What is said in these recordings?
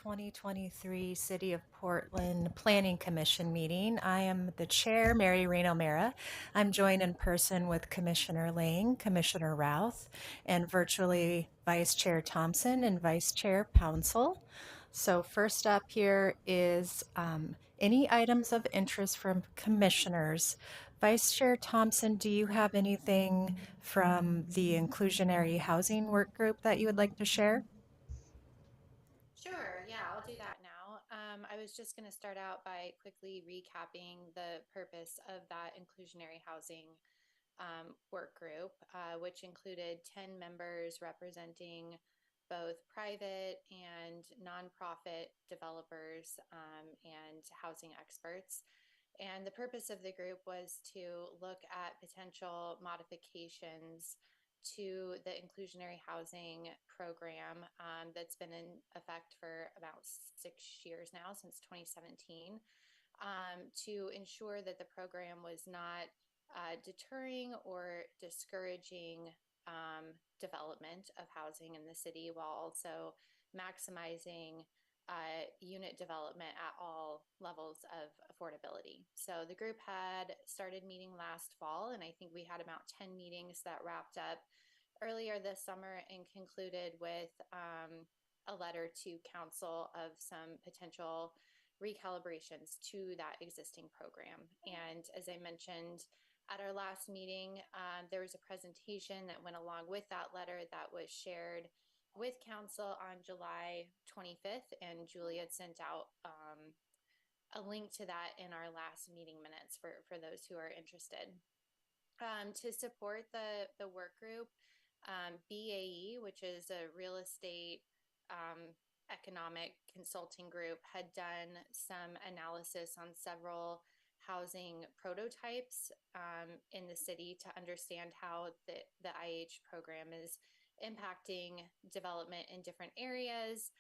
2023 City of Portland Planning Commission meeting. I am the chair, Mary Rain O'Mara. I'm joined in person with Commissioner Lang, Commissioner Routh, and virtually Vice Chair Thompson and Vice Chair Pouncil. So first up here is any items of interest from commissioners. Vice Chair Thompson, do you have anything from the inclusionary housing work group that you would like to share? Sure, yeah, I'll do that now. I was just going to start out by quickly recapping the purpose of that inclusionary housing work group, which included 10 members representing both private and nonprofit developers and housing experts. And the purpose of the group was to look at potential modifications to the inclusionary housing program that's been in effect for about 6 years now, since 2017, to ensure that the program was not deterring or discouraging development of housing in the city while also maximizing unit development at all levels of affordability. So the group had started meeting last fall, and I think we had about 10 meetings that wrapped up earlier this summer and concluded with a letter to council of some potential recalibrations to that existing program. And as I mentioned at our last meeting, there was a presentation that went along with that letter that was shared with council on July 25th, and Julia sent out a link to that in our last meeting minutes for those who are interested. To support the work group, BAE, which is a real estate economic consulting group, had done some analysis on several housing prototypes in the city to understand how the IH program is impacting development in different areas.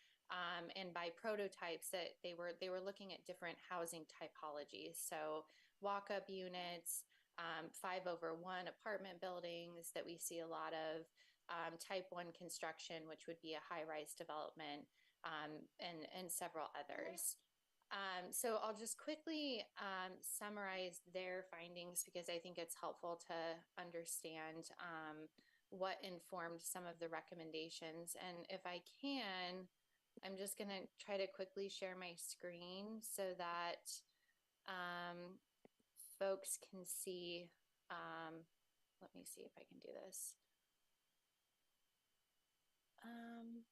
And by prototypes, that they were looking at different housing typologies, so walk-up units, 5/1 apartment buildings that we see a lot of, type 1 construction, which would be a high-rise development, and several others. So I'll just quickly summarize their findings because I think it's helpful to understand what informed some of the recommendations. And if I can, I'm just going to try to quickly share my screen so that um, folks can see. Let me see if I can do this. Um,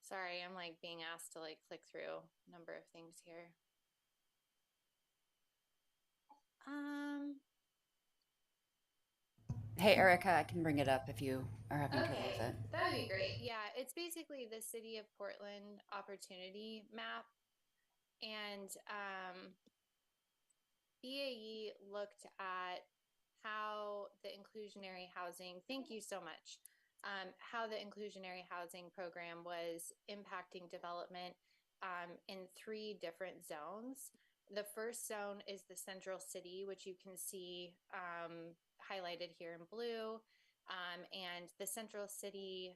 Sorry, I'm like being asked to like click through a number of things here. Um, Hey, Erica, I can bring it up if you are having trouble with okay, it. that would be great. Yeah, it's basically the City of Portland opportunity map. And BAE looked at how the inclusionary housing, thank you so much, how the inclusionary housing program was impacting development in three different zones. The first zone is the central city, which you can see highlighted here in blue. And the central city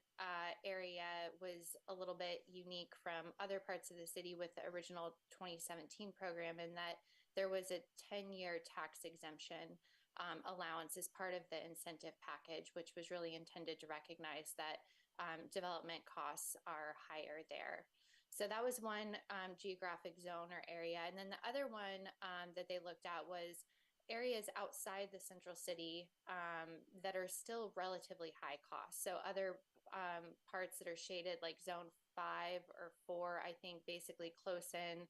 area was a little bit unique from other parts of the city with the original 2017 program in that there was a 10-year tax exemption allowance as part of the incentive package, which was really intended to recognize that development costs are higher there. So that was one geographic zone or area. And then the other one that they looked at was areas outside the central city that are still relatively high cost. So other parts that are shaded like zone 5 or 4, I think basically close in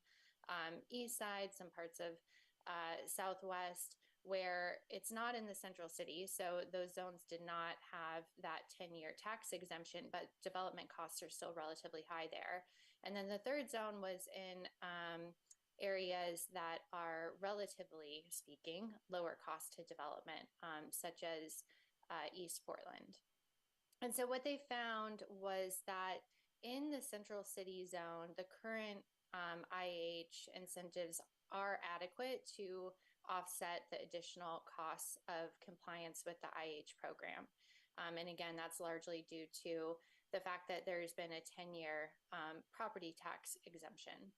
east side, some parts of southwest, where it's not in the central city. So those zones did not have that 10-year tax exemption, but development costs are still relatively high there. And then the third zone was in areas that are, relatively speaking, lower cost to development, such as East Portland. And so what they found was that in the central city zone, the current IH incentives are adequate to offset the additional costs of compliance with the IH program. And again, that's largely due to the fact that there's been a 10-year property tax exemption.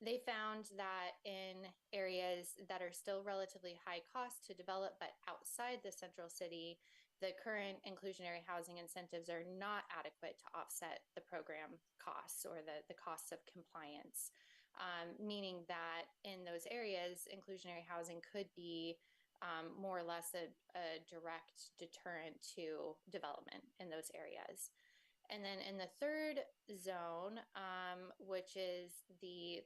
They found that in areas that are still relatively high cost to develop, but outside the central city, the current inclusionary housing incentives are not adequate to offset the program costs or the costs of compliance, meaning that in those areas, inclusionary housing could be more or less a direct deterrent to development in those areas. And then in the third zone, which is the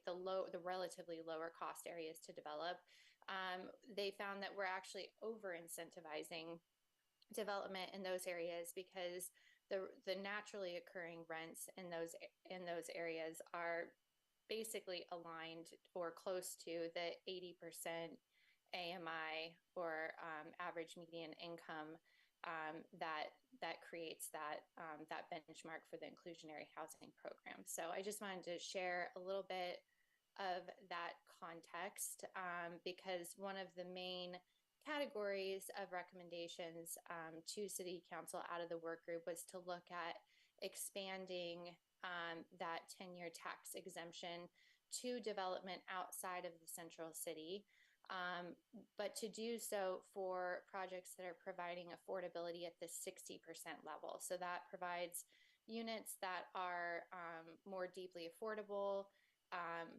relatively lower cost areas to develop, they found that we're actually over incentivizing development in those areas because the naturally occurring rents in those areas are basically aligned or close to the 80% AMI or average median income that creates that benchmark for the inclusionary housing program. So I just wanted to share a little bit of that context because one of the main categories of recommendations to City Council out of the work group was to look at expanding that 10-year tax exemption to development outside of the central city. But to do so for projects that are providing affordability at the 60% level. So that provides units that are more deeply affordable,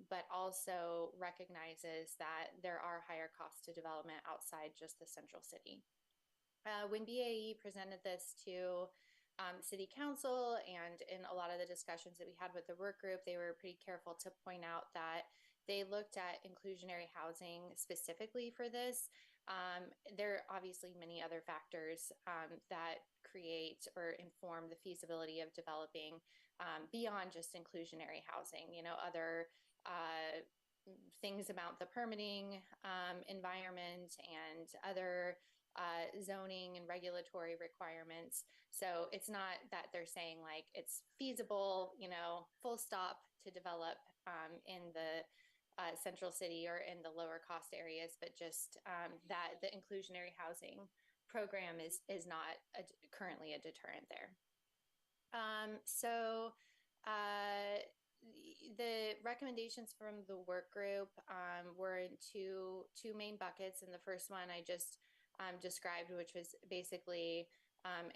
but also recognizes that there are higher costs to development outside just the central city. When BAE presented this to City Council and in a lot of the discussions that we had with the work group, they were pretty careful to point out that they looked at inclusionary housing specifically for this. There are obviously many other factors that create or inform the feasibility of developing beyond just inclusionary housing. Other things about the permitting environment and other zoning and regulatory requirements. So it's not that they're saying like it's feasible, full stop to develop in the central city or in the lower cost areas, but just that the inclusionary housing program is not currently a deterrent there. So the recommendations from the work group were in two main buckets, and the first one I just described, which was basically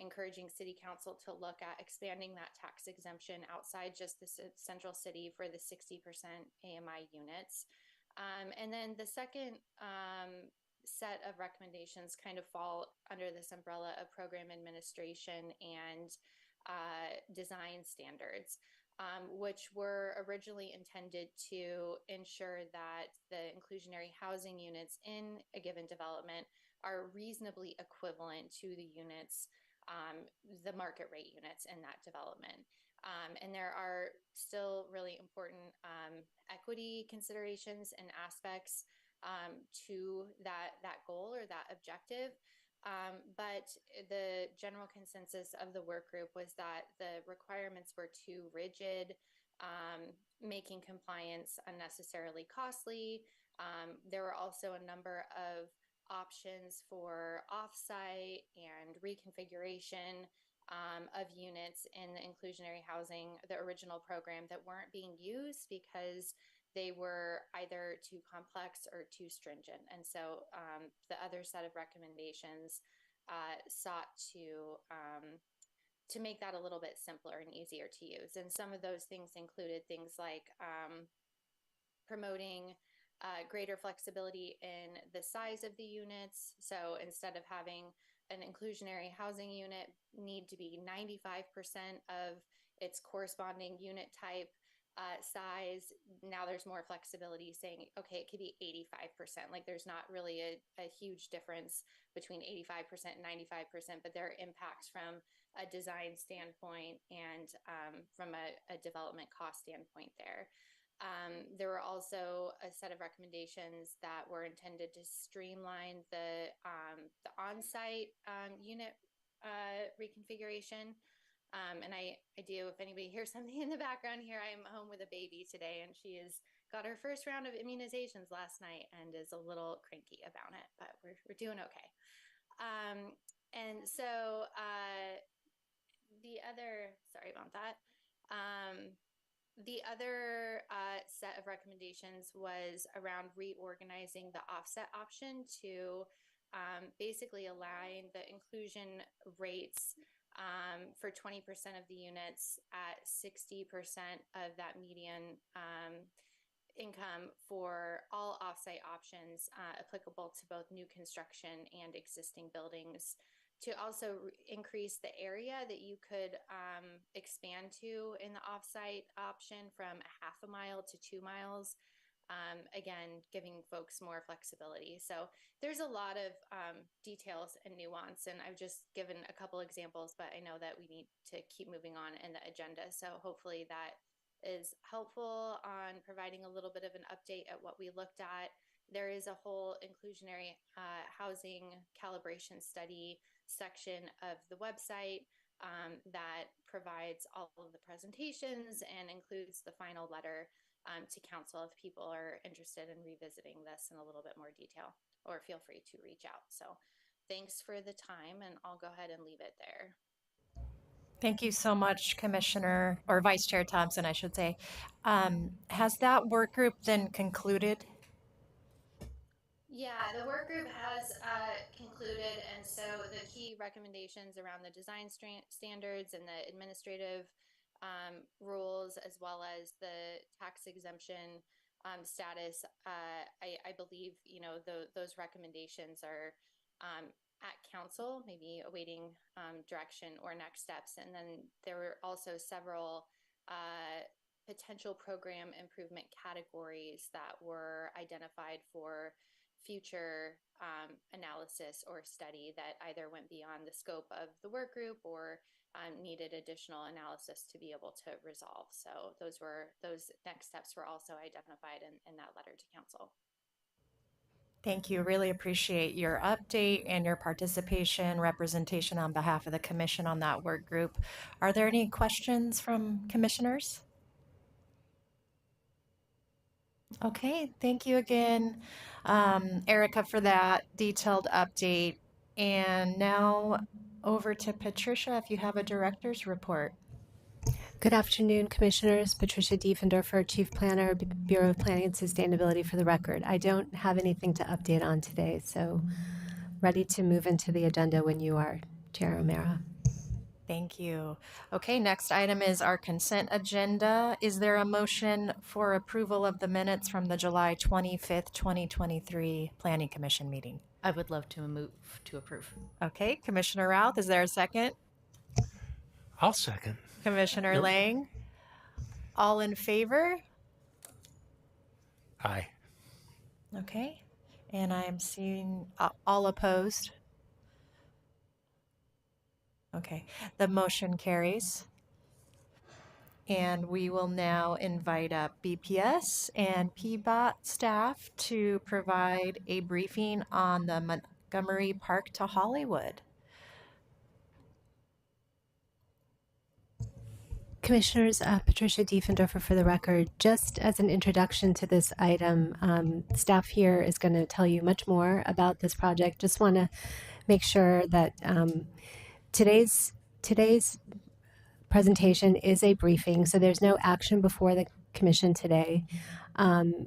encouraging City Council to look at expanding that tax exemption outside just the central city for the 60% AMI units. And then the second set of recommendations kind of fall under this umbrella of program administration and design standards, which were originally intended to ensure that the inclusionary housing units in a given development are reasonably equivalent to the units, the market rate units in that development. And there are still really important equity considerations and aspects to that goal or that objective. But the general consensus of the work group was that the requirements were too rigid, making compliance unnecessarily costly. There were also a number of options for offsite and reconfiguration of units in the inclusionary housing, the original program, that weren't being used because they were either too complex or too stringent. And so the other set of recommendations sought to make that a little bit simpler and easier to use. And some of those things included things like promoting greater flexibility in the size of the units. So instead of having an inclusionary housing unit need to be 95% of its corresponding unit type size, now there's more flexibility saying, okay, it could be 85%. Like there's not really a huge difference between 85% and 95%, but there are impacts from a design standpoint and from a development cost standpoint there. There were also a set of recommendations that were intended to streamline the on-site unit reconfiguration. And I do, if anybody hears something in the background here, I'm home with a baby today, and she has got her first round of immunizations last night and is a little cranky about it, but we're doing okay. And so sorry about that. The other set of recommendations was around reorganizing the offset option to basically align the inclusion rates for 20% of the units at 60% of that median income for all offsite options applicable to both new construction and existing buildings, to also increase the area that you could expand to in the offsite option from a half a mile to 2 miles. Again, giving folks more flexibility. So there's a lot of details and nuance, and I've just given a couple examples, but I know that we need to keep moving on in the agenda. So hopefully that is helpful on providing a little bit of an update at what we looked at. There is a whole inclusionary housing calibration study section of the website that provides all of the presentations and includes the final letter to council if people are interested in revisiting this in a little bit more detail, or feel free to reach out. So thanks for the time, and I'll go ahead and leave it there. Thank you so much, Commissioner, or Vice Chair Thompson, I should say. Has that work group then concluded? Yeah, the work group has concluded, and so the key recommendations around the design standards and the administrative rules, as well as the tax exemption status, I believe those recommendations are at council, maybe awaiting direction or next steps. And then there were also several potential program improvement categories that were identified for future analysis or study that either went beyond the scope of the work group or needed additional analysis to be able to resolve. So those next steps were also identified in that letter to council. Thank you. Really appreciate your update and your participation, representation on behalf of the commission on that work group. Are there any questions from commissioners? Okay, thank you again, Erica, for that detailed update. And now over to Patricia, if you have a director's report. Good afternoon, Commissioners. Patricia Diefendorfer, Chief Planner, Bureau of Planning and Sustainability, for the record. I don't have anything to update on today, so ready to move into the agenda when you are, Chair O'Meara. Thank you. Okay, next item is our consent agenda. Is there a motion for approval of the minutes from the July 25th, 2023 Planning Commission meeting? I would love to move to approve. Okay, Commissioner Routh, is there a second? I'll second. Commissioner Nope. Lang? All in favor? Aye. Okay, and I am seeing all opposed. Okay, the motion carries. And we will now invite up BPS and PBOT staff to provide a briefing on the Montgomery Park to Hollywood. Commissioners, Patricia Diefendorfer for the record. Just as an introduction to this item, staff here is going to tell you much more about this project. Just want to make sure that today's presentation is a briefing, so there's no action before the commission today.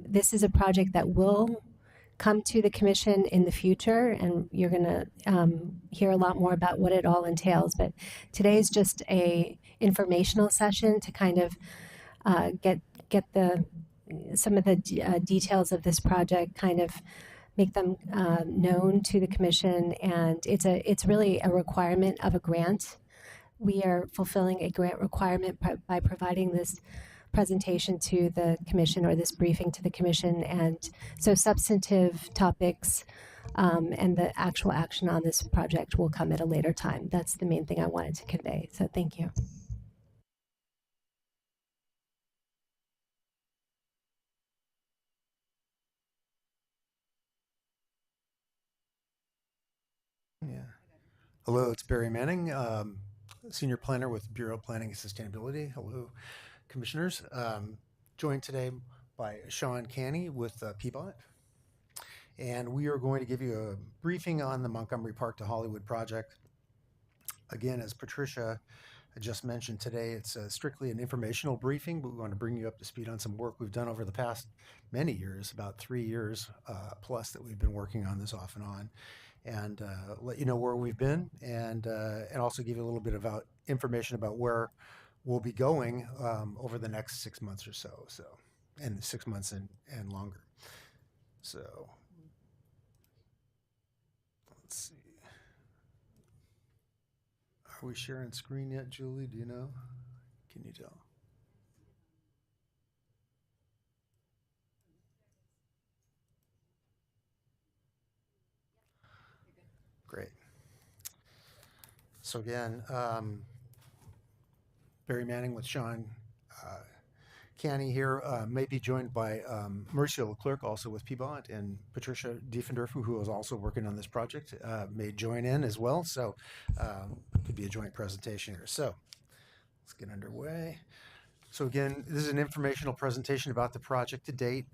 This is a project that will come to the commission in the future, and you're going to hear a lot more about what it all entails. But today is just a informational session to kind of get some of the details of this project, kind of make them known to the commission, and it's really a requirement of a grant. We are fulfilling a grant requirement by providing this presentation to the commission, or this briefing to the commission. And so substantive topics and the actual action on this project will come at a later time. That's the main thing I wanted to convey. So thank you. Yeah. Hello, it's Barry Manning, Senior Planner with Bureau of Planning and Sustainability. Hello, Commissioners. Joined today by Sean Canny with PBOT. And we are going to give you a briefing on the Montgomery Park to Hollywood project. Again, as Patricia just mentioned today, it's strictly an informational briefing, but we want to bring you up to speed on some work we've done over the past many years, about 3 years plus that we've been working on this off and on, and let you know where we've been, and also give you a little bit about information about where we'll be going over the next 6 months or so. And 6 months and longer. So let's see. Are we sharing screen yet, Julie? Do you know? Can you tell? Great. So again, Barry Manning with Sean Canny here, may be joined by Mauricio Leclerc, also with Peabody, and Patricia Diefendorfer, who is also working on this project, may join in as well. So it could be a joint presentation here. So let's get underway. So again, this is an informational presentation about the project to date.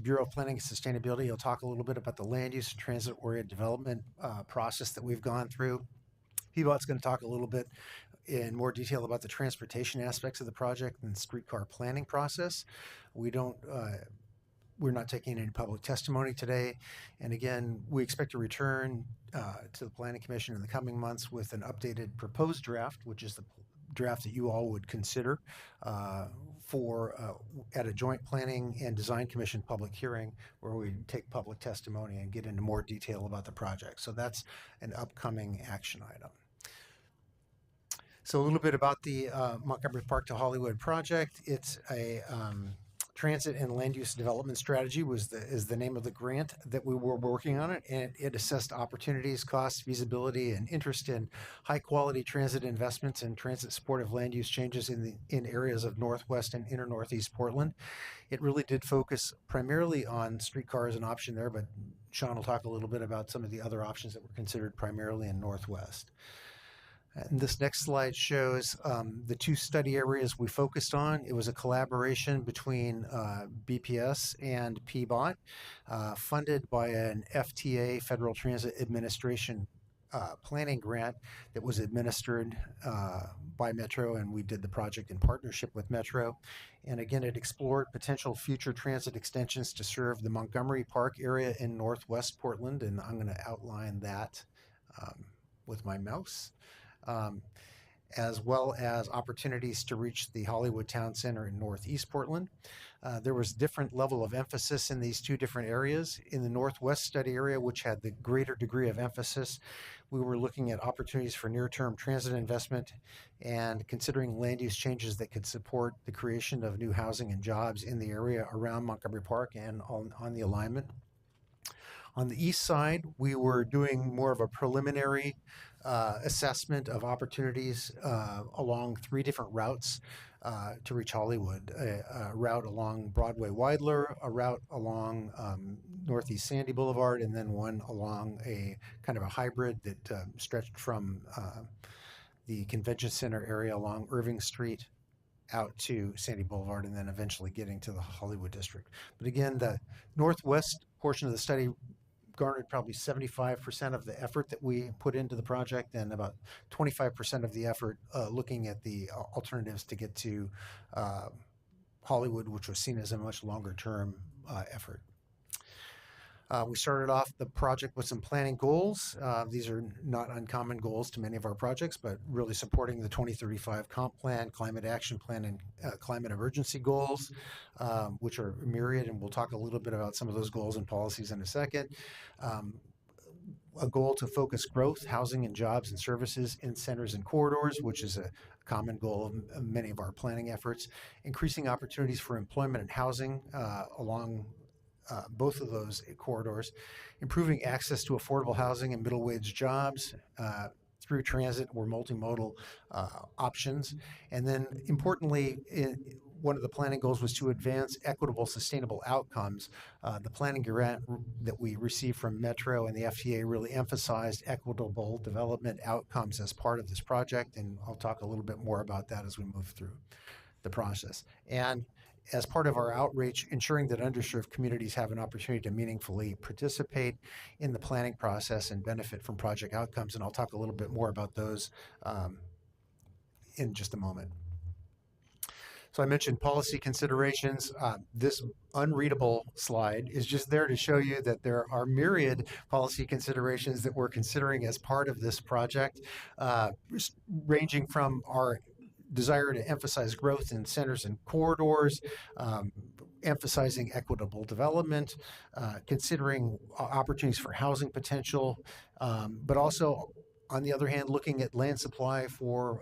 Bureau of Planning and Sustainability, you'll talk a little bit about the land use and transit-oriented development process that we've gone through. Peabody's going to talk a little bit in more detail about the transportation aspects of the project and the streetcar planning process. We're not taking any public testimony today. And again, we expect to return to the Planning Commission in the coming months with an updated proposed draft, which is the draft that you all would consider at a joint Planning and Design Commission public hearing where we take public testimony and get into more detail about the project. So that's an upcoming action item. So a little bit about the Montgomery Park to Hollywood project. It's a transit and land use development strategy is the name of the grant that we were working on it, and it assessed opportunities, costs, feasibility, and interest in high quality transit investments and transit supportive land use changes in areas of Northwest and inner Northeast Portland. It really did focus primarily on streetcar as an option there, but Sean will talk a little bit about some of the other options that were considered primarily in Northwest. And this next slide shows the two study areas we focused on. It was a collaboration between BPS and PBOT, funded by an FTA, Federal Transit Administration planning grant that was administered by Metro, and we did the project in partnership with Metro. And again, it explored potential future transit extensions to serve the Montgomery Park area in Northwest Portland, and I'm going to outline that with my mouse. As well as opportunities to reach the Hollywood Town Center in Northeast Portland. There was different level of emphasis in these two different areas. In the Northwest study area, which had the greater degree of emphasis, we were looking at opportunities for near-term transit investment and considering land use changes that could support the creation of new housing and jobs in the area around Montgomery Park and on the alignment. On the east side, we were doing more of a preliminary assessment of opportunities along 3 different routes to reach Hollywood. A route along Broadway Weidler, a route along Northeast Sandy Boulevard, and then one along a kind of a hybrid that stretched from the Convention Center area along Irving Street out to Sandy Boulevard and then eventually getting to the Hollywood district. But again, the Northwest portion of the study garnered probably 75% of the effort that we put into the project and about 25% of the effort looking at the alternatives to get to Hollywood, which was seen as a much longer term effort. We started off the project with some planning goals. These are not uncommon goals to many of our projects, but really supporting the 2035 comp plan, climate action plan, and climate emergency goals, which are myriad, and we'll talk a little bit about some of those goals and policies in a second. A goal to focus growth, housing and jobs and services in centers and corridors, which is a common goal of many of our planning efforts. Increasing opportunities for employment and housing along both of those corridors, improving access to affordable housing and middle wage jobs through transit or multimodal options. And then importantly, one of the planning goals was to advance equitable, sustainable outcomes. The planning grant that we received from Metro and the FTA really emphasized equitable development outcomes as part of this project, and I'll talk a little bit more about that as we move through the process. And as part of our outreach, ensuring that underserved communities have an opportunity to meaningfully participate in the planning process and benefit from project outcomes. And I'll talk a little bit more about those in just a moment. So I mentioned policy considerations. This unreadable slide is just there to show you that there are myriad policy considerations that we're considering as part of this project, ranging from our desire to emphasize growth in centers and corridors, emphasizing equitable development, considering opportunities for housing potential, but also, on the other hand, looking at land supply for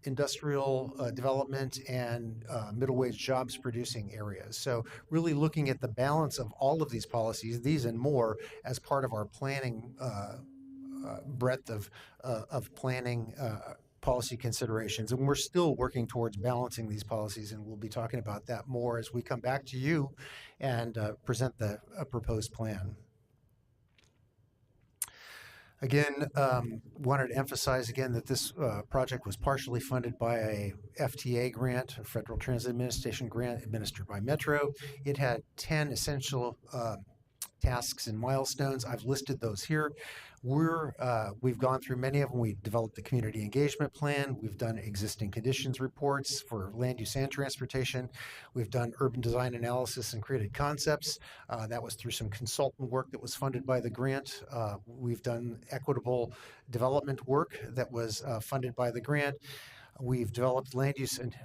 industrial development and middle wage jobs producing areas. So really looking at the balance of all of these policies, these and more, as part of our planning breadth of planning policy considerations. And we're still working towards balancing these policies, and we'll be talking about that more as we come back to you and present the proposed plan. Again, wanted to emphasize again that this project was partially funded by a FTA grant, a Federal Transit Administration grant administered by Metro. It had 10 essential tasks and milestones. I've listed those here. We've gone through many of them. We've developed the community engagement plan. We've done existing conditions reports for land use and transportation. We've done urban design analysis and created concepts. That was through some consultant work that was funded by the grant. We've done equitable development work that was funded by the grant. We've developed land use and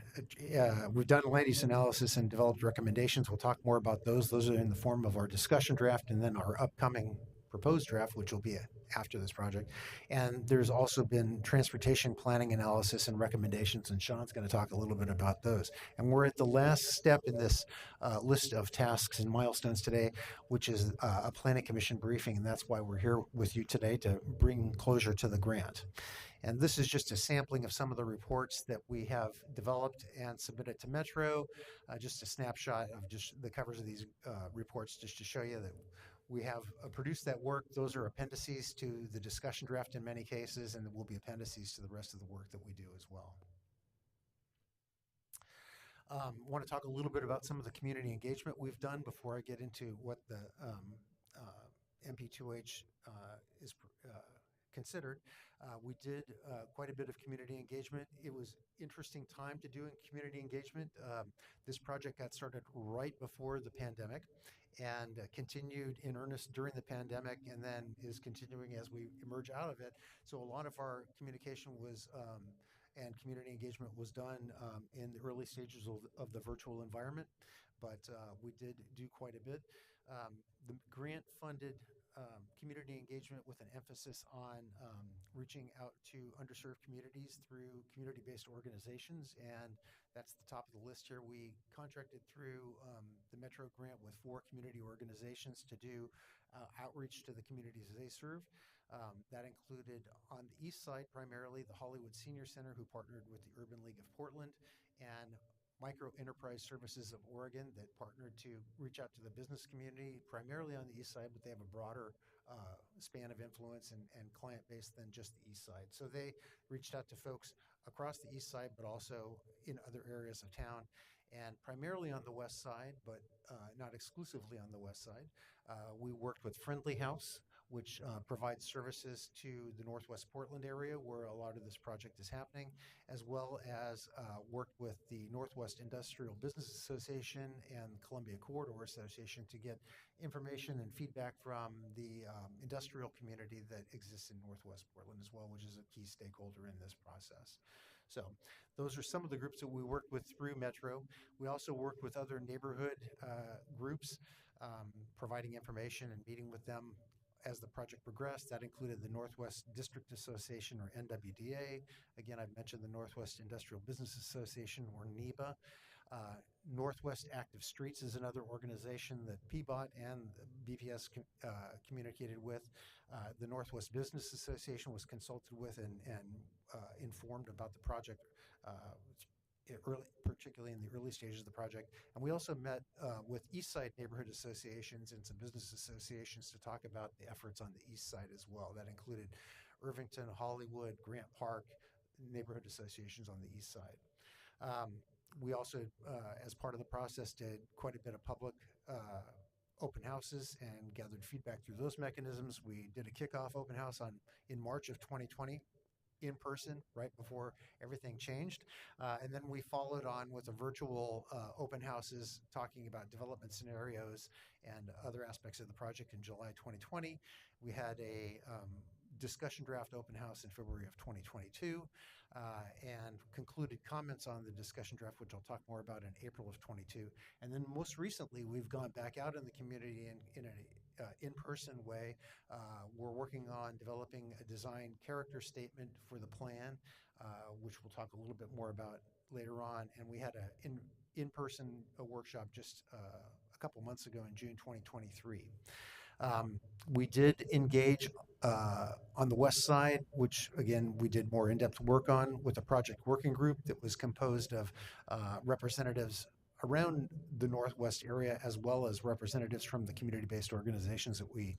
we've done land use analysis and developed recommendations. We'll talk more about those. Those are in the form of our discussion draft and then our upcoming proposed draft, which will be after this project. And there's also been transportation planning analysis and recommendations, and Sean's going to talk a little bit about those. And we're at the last step in this list of tasks and milestones today, which is a planning commission briefing, and that's why we're here with you today, to bring closure to the grant. And this is just a sampling of some of the reports that we have developed and submitted to Metro. Just a snapshot of just the covers of these reports, just to show you that we have produced that work. Those are appendices to the discussion draft in many cases, and there will be appendices to the rest of the work that we do as well. Want to talk a little bit about some of the community engagement we've done before I get into what the MP2H is considered. We did quite a bit of community engagement. It was interesting time to do community engagement. This project got started right before the pandemic and continued in earnest during the pandemic, and then is continuing as we emerge out of it. So a lot of our communication was and community engagement was done in the early stages of the virtual environment, but we did do quite a bit. The grant funded community engagement with an emphasis on reaching out to underserved communities through community-based organizations, and that's the top of the list here. We contracted through the Metro grant with 4 community organizations to do outreach to the communities they serve. That included, on the east side primarily, the Hollywood Senior Center, who partnered with the Urban League of Portland, and Micro Enterprise Services of Oregon, that partnered to reach out to the business community, primarily on the east side, but they have a broader span of influence and client base than just the east side. So they reached out to folks across the east side, but also in other areas of town, and primarily on the west side, but not exclusively on the west side. We worked with Friendly House, which provides services to the Northwest Portland area, where a lot of this project is happening, as well as worked with the Northwest Industrial Business Association and Columbia Corridor Association to get information and feedback from the industrial community that exists in Northwest Portland as well, which is a key stakeholder in this process. So those are some of the groups that we worked with through Metro. We also worked with other neighborhood groups, providing information and meeting with them as the project progressed. That included the Northwest District Association, or NWDA. Again, I've mentioned the Northwest Industrial Business Association, or NEBA. Northwest Active Streets is another organization that PBOT and BPS communicated with. The Northwest Business Association was consulted with and informed about the project, particularly in the early stages of the project. And we also met with East Side neighborhood associations and some business associations to talk about the efforts on the East Side as well. That included Irvington, Hollywood, Grant Park, neighborhood associations on the East Side. We also, as part of the process, did quite a bit of public open houses and gathered feedback through those mechanisms. We did a kickoff open house in March of 2020 in person right before everything changed. And then we followed on with a virtual open houses talking about development scenarios and other aspects of the project in July 2020. We had a discussion draft open house in February of 2022 and concluded comments on the discussion draft, which I'll talk more about in April of 22. And then most recently, we've gone back out in the community in an in-person way. We're working on developing a design character statement for the plan, which we'll talk a little bit more about later on. And we had an in-person workshop just a couple months ago in June 2023. We did engage on the west side, which again, we did more in-depth work on with a project working group that was composed of representatives around the Northwest area, as well as representatives from the community-based organizations that we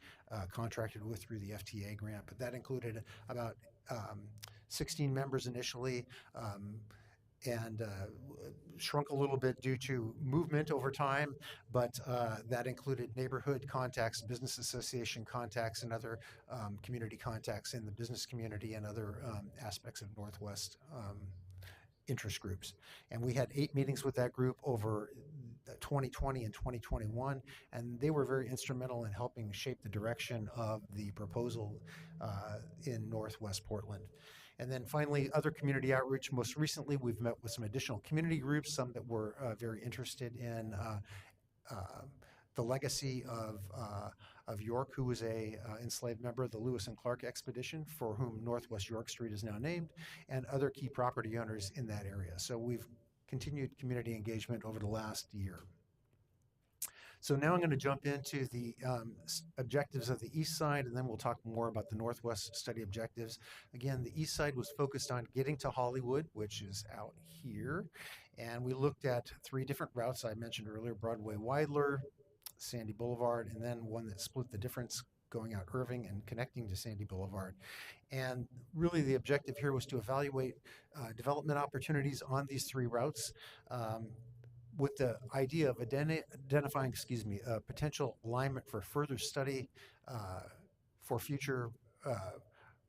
contracted with through the FTA grant. But that included about 16 members initially, and shrunk a little bit due to movement over time, but that included neighborhood contacts, business association contacts, and other community contacts in the business community and other aspects of Northwest interest groups. And we had 8 meetings with that group over 2020 and 2021, and they were very instrumental in helping shape the direction of the proposal in Northwest Portland. And then finally, other community outreach. Most recently, we've met with some additional community groups, some that were very interested in the legacy of York, who was a enslaved member of the Lewis and Clark expedition, for whom Northwest York Street is now named, and other key property owners in that area. So we've continued community engagement over the last year. So now I'm going to jump into the objectives of the East Side, and then we'll talk more about the Northwest study objectives. Again, the East Side was focused on getting to Hollywood, which is out here. And we looked at 3 different routes I mentioned earlier: Broadway Weidler, Sandy Boulevard, and then one that split the difference going out Irving and connecting to Sandy Boulevard. And really the objective here was to evaluate development opportunities on these 3 routes, with the idea of identifying, a potential alignment for further study for future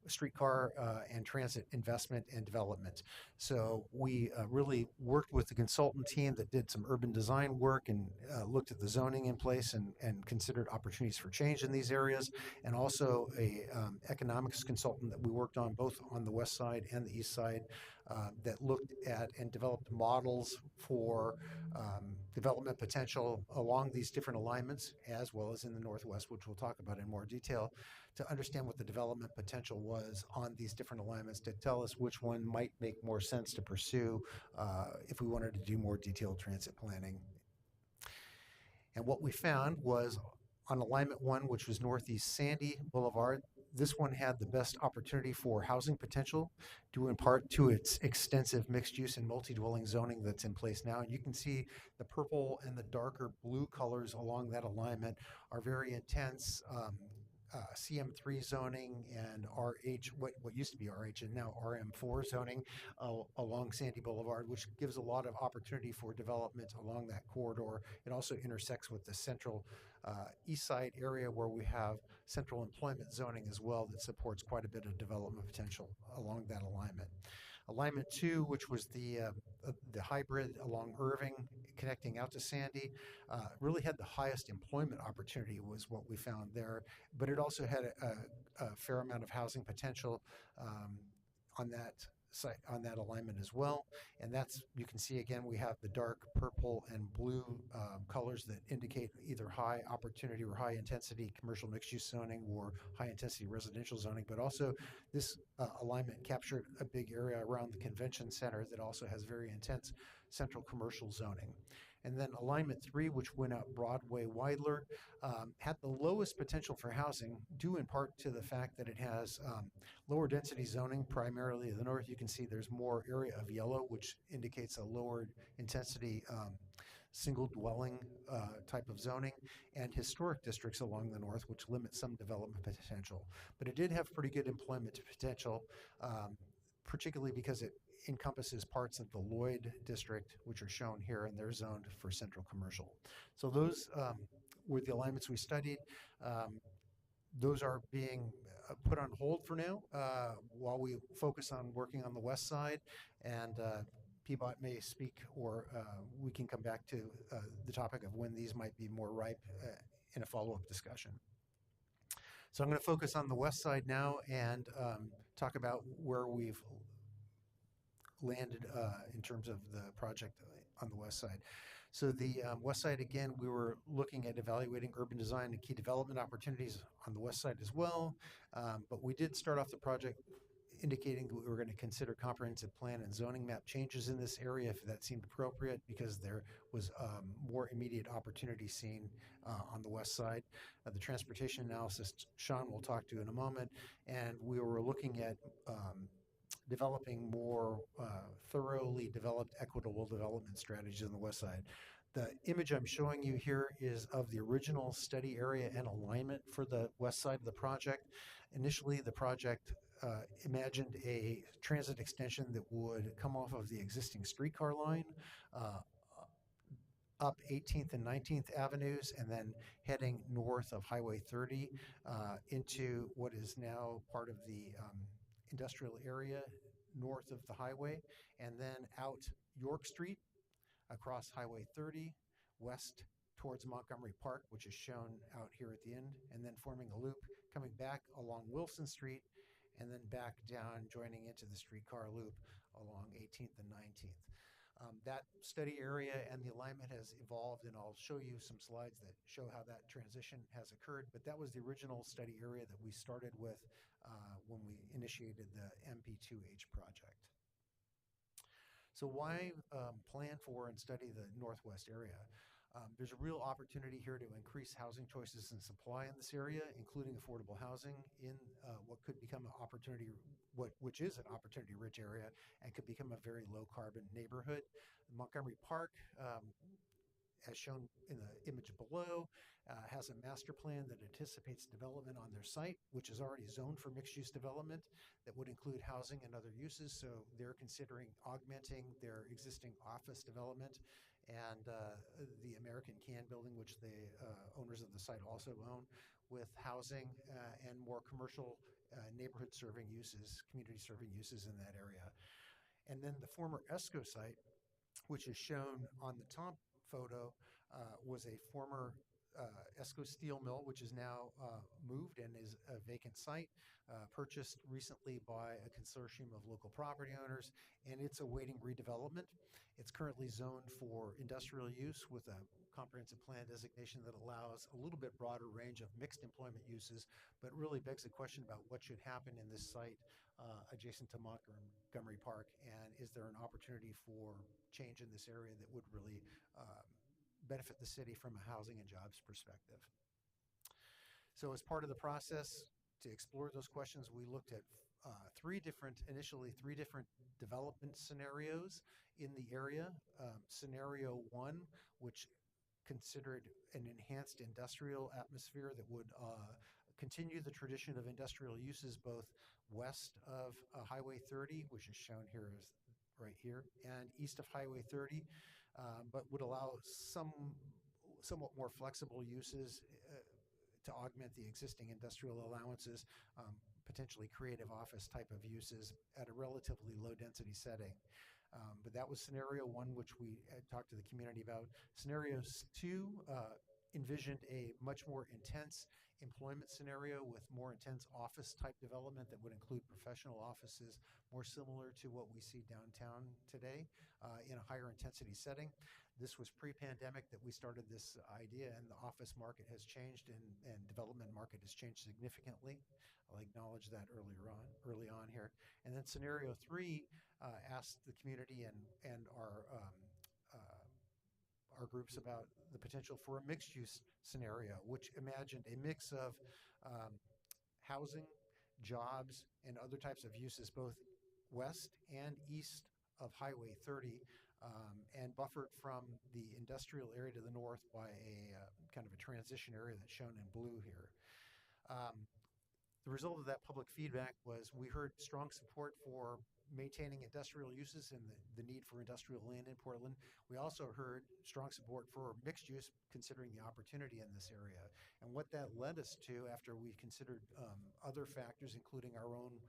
streetcar and transit investment and development. So we really worked with the consultant team that did some urban design work and looked at the zoning in place and considered opportunities for change in these areas, and also a economics consultant that we worked on both on the west side and the east side that looked at and developed models for development potential along these different alignments, as well as in the Northwest, which we'll talk about in more detail, to understand what the development potential was on these different alignments, to tell us which one might make more sense to pursue if we wanted to do more detailed transit planning. And what we found was on alignment 1, which was Northeast Sandy Boulevard, this one had the best opportunity for housing potential, due in part to its extensive mixed use and multi-dwelling zoning that's in place now. And you can see the purple and the darker blue colors along that alignment are very intense CM3 zoning and RH, what used to be RH and now RM4 zoning along Sandy Boulevard, which gives a lot of opportunity for development along that corridor. It also intersects with the central east side area, where we have central employment zoning as well that supports quite a bit of development potential along that alignment. Alignment 2, which was the hybrid along Irving connecting out to Sandy, really had the highest employment opportunity, was what we found there, but it also had a fair amount of housing potential on that site, on that alignment as well. And that's, you can see again, we have the dark purple and blue colors that indicate either high opportunity or high intensity commercial mixed use zoning or high intensity residential zoning. But also this alignment captured a big area around the convention center that also has very intense central commercial zoning. And then alignment 3, which went out Broadway Weidler, had the lowest potential for housing, due in part to the fact that it has lower density zoning, primarily in the north. You can see there's more area of yellow, which indicates a lower intensity single dwelling type of zoning, and historic districts along the north, which limit some development potential. But it did have pretty good employment potential, particularly because it encompasses parts of the Lloyd district, which are shown here, and they're zoned for central commercial. So those were the alignments we studied. Those are being put on hold for now while we focus on working on the west side, and PBOT may speak, or we can come back to the topic of when these might be more ripe in a follow-up discussion. So I'm going to focus on the west side now and talk about where we've landed in terms of the project on the west side. So the west side, again, we were looking at evaluating urban design and key development opportunities on the west side as well. But we did start off the project indicating that we were going to consider comprehensive plan and zoning map changes in this area if that seemed appropriate, because there was more immediate opportunity seen on the west side. The transportation analysis Sean will talk to in a moment, and we were looking at developing more thoroughly developed equitable development strategies on the west side. The image I'm showing you here is of the original study area and alignment for the west side of the project. Initially, the project imagined a transit extension that would come off of the existing streetcar line up 18th and 19th Avenues, and then heading north of Highway 30 into what is now part of the industrial area north of the highway, and then out York Street across Highway 30 west towards Montgomery Park, which is shown out here at the end, and then forming a loop coming back along Wilson Street, and then back down, joining into the streetcar loop along 18th and 19th. That study area and the alignment has evolved, and I'll show you some slides that show how that transition has occurred, but that was the original study area that we started with when we initiated the MP2H project. So why plan for and study the Northwest area? There's a real opportunity here to increase housing choices and supply in this area, including affordable housing in what could become an opportunity, which is an opportunity-rich area, and could become a very low-carbon neighborhood. Montgomery Park, as shown in the image below, has a master plan that anticipates development on their site, which is already zoned for mixed-use development that would include housing and other uses. So they're considering augmenting their existing office development and the American Can building, which the owners of the site also own, with housing and more commercial neighborhood serving uses, community serving uses in that area. And then the former ESCO site, which is shown on the top photo, was a former ESCO steel mill, which is now moved and is a vacant site, purchased recently by a consortium of local property owners, and it's awaiting redevelopment. It's currently zoned for industrial use with a comprehensive plan designation that allows a little bit broader range of mixed employment uses, but really begs the question about what should happen in this site adjacent to Montgomery Park, and is there an opportunity for change in this area that would really benefit the city from a housing and jobs perspective. So as part of the process to explore those questions, we looked at initially three different development scenarios in the area. Scenario one, which considered an enhanced industrial atmosphere that would continue the tradition of industrial uses both west of Highway 30, which is shown here as right here, and east of Highway 30, but would allow somewhat more flexible uses to augment the existing industrial allowances, potentially creative office type of uses at a relatively low density setting. But that was scenario one, which we had talked to the community about. Scenarios two envisioned a much more intense employment scenario with more intense office type development that would include professional offices, more similar to what we see downtown today in a higher intensity setting. This was pre-pandemic that we started this idea, and the office market has changed and development market has changed significantly. I'll acknowledge that early on here. And then scenario three asked the community and our groups about the potential for a mixed-use scenario, which imagined a mix of housing, jobs, and other types of uses both west and east of Highway 30, and buffered from the industrial area to the north by a kind of a transition area that's shown in blue here. The result of that public feedback was we heard strong support for maintaining industrial uses and the need for industrial land in Portland. We also heard strong support for mixed use, considering the opportunity in this area. And what that led us to, after we considered other factors, including our own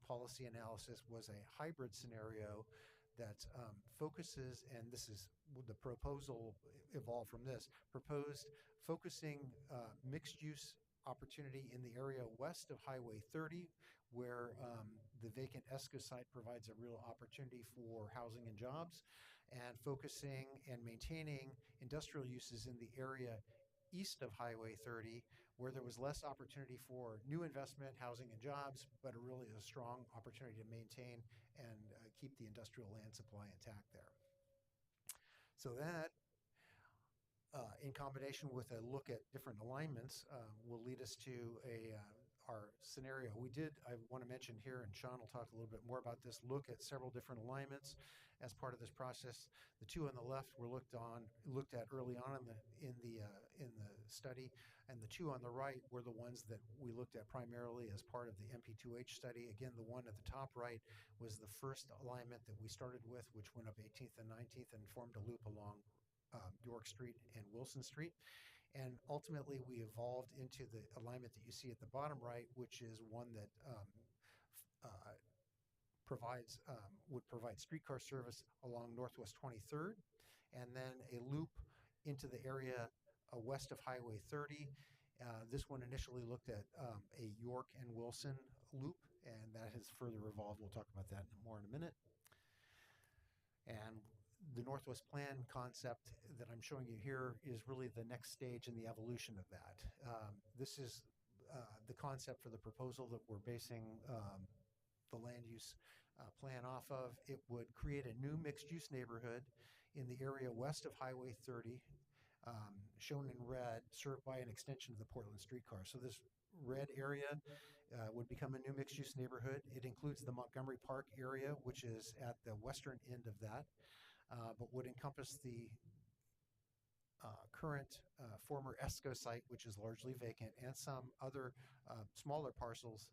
policy analysis, was a hybrid scenario that focuses, and this is the proposal evolved from this, proposed focusing mixed use opportunity in the area west of Highway 30, where the vacant ESCO site provides a real opportunity for housing and jobs, and focusing and maintaining industrial uses in the area east of Highway 30, where there was less opportunity for new investment, housing, and jobs, but really a strong opportunity to maintain and keep the industrial land supply intact there. So that, in combination with a look at different alignments, will lead us to our scenario. I want to mention here, and Sean will talk a little bit more about this, look at several different alignments as part of this process. The two on the left were looked at early on in the study, and the two on the right were the ones that we looked at primarily as part of the MP2H study. Again, the one at the top right was the first alignment that we started with, which went up 18th and 19th and formed a loop along York Street and Wilson Street. And ultimately, we evolved into the alignment that you see at the bottom right, which is one that would provide streetcar service along Northwest 23rd, and then a loop into the area west of Highway 30. This one initially looked at a York and Wilson loop, and that has further evolved. We'll talk about that more in a minute. And the Northwest Plan concept that I'm showing you here is really the next stage in the evolution of that. This is the concept for the proposal that we're basing the land use plan off of. It would create a new mixed-use neighborhood in the area west of Highway 30, shown in red, served by an extension of the Portland streetcar. So this red area would become a new mixed-use neighborhood. It includes the Montgomery Park area, which is at the western end of that, but would encompass the current former ESCO site, which is largely vacant, and some other smaller parcels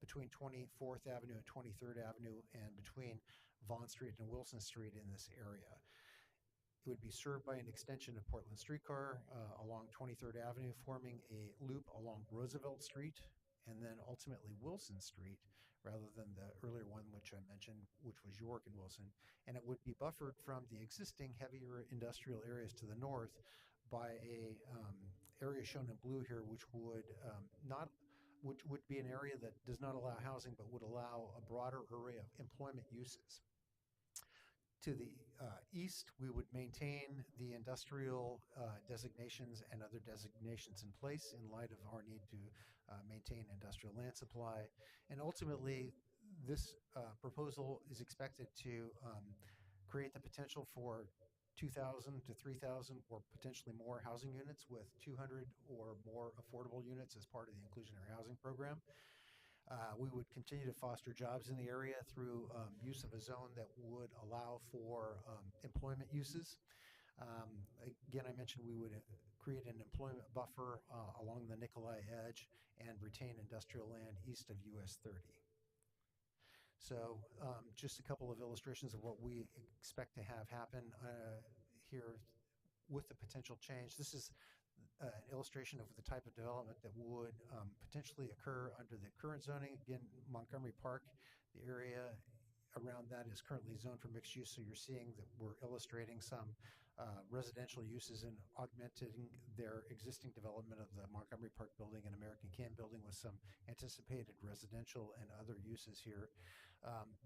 between 24th Avenue and 23rd Avenue, and between Vaughn Street and Wilson Street in this area. It would be served by an extension of Portland streetcar along 23rd Avenue, forming a loop along Roosevelt Street, and then ultimately Wilson Street, rather than the earlier one which I mentioned, which was York and Wilson. And it would be buffered from the existing heavier industrial areas to the north by a area shown in blue here, which would which would be an area that does not allow housing, but would allow a broader array of employment uses. To the east, we would maintain the industrial designations and other designations in place in light of our need to maintain industrial land supply. And ultimately, this proposal is expected to create the potential for 2,000 to 3,000 or potentially more housing units, with 200 or more affordable units as part of the inclusionary housing program. We would continue to foster jobs in the area through use of a zone that would allow for employment uses. Again, I mentioned we would create an employment buffer along the Nikolai Edge and retain industrial land east of US 30. So just a couple of illustrations of what we expect to have happen here with the potential change. This is an illustration of the type of development that would potentially occur under the current zoning. Again, Montgomery Park, the area around that is currently zoned for mixed use. So you're seeing that we're illustrating some residential uses and augmenting their existing development of the Montgomery Park building and American Can building with some anticipated residential and other uses here.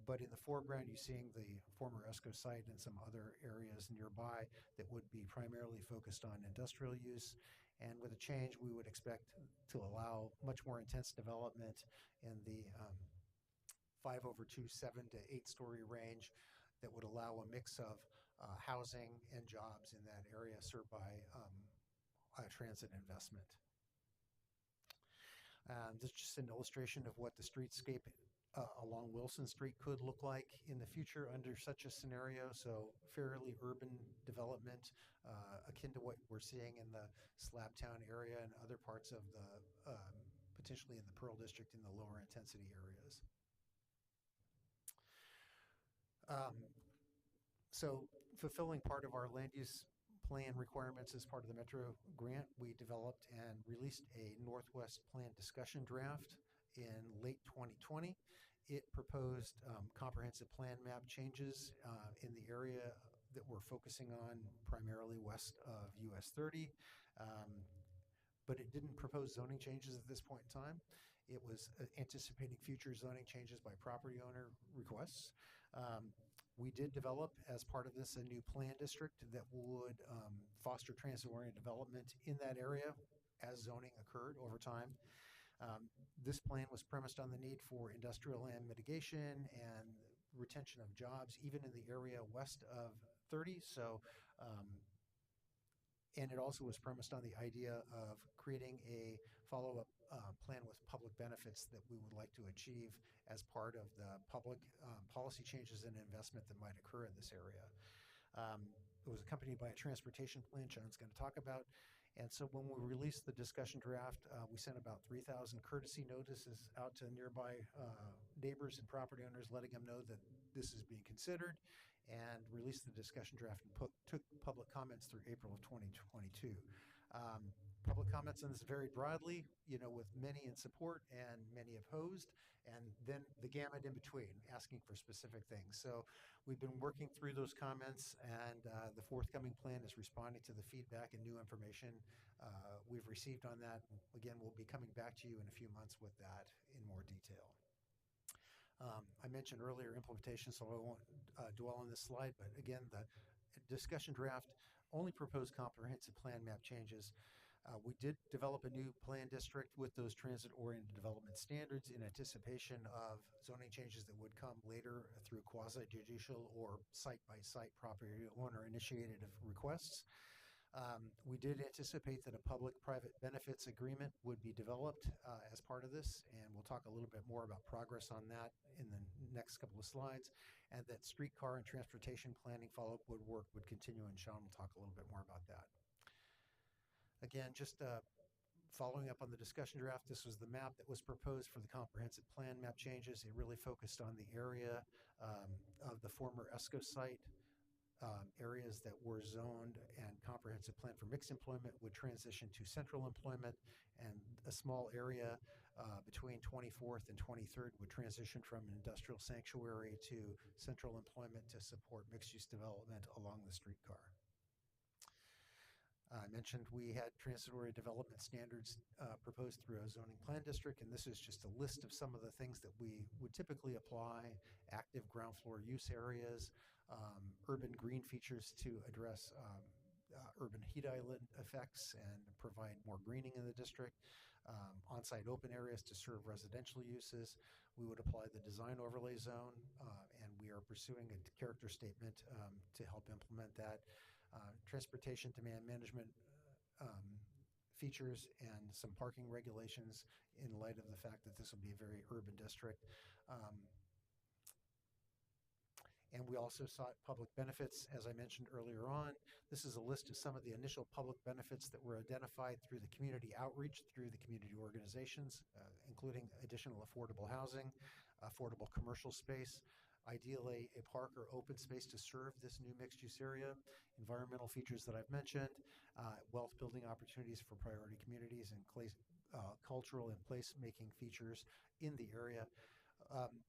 But in the foreground, you're seeing the former ESCO site and some other areas nearby that would be primarily focused on industrial use. And with a change, we would expect to allow much more intense development in the 5/2, 7 to 8 story range that would allow a mix of housing and jobs in that area served by transit investment. This is just an illustration of what the streetscape along Wilson Street could look like in the future under such a scenario. So fairly urban development, akin to what we're seeing in the Slabtown area and other parts of the, potentially in the Pearl District in the lower intensity areas. So fulfilling part of our land use plan requirements as part of the Metro grant, we developed and released a Northwest Plan discussion draft in late 2020. It proposed comprehensive plan map changes in the area that we're focusing on, primarily west of US 30. But it didn't propose zoning changes at this point in time. It was anticipating future zoning changes by property owner requests. We did develop, as part of this, a new plan district that would foster transit-oriented development in that area as zoning occurred over time. This plan was premised on the need for industrial land mitigation and retention of jobs, even in the area west of 30. And it also was premised on the idea of creating a follow-up plan with public benefits that we would like to achieve as part of the public policy changes and investment that might occur in this area. It was accompanied by a transportation plan Sean's going to talk about. And so when we released the discussion draft, we sent about 3,000 courtesy notices out to nearby neighbors and property owners, letting them know that this is being considered, and released the discussion draft and took public comments through April of 2022. Public comments on this varied broadly, with many in support and many opposed, and then the gamut in between, asking for specific things. So we've been working through those comments, and the forthcoming plan is responding to the feedback and new information we've received on that. Again, we'll be coming back to you in a few months with that in more detail. I mentioned earlier implementation, so I won't dwell on this slide, but again, the discussion draft only proposed comprehensive plan map changes. We did develop a new plan district with those transit-oriented development standards in anticipation of zoning changes that would come later through quasi-judicial or site-by-site property owner-initiated requests. We did anticipate that a public-private benefits agreement would be developed as part of this, and we'll talk a little bit more about progress on that in the next couple of slides, and that streetcar and transportation planning follow-up work would continue, and Sean will talk a little bit more about that. Again, just following up on the discussion draft, this was the map that was proposed for the comprehensive plan map changes. It really focused on the area of the former ESCO site. Areas that were zoned and comprehensive plan for mixed employment would transition to central employment, and a small area between 24th and 23rd would transition from an industrial sanctuary to central employment to support mixed-use development along the streetcar. I mentioned we had transit-oriented development standards proposed through a zoning plan district, and this is just a list of some of the things that we would typically apply: active ground floor use areas, urban green features to address urban heat island effects and provide more greening in the district, on-site open areas to serve residential uses. We would apply the design overlay zone, and we are pursuing a character statement to help implement that. Transportation demand management features and some parking regulations in light of the fact that this will be a very urban district. And we also sought public benefits, as I mentioned earlier on. This is a list of some of the initial public benefits that were identified through the community outreach, through the community organizations, including additional affordable housing, affordable commercial space, ideally a park or open space to serve this new mixed-use area, environmental features that I've mentioned, wealth building opportunities for priority communities, and cultural and place-making features in the area.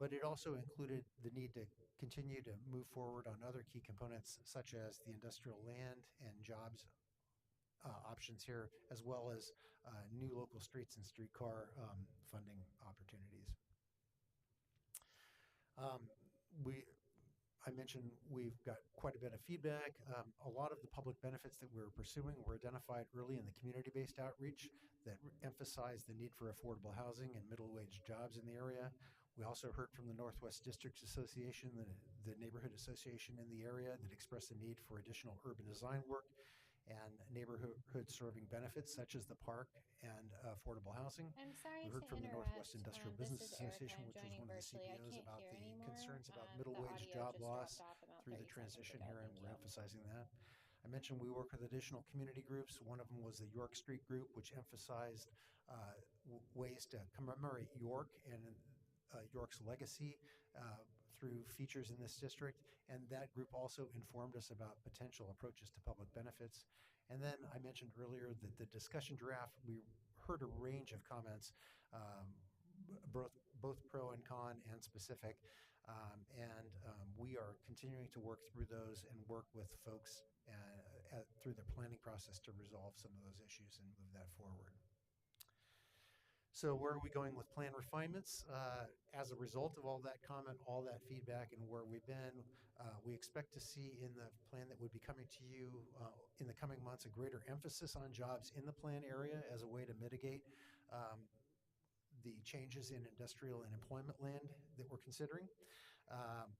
But it also included the need to continue to move forward on other key components, such as the industrial land and jobs options here, as well as new local streets and streetcar funding opportunities. I mentioned we've got quite a bit of feedback. A lot of the public benefits that we're pursuing were identified early in the community-based outreach that emphasized the need for affordable housing and middle-wage jobs in the area. We also heard from the Northwest Districts Association, the neighborhood association in the area, that expressed the need for additional urban design work and neighborhood serving benefits such as the park and affordable housing. I'm sorry We heard to from the interrupt. Northwest Industrial This Business is Erica. Association, I'm which was joining one of the virtually. I CBOs, can't about hear the anymore. concerns about The middle wage audio job just loss dropped off about through the 30 seconds transition ago. here, and Thank we're you. emphasizing that. I mentioned we work with additional community groups. One of them was the York Street Group, which emphasized ways to commemorate York and York's legacy through features in this district, and that group also informed us about potential approaches to public benefits. And then I mentioned earlier that the discussion draft, we heard a range of comments, both pro and con and specific, we are continuing to work through those and work with folks through the planning process to resolve some of those issues and move that forward. So where are we going with plan refinements? As a result of all that comment, all that feedback, and where we've been, we expect to see in the plan that would be coming to you in the coming months a greater emphasis on jobs in the plan area as a way to mitigate the changes in industrial and employment land that we're considering.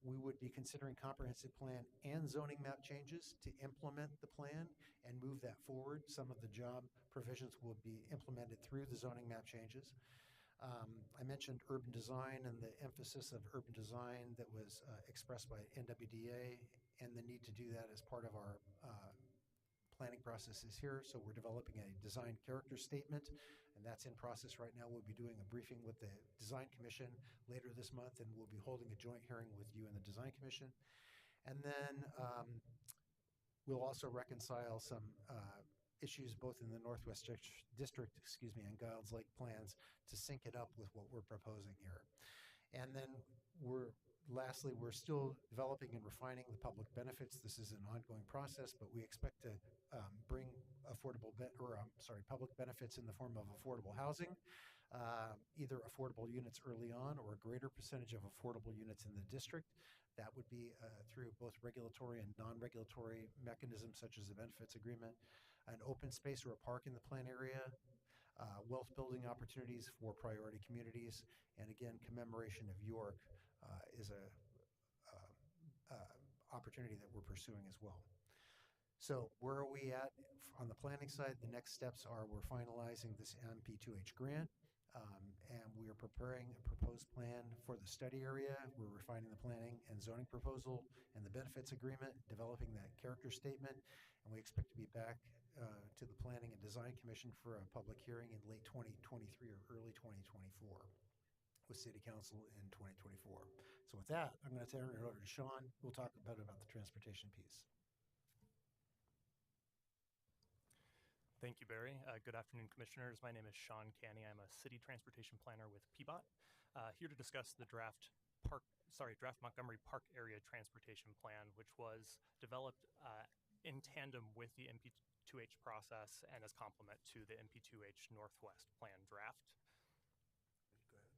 We would be considering comprehensive plan and zoning map changes to implement the plan and move that forward. Some of the job provisions will be implemented through the zoning map changes. I mentioned urban design and the emphasis of urban design that was expressed by NWDA and the need to do that as part of our planning processes here. So we're developing a design character statement, and that's in process right now. We'll be doing a briefing with the Design Commission later this month, and we'll be holding a joint hearing with you and the Design Commission. And then we'll also reconcile some issues both in the Northwest District, and Giles Lake plans to sync it up with what we're proposing here. And then lastly, we're still developing and refining the public benefits. This is an ongoing process, but we expect to bring public benefits in the form of affordable housing, either affordable units early on or a greater percentage of affordable units in the district. That would be through both regulatory and non-regulatory mechanisms such as the benefits agreement, an open space or a park in the plan area, wealth building opportunities for priority communities, and again, commemoration of York is a opportunity that we're pursuing as well. So where are we at on the planning side? The next steps are we're finalizing this MP2H grant, and we are preparing a proposed plan for the study area. We're refining the planning and zoning proposal and the benefits agreement, developing that character statement, and we expect to be back to the Planning and Design Commission for a public hearing in late 2023 or early 2024. With City Council in 2024. So with that, I'm going to turn it over to Sean, who will talk a bit about the transportation piece. Thank you, Barry. Good afternoon, Commissioners. My name is Sean Canny. I'm a city transportation planner with PBOT, here to discuss the draft Montgomery Park Area Transportation Plan, which was developed in tandem with the MP2H process and as complement to the MP2H Northwest Plan draft. Go ahead.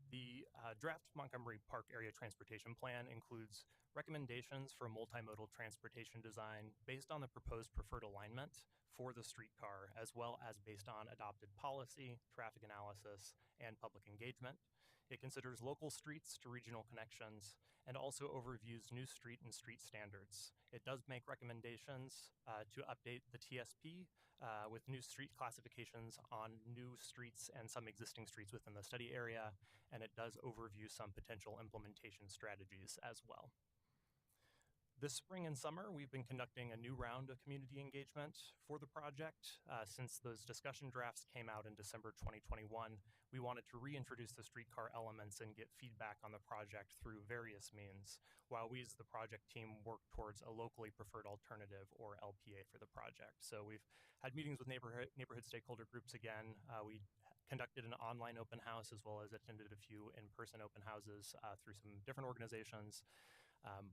The draft Montgomery Park Area Transportation Plan includes recommendations for multimodal transportation design based on the proposed preferred alignment for the streetcar, as well as based on adopted policy, traffic analysis, and public engagement. It considers local streets to regional connections and also overviews new street and street standards. It does make recommendations to update the TSP with new street classifications on new streets and some existing streets within the study area, and it does overview some potential implementation strategies as well. This spring and summer, we've been conducting a new round of community engagement for the project. Since those discussion drafts came out in December 2021, we wanted to reintroduce the streetcar elements and get feedback on the project through various means, while we as the project team work towards a locally preferred alternative, or LPA, for the project. So we've had meetings with neighborhood stakeholder groups again. We conducted an online open house as well as attended a few in-person open houses through some different organizations.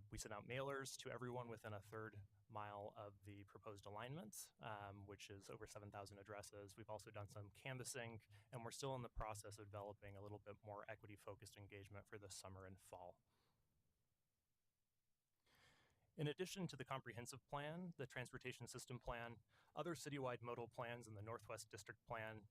We sent out mailers to everyone within a 1/3 mile of the proposed alignments, which is over 7,000 addresses. We've also done some canvassing, and we're still in the process of developing a little bit more equity-focused engagement for the summer and fall. In addition to the comprehensive plan, the transportation system plan, other citywide modal plans in the Northwest District Plan,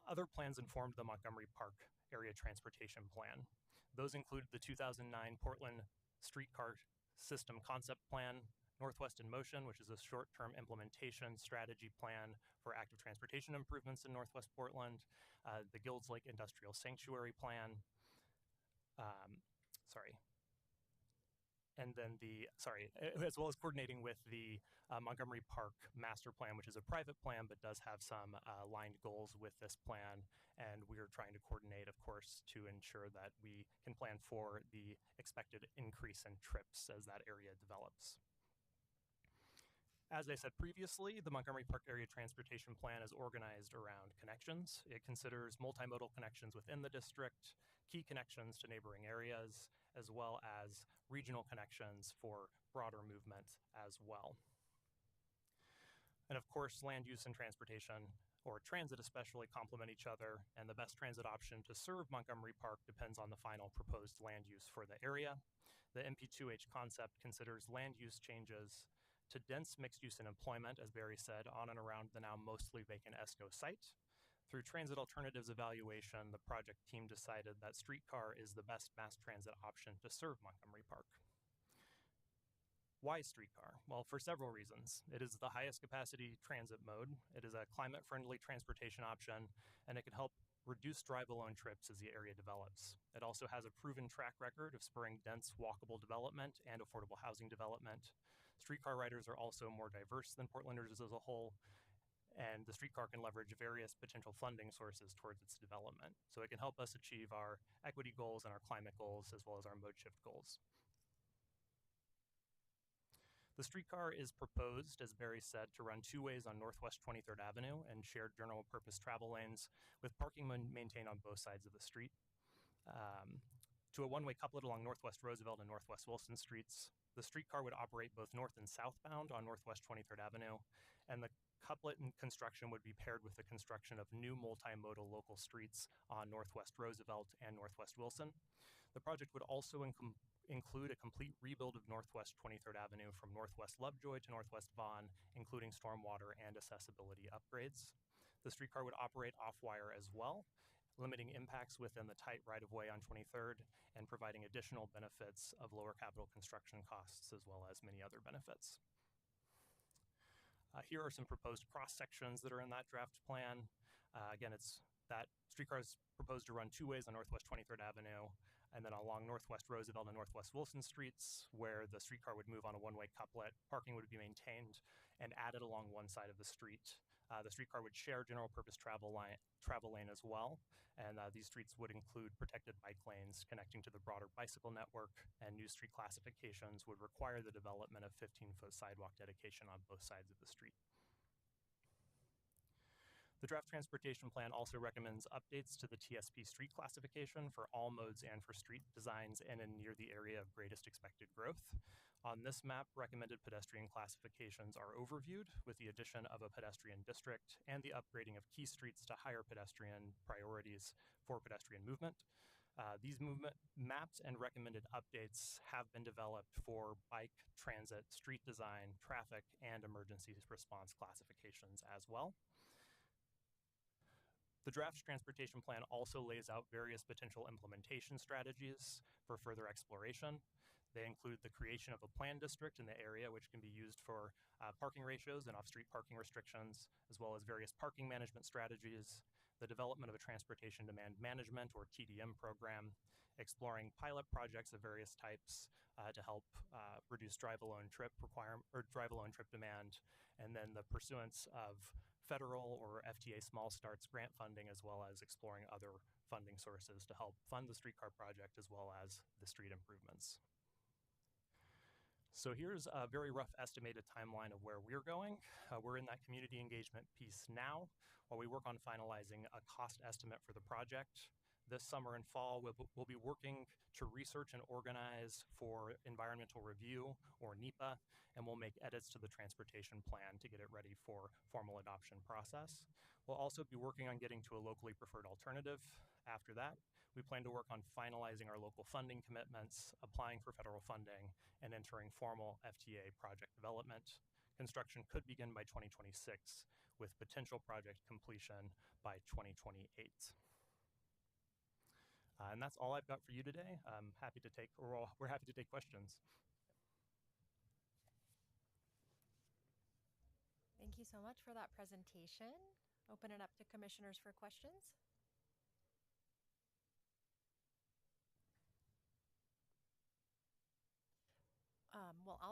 other plans informed the Montgomery Park Area Transportation Plan. Those include the 2009 Portland Streetcar System Concept Plan, Northwest in Motion, which is a short-term implementation strategy plan for active transportation improvements in Northwest Portland, the Gills Lake Industrial Sanctuary Plan, and then as well as coordinating with the Montgomery Park Master Plan, which is a private plan but does have some aligned goals with this plan. And we are trying to coordinate, of course, to ensure that we can plan for the expected increase in trips as that area develops. As I said previously, the Montgomery Park Area Transportation Plan is organized around connections. It considers multimodal connections within the district, key connections to neighboring areas, as well as regional connections for broader movement as well. And of course, land use and transportation, or transit especially, complement each other, and the best transit option to serve Montgomery Park depends on the final proposed land use for the area. The MP2H concept considers land use changes to dense mixed use and employment, as Barry said, on and around the now mostly vacant ESCO site. Through transit alternatives evaluation, the project team decided that streetcar is the best mass transit option to serve Montgomery Park. Why streetcar? Well, for several reasons. It is the highest capacity transit mode, it is a climate-friendly transportation option, and it can help reduce drive-alone trips as the area develops. It also has a proven track record of spurring dense walkable development and affordable housing development. Streetcar riders are also more diverse than Portlanders as a whole, and the streetcar can leverage various potential funding sources towards its development. So it can help us achieve our equity goals and our climate goals, as well as our mode shift goals. The streetcar is proposed, as Barry said, to run two ways on Northwest 23rd Avenue and shared general purpose travel lanes, with parking maintained on both sides of the street. To a one-way couplet along Northwest Roosevelt and Northwest Wilson streets. The streetcar would operate both north and southbound on Northwest 23rd Avenue, and the couplet and construction would be paired with the construction of new multimodal local streets on Northwest Roosevelt and Northwest Wilson. The project would also include a complete rebuild of Northwest 23rd Avenue from Northwest Lovejoy to Northwest Vaughan, including stormwater and accessibility upgrades. The streetcar would operate off-wire as well, limiting impacts within the tight right-of-way on 23rd and providing additional benefits of lower capital construction costs, as well as many other benefits. Here are some proposed cross-sections that are in that draft plan. Again, that streetcar is proposed to run two ways on Northwest 23rd Avenue, and then along Northwest Roosevelt and Northwest Wilson streets, where the streetcar would move on a one-way couplet. Parking would be maintained and added along one side of the street. The streetcar would share general purpose travel lane as well, and these streets would include protected bike lanes connecting to the broader bicycle network, and new street classifications would require the development of 15-foot sidewalk dedication on both sides of the street. The draft transportation plan also recommends updates to the TSP street classification for all modes and for street designs in and near the area of greatest expected growth. On this map, recommended pedestrian classifications are overviewed with the addition of a pedestrian district and the upgrading of key streets to higher pedestrian priorities for pedestrian movement. These movement maps and recommended updates have been developed for bike, transit, street design, traffic, and emergency response classifications as well. The draft transportation plan also lays out various potential implementation strategies for further exploration. They include the creation of a plan district in the area, which can be used for parking ratios and off-street parking restrictions, as well as various parking management strategies, the development of a transportation demand management or TDM program, exploring pilot projects of various types to help reduce drive-alone trip demand, and then the pursuance of federal or FTA small starts grant funding, as well as exploring other funding sources to help fund the streetcar project as well as the street improvements. So here's a very rough estimated timeline of where we're going. We're in that community engagement piece now while we work on finalizing a cost estimate for the project. This summer and fall, we'll be working to research and organize for environmental review, or NEPA, and we'll make edits to the transportation plan to get it ready for formal adoption process. We'll also be working on getting to a locally preferred alternative. After that, we plan to work on finalizing our local funding commitments, applying for federal funding, and entering formal FTA project development. Construction could begin by 2026, with potential project completion by 2028. And that's all I've got for you today. We're happy to take questions. Thank you so much for that presentation. Open it up to commissioners for questions.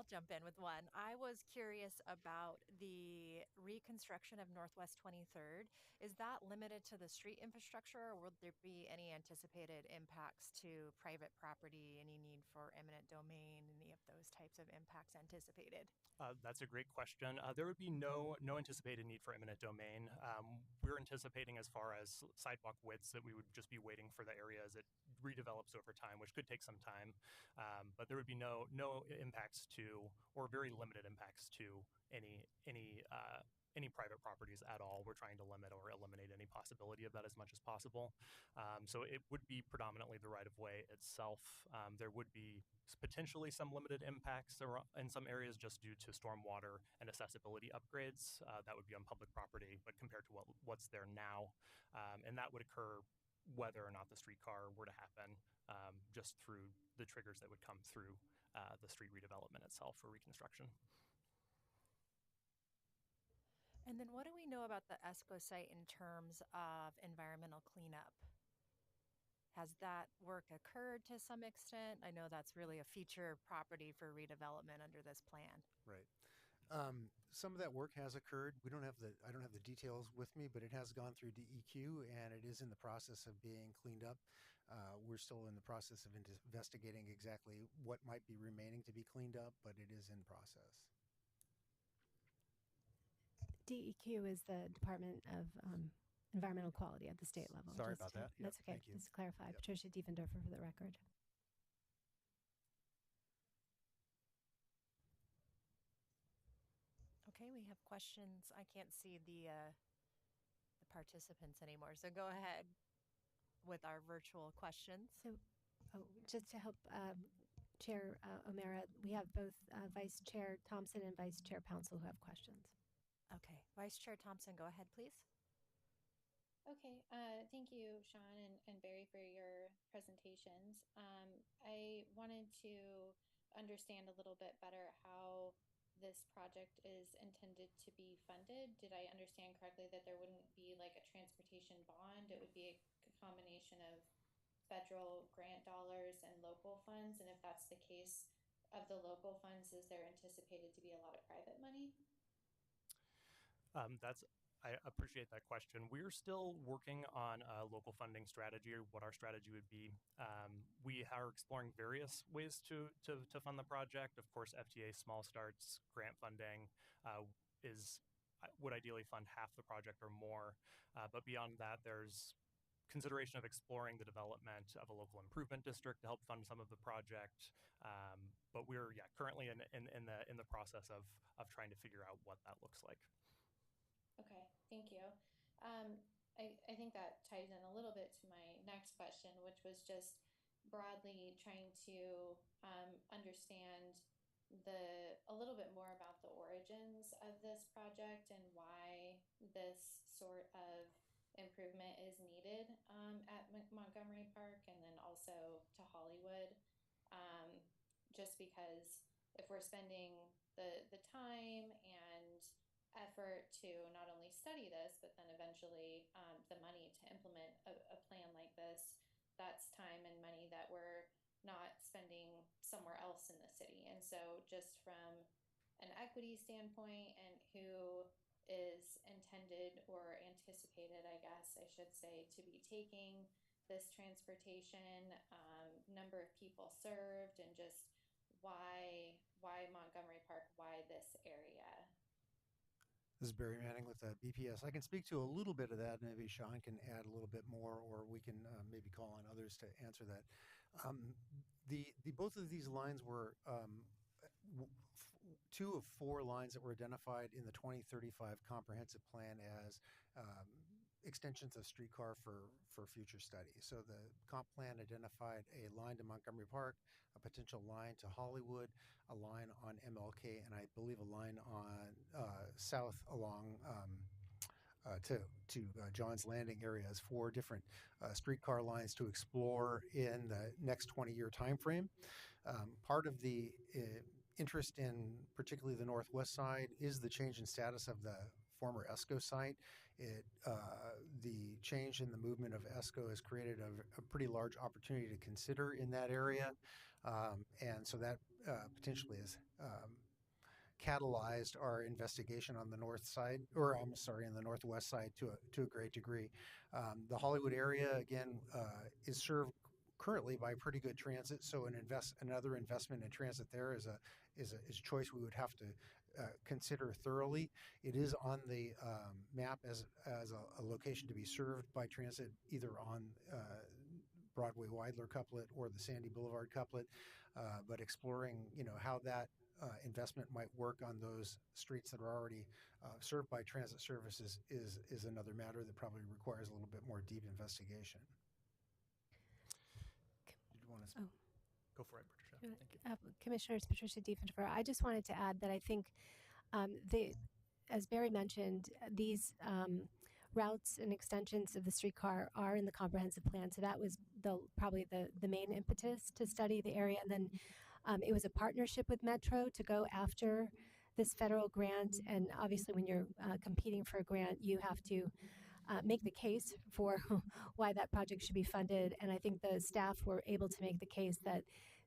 I'll jump in with one. I was curious about the reconstruction of Northwest 23rd. Is that limited to the street infrastructure, or will there be any anticipated impacts to private property, any need for eminent domain, any of those types of impacts anticipated? That's a great question. There would be no anticipated need for eminent domain. We're anticipating, as far as sidewalk widths, that we would just be waiting for the area as it redevelops over time, which could take some time. But there would be no impacts to, or very limited impacts to, any private properties at all. We're trying to limit or eliminate any possibility of that as much as possible. So it would be predominantly the right of way itself. There would be potentially some limited impacts in some areas just due to stormwater and accessibility upgrades. That would be on public property, but compared to what's there now, and that would occur whether or not the streetcar were to happen, just through the triggers that would come through the street redevelopment itself or reconstruction. And then what do we know about the ESCO site in terms of environmental cleanup? Has that work occurred to some extent? I know that's really a feature property for redevelopment under this plan. Right. Some of that work has occurred. I don't have the details with me, but it has gone through DEQ and it is in the process of being cleaned up. We're still in the process of investigating exactly what might be remaining to be cleaned up, but it is in process. DEQ is the Department of Environmental Quality at the state level. Sorry just about to- that. Yep, That's okay. thank you. Just to clarify. Yep. Patricia Diefendorfer for the record. Okay, we have questions. I can't see the participants anymore, so go ahead with our virtual questions. So, just to help Chair O'Mara, we have both Vice Chair Thompson and Vice Chair Pouncil who have questions. Okay, Vice Chair Thompson, go ahead, please. Okay, thank you, Sean and Barry, for your presentations. I wanted to understand a little bit better how this project is intended to be funded. Did I understand correctly that there wouldn't be like a transportation bond? It would be a combination of federal grant dollars and local funds? And if that's the case, of the local funds, is there anticipated to be a lot of private money? I appreciate that question. We're still working on a local funding strategy, or what our strategy would be. We are exploring various ways to fund the project. Of course, FTA small starts grant funding would ideally fund half the project or more. But beyond that, there's consideration of exploring the development of a local improvement district to help fund some of the project. But we're currently in the process of trying to figure out what that looks like. Okay, thank you. I think that ties in a little bit to my next question, which was just broadly trying to understand a little bit more about the origins of this project and why this sort of improvement is needed at Montgomery Park and then also to Hollywood. Just because if we're spending the time and effort to not only study this, but then eventually the money to implement a plan like this, that's time and money that we're not spending somewhere else in the city. And so just from an equity standpoint and who is intended or anticipated, I guess I should say, to be taking this transportation, number of people served, and just why Montgomery Park, why this area? This is Barry Manning with BPS. I can speak to a little bit of that. Maybe Sean can add a little bit more, or we can maybe call on others to answer that. The both of these lines were two of four lines that were identified in the 2035 comprehensive plan as extensions of streetcar for future study. So the comp plan identified a line to Montgomery Park, a potential line to Hollywood, a line on MLK, and I believe a line on south along to John's Landing area as four different streetcar lines to explore in the next 20-year time frame. Part of the interest in particularly the northwest side is the change in status of the former ESCO site. The change in the movement of ESCO has created a pretty large opportunity to consider in that area. And so that potentially has catalyzed our investigation on the north side, or I'm sorry, on the northwest side to a great degree. The Hollywood area, again, is served currently by pretty good transit, so another investment in transit there is a choice we would have to consider thoroughly. It is on the map as a location to be served by transit, either on Broadway Weidler couplet or the Sandy Boulevard couplet, but exploring, how that investment might work on those streets that are already served by transit services is another matter that probably requires a little bit more deep investigation. Did you want to? Go for it, Patricia. Thank you. Commissioners, Patricia Diefenbacher. I just wanted to add that I think as Barry mentioned, these routes and extensions of the streetcar are in the comprehensive plan. So that was probably the main impetus to study the area. And then it was a partnership with Metro to go after this federal grant. And obviously, when you're competing for a grant, you have to make the case for why that project should be funded. And I think the staff were able to make the case that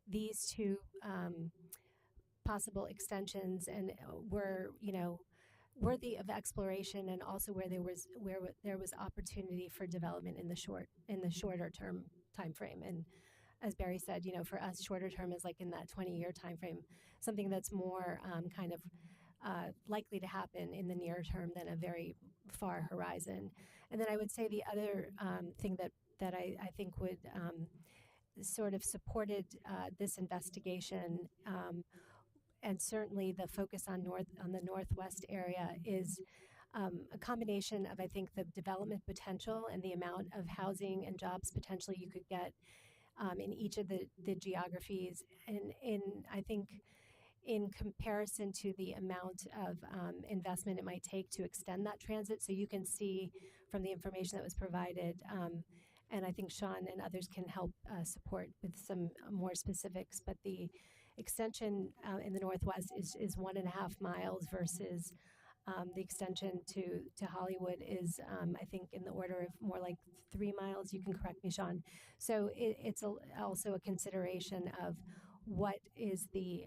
these two possible extensions and were, worthy of exploration, and also where there was opportunity for development in the shorter term time frame. And as Barry said, for us, shorter term is like in that 20-year time frame, something that's more kind of likely to happen in the near term than a very far horizon. And then I would say the other thing that I think would sort of supported this investigation, and certainly the focus on the northwest area, is a combination of, I think, the development potential and the amount of housing and jobs potentially you could get in each of the geographies, and I think in comparison to the amount of investment it might take to extend that transit. So you can see from the information that was provided, and I think Sean and others can help support with some more specifics, but the extension in the northwest is 1.5 miles versus the extension to Hollywood is, I think, in the order of more like 3 miles. You can correct me, Sean. So it's also a consideration of what is the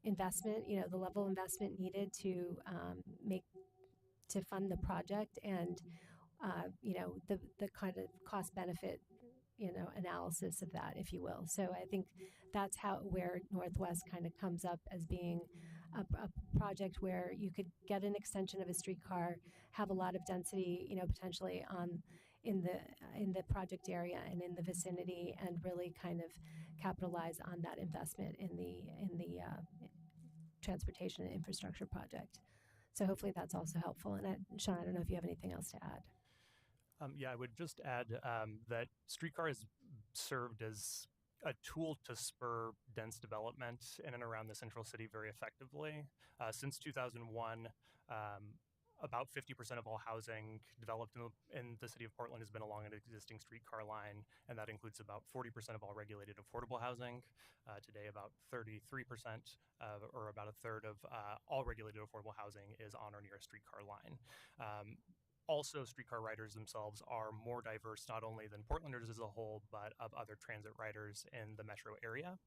investment, the level of investment needed to fund the project, and the kind of cost benefit analysis of that, if you will. So I think that's where Northwest kind of comes up as being a project where you could get an extension of a streetcar, have a lot of density, potentially in the project area and in the vicinity, and really kind of capitalize on that investment in the transportation and infrastructure project. So hopefully that's also helpful. And Sean, I don't know if you have anything else to add. Yeah, I would just add that streetcar has served as a tool to spur dense development in and around the central city very effectively. Since 2001, about 50% of all housing developed in the city of Portland has been along an existing streetcar line, and that includes about 40% of all regulated affordable housing. Today, about 33%, or about a third of all regulated affordable housing is on or near a streetcar line. Also, streetcar riders themselves are more diverse, not only than Portlanders as a whole, but of other transit riders in the metro area.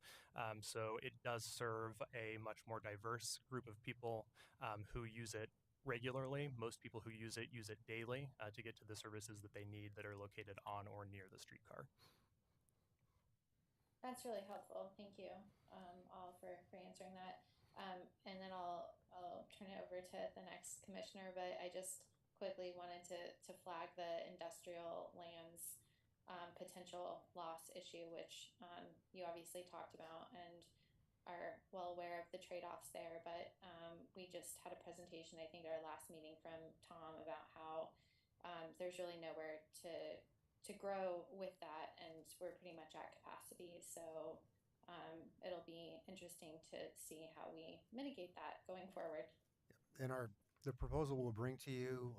So it does serve a much more diverse group of people who use it regularly. Most people who use it daily to get to the services that they need that are located on or near the streetcar. That's really helpful. Thank you all for answering that. And then I'll turn it over to the next commissioner, but I just quickly wanted to flag the industrial lands potential loss issue, which you obviously talked about and are well aware of the trade-offs there. But we just had a presentation, I think, at our last meeting from Tom about how there's really nowhere to grow with that, and we're pretty much at capacity. So it'll be interesting to see how we mitigate that going forward. And the proposal we'll bring to you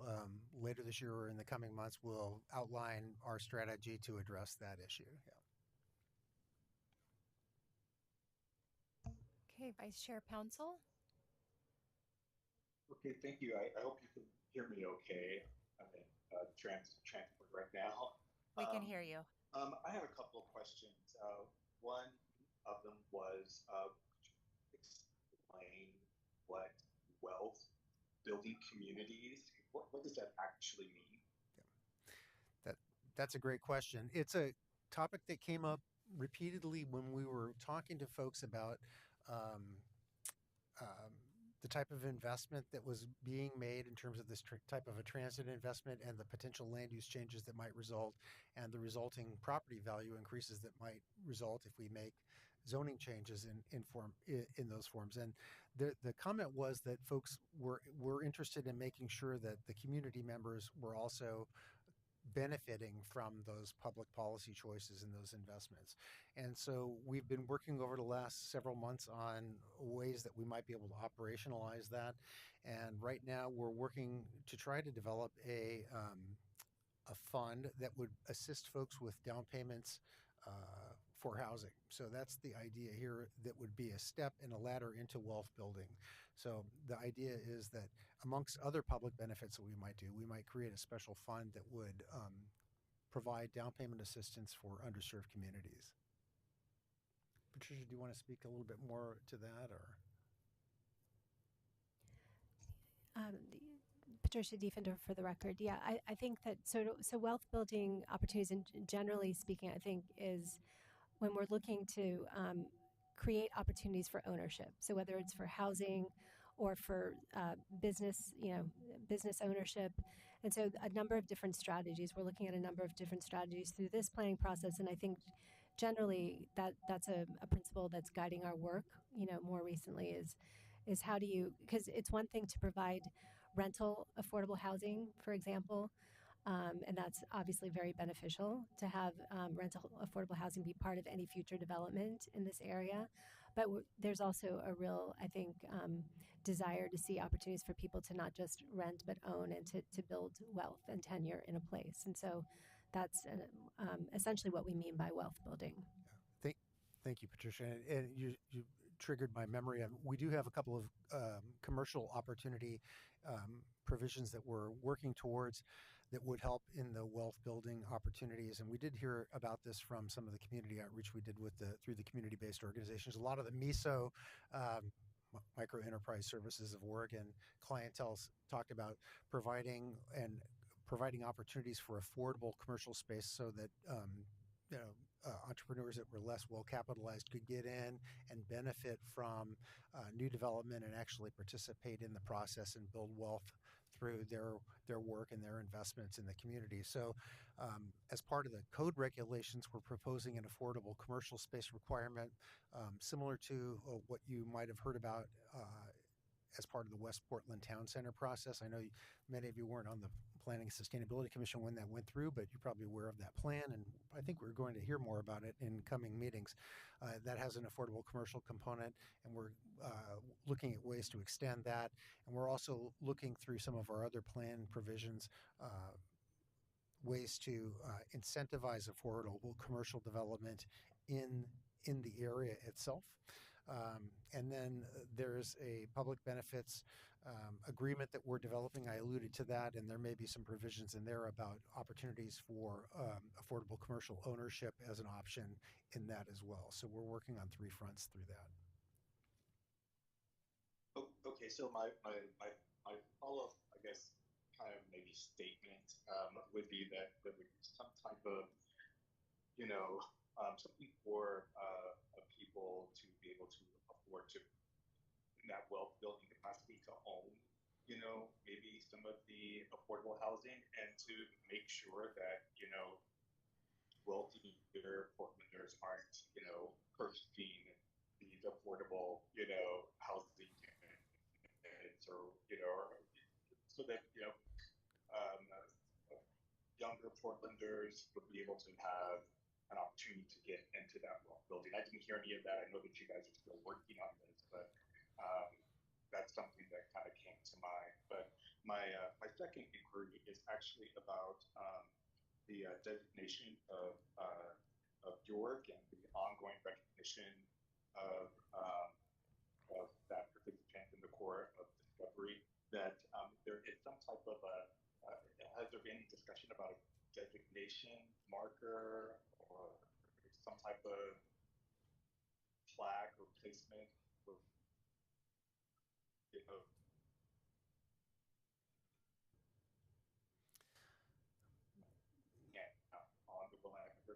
later this year or in the coming months will outline our strategy to address that issue. Yeah. Okay, Vice Chair Pouncil. Okay, thank you. I hope you can hear me okay. I'm in transport right now. We can hear you. I have a couple of questions. One of them was, could explain what wealth building communities, what does that actually mean? That's a great question. It's a topic that came up repeatedly when we were talking to folks about um, um, the type of investment that was being made in terms of this type of a transit investment and the potential land use changes that might result and the resulting property value increases that might result if we make zoning changes in those forms. And the comment was that folks were interested in making sure that the community members were also benefiting from those public policy choices and those investments. And so we've been working over the last several months on ways that we might be able to operationalize that. And right now we're working to try to develop a fund that would assist folks with down payments for housing. So that's the idea here, that would be a step in a ladder into wealth building. So the idea is that amongst other public benefits that we might do, we might create a special fund that would provide down payment assistance for underserved communities. Patricia, do you want to speak a little bit more to that, or? Patricia Diefender for the record. Yeah, I think that so wealth building opportunities, and generally speaking, I think is when we're looking to create opportunities for ownership. So whether it's for housing or for business, business ownership. And so a number of different strategies. We're looking at a number of different strategies through this planning process. And I think generally that's a principle that's guiding our work, more recently is how do you, because it's one thing to provide rental affordable housing, for example, and that's obviously very beneficial to have rental affordable housing be part of any future development in this area. But there's also a real, I think, desire to see opportunities for people to not just rent but own and to build wealth and tenure in a place. And so that's essentially what we mean by wealth building. Thank you, Patricia. And you triggered my memory. We do have a couple of commercial opportunity provisions that we're working towards that would help in the wealth building opportunities. And we did hear about this from some of the community outreach we did through the community-based organizations. A lot of the MISO, Micro Enterprise Services of Oregon clientele talked about providing opportunities for affordable commercial space so that entrepreneurs that were less well capitalized could get in and benefit from new development and actually participate in the process and build wealth through their work and their investments in the community. So as part of the code regulations, we're proposing an affordable commercial space requirement similar to what you might have heard about as part of the West Portland Town Center process. I know many of you weren't on the Planning and Sustainability Commission when that went through, but you're probably aware of that plan, and I think we're going to hear more about it in coming meetings. That has an affordable commercial component, and we're looking at ways to extend that, and we're also looking through some of our other plan provisions, ways to incentivize affordable commercial development in the area itself. And then there's a public benefits agreement that we're developing. I alluded to that, and there may be some provisions in there about opportunities for affordable commercial ownership as an option in that as well. So we're working on three fronts through that. Okay, so my follow-up, I guess, kind of maybe statement would be that there would be some type of, something for people to be able to afford to, in that wealth building capacity, to own, maybe some of the affordable housing, and to make sure that, wealthy Portlanders aren't, purchasing these affordable, housing units, or, so that, younger Portlanders would be able to have an opportunity to get into that wealth building. I didn't hear any of that. I know that you guys are still working on this, but that's something that kind of came to mind. But my second inquiry is actually about the designation of York and the ongoing recognition of that participant in the core of discovery. That there is some type of has there been any discussion about a designation marker or some type of plaque or placement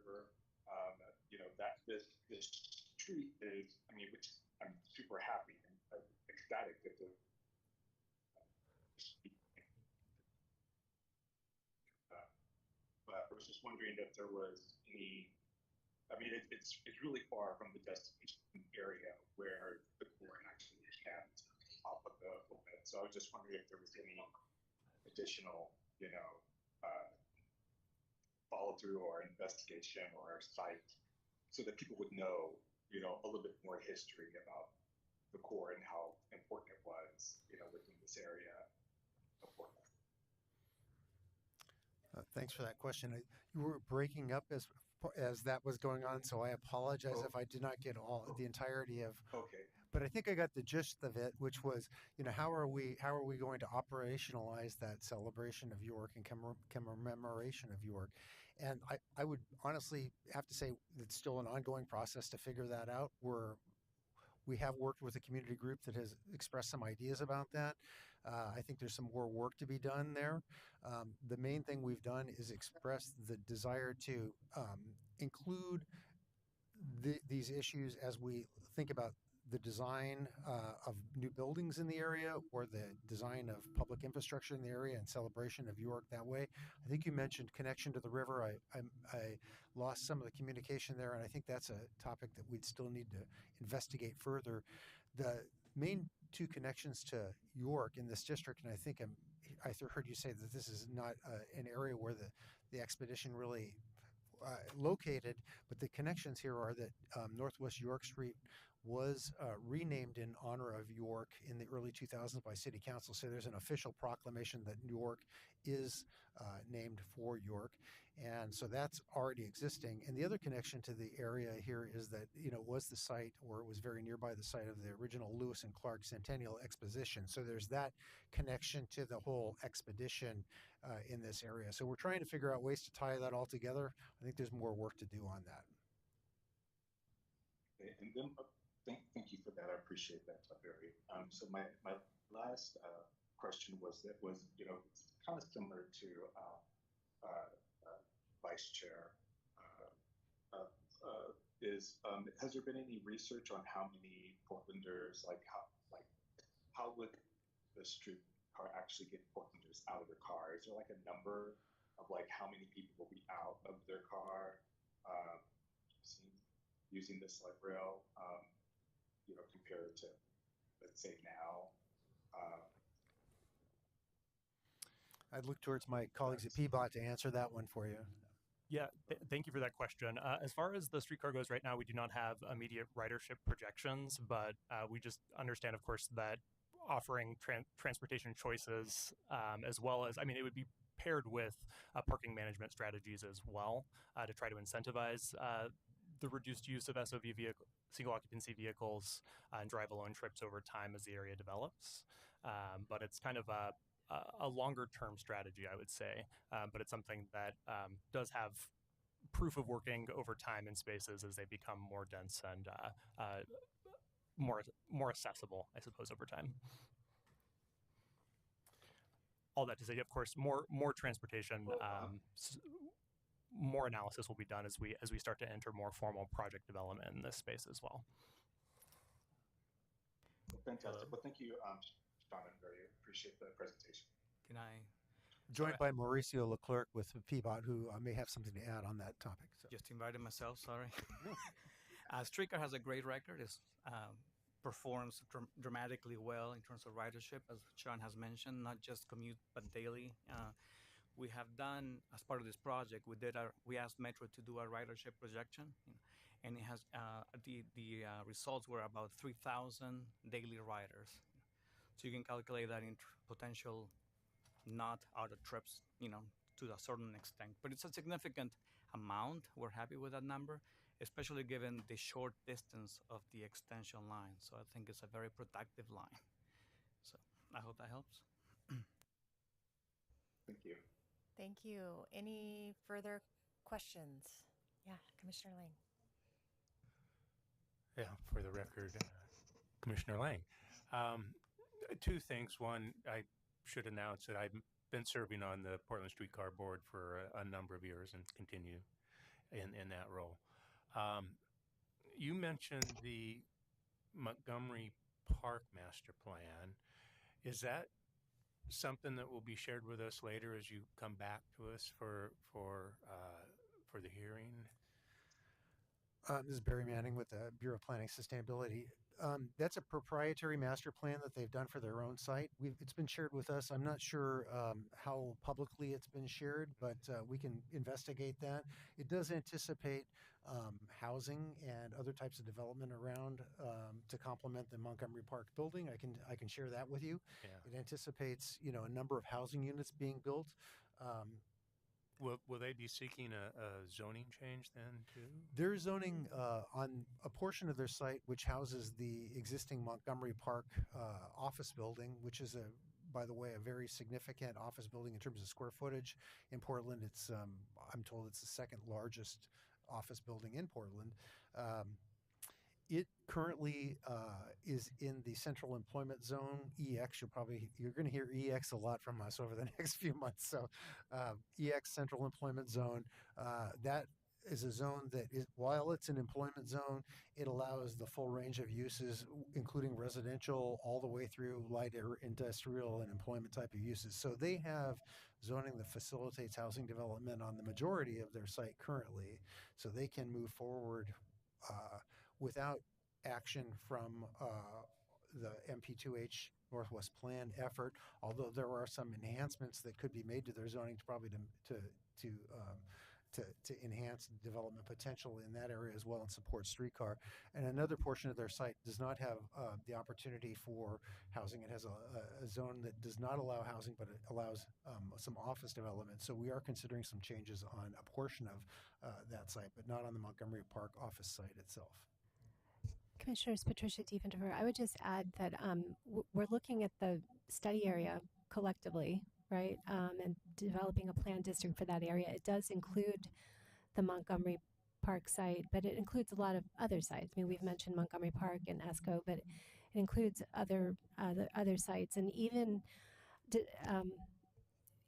River. You know, that this street is, I mean, which I'm super happy and ecstatic that the but I was just wondering if there was any. I mean, it's really far from the destination area where the core actually camped off of the bed. So I was just wondering if there was any additional, you know, follow through or investigation or site, so that people would know, you know, a little bit more history about the core and how important it was, you know, within this area of Portland. Thanks for that question. You were breaking up as that was going on, so I apologize if I did not get the entirety of. Okay. But I think I got the gist of it, which was, you know, how are we going to operationalize that celebration of York and commemoration of York? And I would honestly have to say it's still an ongoing process to figure that out. We have worked with a community group that has expressed some ideas about that. I think there's some more work to be done there. The main thing we've done is express the desire to include these issues as we think about the design of new buildings in the area or the design of public infrastructure in the area and celebration of York that way. I think you mentioned connection to the river. I lost some of the communication there, and I think that's a topic that we'd still need to investigate further. The main two connections to York in this district, and I heard you say that this is not an area where the expedition really located, but the connections here are that Northwest York Street was renamed in honor of York in the early 2000s by City Council. So there's an official proclamation that York is named for York, and so that's already existing. And the other connection to the area here is that, you know, it was the site, or it was very nearby the site of the original Lewis and Clark Centennial Exposition. So there's that connection to the whole expedition in this area. So we're trying to figure out ways to tie that all together. I think there's more work to do on that. Okay, and then thank you for that. I appreciate that, Barry. So my last question was, you know, it's kind of similar to Vice Chair. Has there been any research on how many Portlanders, how would the streetcar actually get Portlanders out of their car? Is there like a number of like how many people will be out of their car using this light rail, you know, compared to, let's say, now? I'd look towards my colleagues at PBOT to answer that one for you. Yeah, thank you for that question. As far as the streetcar goes right now, we do not have immediate ridership projections, but we just understand, of course, that offering transportation choices, as well as, I mean, it would be paired with parking management strategies as well to try to incentivize the reduced use of SOV single occupancy vehicles and drive alone trips over time as the area develops. But it's kind of a longer term strategy, I would say. But it's something that does have proof of working over time in spaces as they become more dense and more accessible, I suppose, over time. All that to say, of course, more transportation, more analysis will be done as we start to enter more formal project development in this space as well. Fantastic. Well, thank you, Sean, and very appreciate the presentation. Can I? Joined by Mauricio Leclerc with PBOT, who may have something to add on that topic. So. Just invited myself, sorry. Streetcar has a great record. It performs dramatically well in terms of ridership, as Sean has mentioned, not just commute, but daily. We have done, as part of this project, we asked Metro to do a ridership projection, and it has the results were about 3,000 daily riders. So you can calculate that in potential not out of trips, to a certain extent. But it's a significant amount. We're happy with that number, especially given the short distance of the extension line. So I think it's a very productive line. So I hope that helps. Thank you. Thank you. Any further questions? Yeah, Commissioner Lang. Yeah, for the record, Commissioner Lang. Two things. One, I should announce that I've been serving on the Portland Streetcar Board for a number of years and continue. in that role. You mentioned the Montgomery Park master plan. Is that something that will be shared with us later as you come back to us for the hearing? This is Barry Manning with the Bureau of Planning Sustainability. That's a proprietary master plan that they've done for their own site. It's been shared with us. I'm not sure how publicly it's been shared, but we can investigate that. It does anticipate housing and other types of development around to complement the Montgomery Park building. I can share that with you. Yeah. It anticipates, a number of housing units being built. Will they be seeking a zoning change then too? They're zoning on a portion of their site which houses the existing Montgomery Park office building, which is by the way, a very significant office building in terms of square footage in Portland. It's I'm told it's the second largest office building in Portland. It currently is in the Central Employment Zone, EX. You're going to hear EX a lot from us over the next few months. So EX, Central Employment Zone, that is a zone that is, while it's an employment zone, it allows the full range of uses, including residential, all the way through light industrial and employment type of uses. So they have zoning that facilitates housing development on the majority of their site currently, so they can move forward without action from the MP2H Northwest Plan effort, although there are some enhancements that could be made to their zoning to enhance development potential in that area as well and support streetcar. And another portion of their site does not have the opportunity for housing. It has a zone that does not allow housing, but it allows some office development. So we are considering some changes on a portion of that site, but not on the Montgomery Park office site itself. Commissioners, Patricia Diefenhofer, I would just add that we're looking at the study area collectively, right, and developing a plan district for that area. It does include the Montgomery Park site, but it includes a lot of other sites. I mean, we've mentioned Montgomery Park and ESCO, but it includes other sites. And even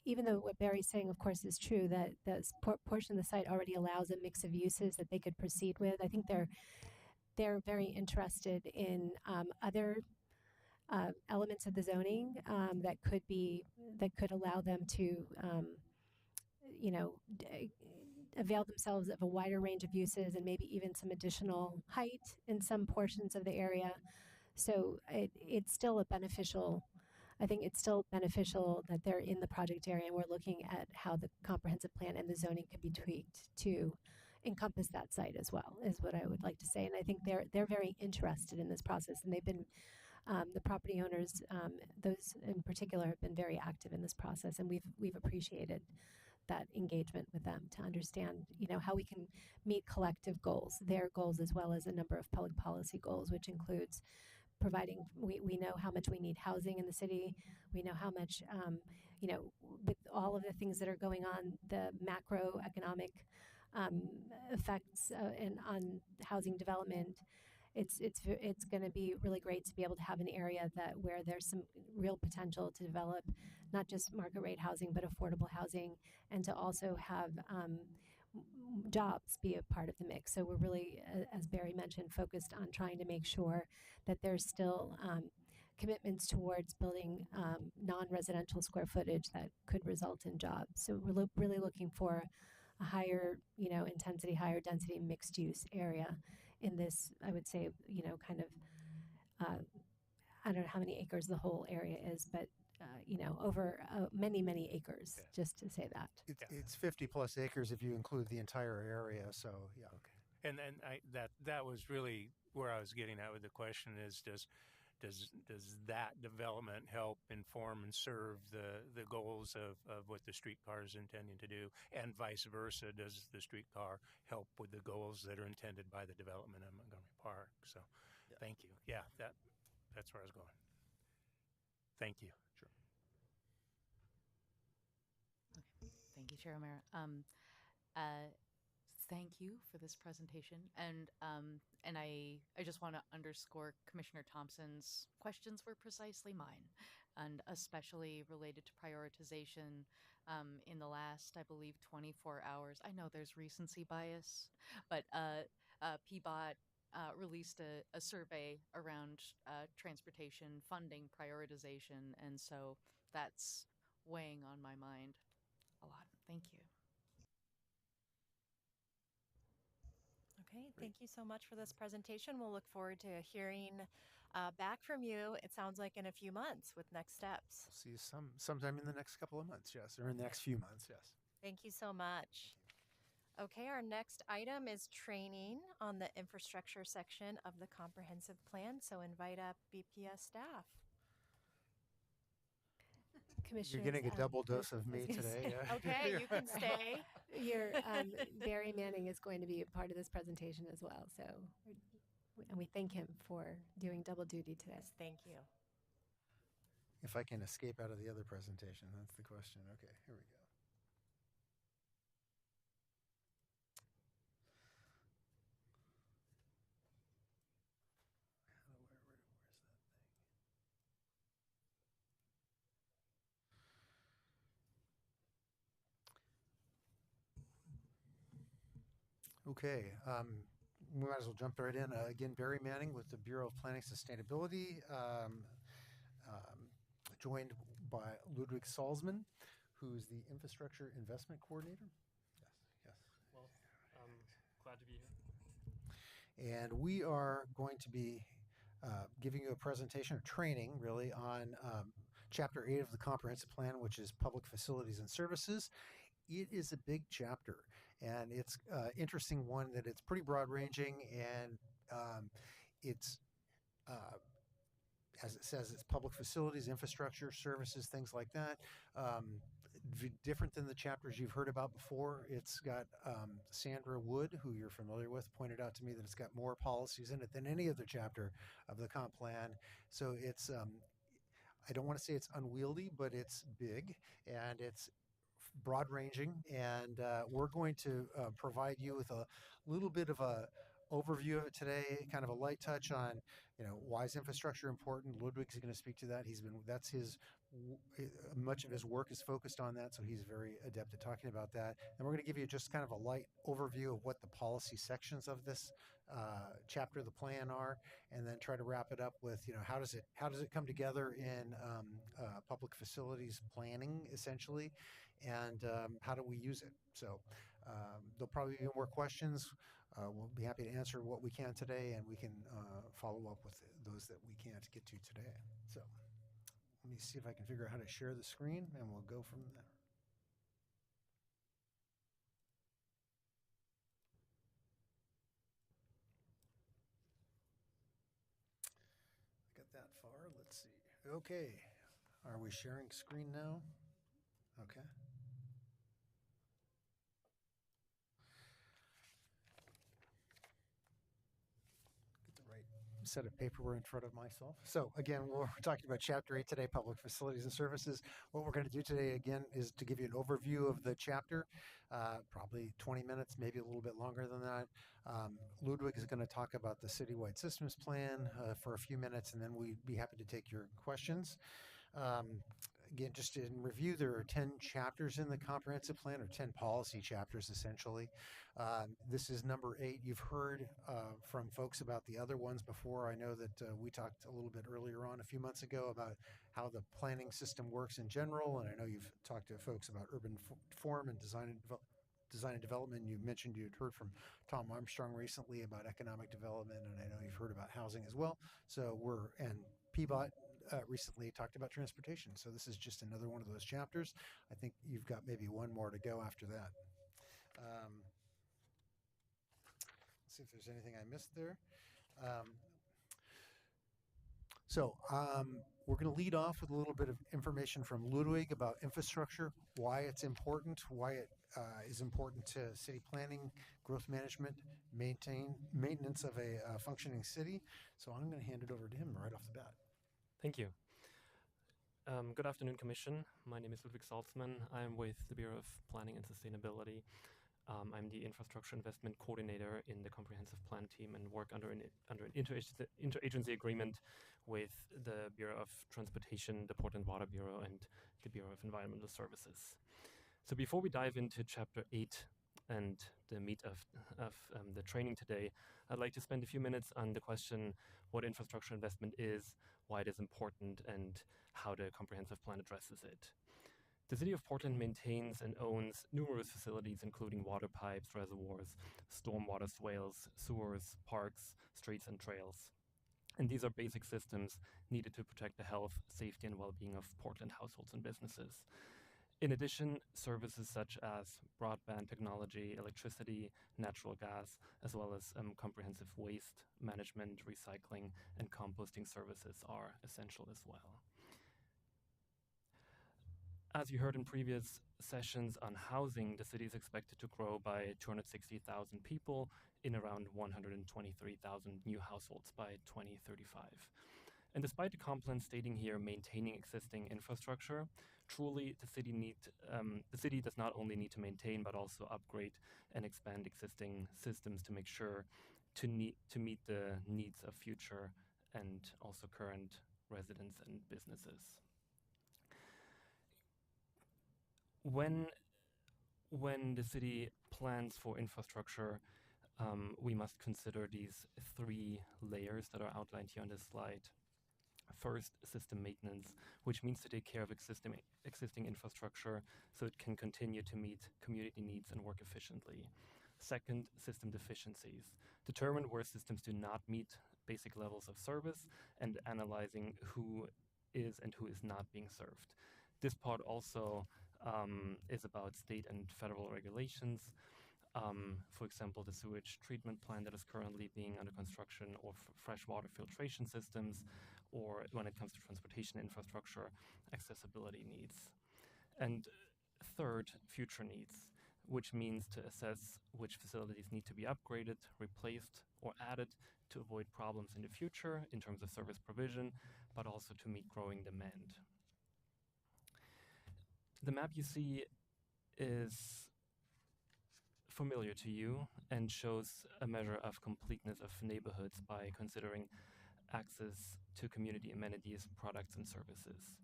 though what Barry's saying, of course, is true, that the portion of the site already allows a mix of uses that they could proceed with, I think they're very interested in other elements of the zoning that could allow them to, avail themselves of a wider range of uses and maybe even some additional height in some portions of the area. So it's still a beneficial. I think it's still beneficial that they're in the project area, and we're looking at how the comprehensive plan and the zoning could be tweaked to encompass that site as well, is what I would like to say. And I think they're very interested in this process, and they've been the property owners, those in particular, have been very active in this process, and we've appreciated that engagement with them to understand, how we can meet collective goals, their goals as well as a number of public policy goals, which includes providing. We know how much we need housing in the city. We know how much, with all of the things that are going on, the macroeconomic effects and on housing development, it's going to be really great to be able to have an area where there's some real potential to develop not just market rate housing but affordable housing, and to also have jobs be a part of the mix. So we're really, as Barry mentioned, focused on trying to make sure that there's still commitments towards building non-residential square footage that could result in jobs. So we're really looking for a higher, intensity, higher density mixed use area in this, I would say, kind of, I don't know how many acres the whole area is, but, over many acres, just to say that. It's 50 plus acres if you include the entire area. So, yeah. Okay. And that was really where I was getting at with the question is, does that development help inform and serve the goals of what the streetcar is intending to do, and vice versa? Does the streetcar help with the goals that are intended by the development of Montgomery Park? So, Thank you. Yeah, that's where I was going. Thank you. Sure. Okay. Thank you, Chair O'Meara. Thank you for this presentation, and I just want to underscore Commissioner Thompson's questions were precisely mine. and especially related to prioritization in the last, I believe, 24 hours. I know there's recency bias, but PBOT released a survey around transportation funding prioritization, and so that's weighing on my mind a lot. Thank you. Okay, thank you so much for this presentation. We'll look forward to hearing back from you. It sounds like in a few months with next steps. We'll see you sometime in the next couple of months, yes, or in the next few months, yes. Thank you so much. Okay, our next item is training on the infrastructure section of the comprehensive plan. So invite up BPS staff. You're Commissioners, getting a double dose I of was me gonna today. say, Yeah. Okay, you can stay. Your Barry Manning is going to be a part of this presentation as well. So, and we thank him for doing double duty today. Yes, thank you. If I can escape out of the other presentation, that's the question. Okay, here we go. Where's that thing? Okay, we might as well jump right in. Again, Barry Manning with the Bureau of Planning Sustainability, joined by Ludwig Salzman, who's the Infrastructure Investment Coordinator. Yes, yes. Well, glad to be here. And we are going to be giving you a presentation or training, really, on Chapter 8 of the Comprehensive Plan, which is Public Facilities and Services. It is a big chapter, and it's interesting one that it's pretty broad-ranging, and it's as it says, it's public facilities, infrastructure, services, things like that. Different than the chapters you've heard about before. It's got Sandra Wood, who you're familiar with, pointed out to me that it's got more policies in it than any other chapter of the comp plan. So it's, I don't want to say it's unwieldy, but it's big, and it's broad ranging, and we're going to provide you with a little bit of a overview of it today, kind of a light touch on, why is infrastructure important. Ludwig's going to speak to that. That's his, much of his work is focused on that, so he's very adept at talking about that. And we're going to give you just kind of a light overview of what the policy sections of this chapter of the plan are, and then try to wrap it up with, how does it come together in public facilities planning, essentially, and how do we use it? So there'll probably be more questions. We'll be happy to answer what we can today, and we can follow up with those that we can't get to today. So let me see if I can figure out how to share the screen, and we'll go from there. Got that far. Let's see. Okay. Are we sharing screen now? Okay. Set of paperwork in front of myself. So again, we're talking about Chapter 8 today, Public Facilities and Services. What we're going to do today, again, is to give you an overview of the chapter, probably 20 minutes, maybe a little bit longer than that. Ludwig is going to talk about the citywide systems plan for a few minutes, and then we'd be happy to take your questions. Again, just in review, there are 10 chapters in the comprehensive plan, or 10 policy chapters, essentially. This is number 8. You've heard from folks about the other ones before. I know that we talked a little bit earlier on, a few months ago, about how the planning system works in general, and I know you've talked to folks about urban form and design and development. You mentioned you'd heard from Tom Armstrong recently about economic development, and I know you've heard about housing as well. So and PBOT recently talked about transportation. So this is just another one of those chapters. I think you've got maybe one more to go after that. Let's see if there's anything I missed there. We're going to lead off with a little bit of information from Ludwig about infrastructure, why it's important, why it is important to city planning, growth management, maintenance of a functioning city. So I'm going to hand it over to him right off the bat. Thank you. Good afternoon, Commission. My name is Ludwig Salzman. I'm with the Bureau of Planning and Sustainability. I'm the infrastructure investment coordinator in the comprehensive plan team and work under an interagency agreement with the Bureau of Transportation, the Portland Water Bureau, and the Bureau of Environmental Services. So before we dive into chapter 8 and the meat of the training today, I'd like to spend a few minutes on the question what infrastructure investment is, why it is important, and how the comprehensive plan addresses it. The City of Portland maintains and owns numerous facilities, including water pipes, reservoirs, stormwater swales, sewers, parks, streets, and trails. And these are basic systems needed to protect the health, safety, and well-being of Portland households and businesses. In addition, services such as broadband technology, electricity, natural gas, as well as comprehensive waste management, recycling, and composting services are essential as well. As you heard in previous sessions on housing, the city is expected to grow by 260,000 people in around 123,000 new households by 2035. And despite the comp plan stating here maintaining existing infrastructure, truly the city does not only need to maintain but also upgrade and expand existing systems to make sure to meet the needs of future and also current residents and businesses. When the city plans for infrastructure, we must consider these 3 layers that are outlined here on this slide. First, system maintenance, which means to take care of existing infrastructure so it can continue to meet community needs and work efficiently. Second, system deficiencies. Determine where systems do not meet basic levels of service and analyzing who is and who is not being served. This part also is about state and federal regulations. For example, the sewage treatment plant that is currently being under construction, or freshwater filtration systems, or when it comes to transportation infrastructure, accessibility needs. And third, future needs, which means to assess which facilities need to be upgraded, replaced, or added to avoid problems in the future in terms of service provision, but also to meet growing demand. The map you see is familiar to you and shows a measure of completeness of neighborhoods by considering access to community amenities, products, and services.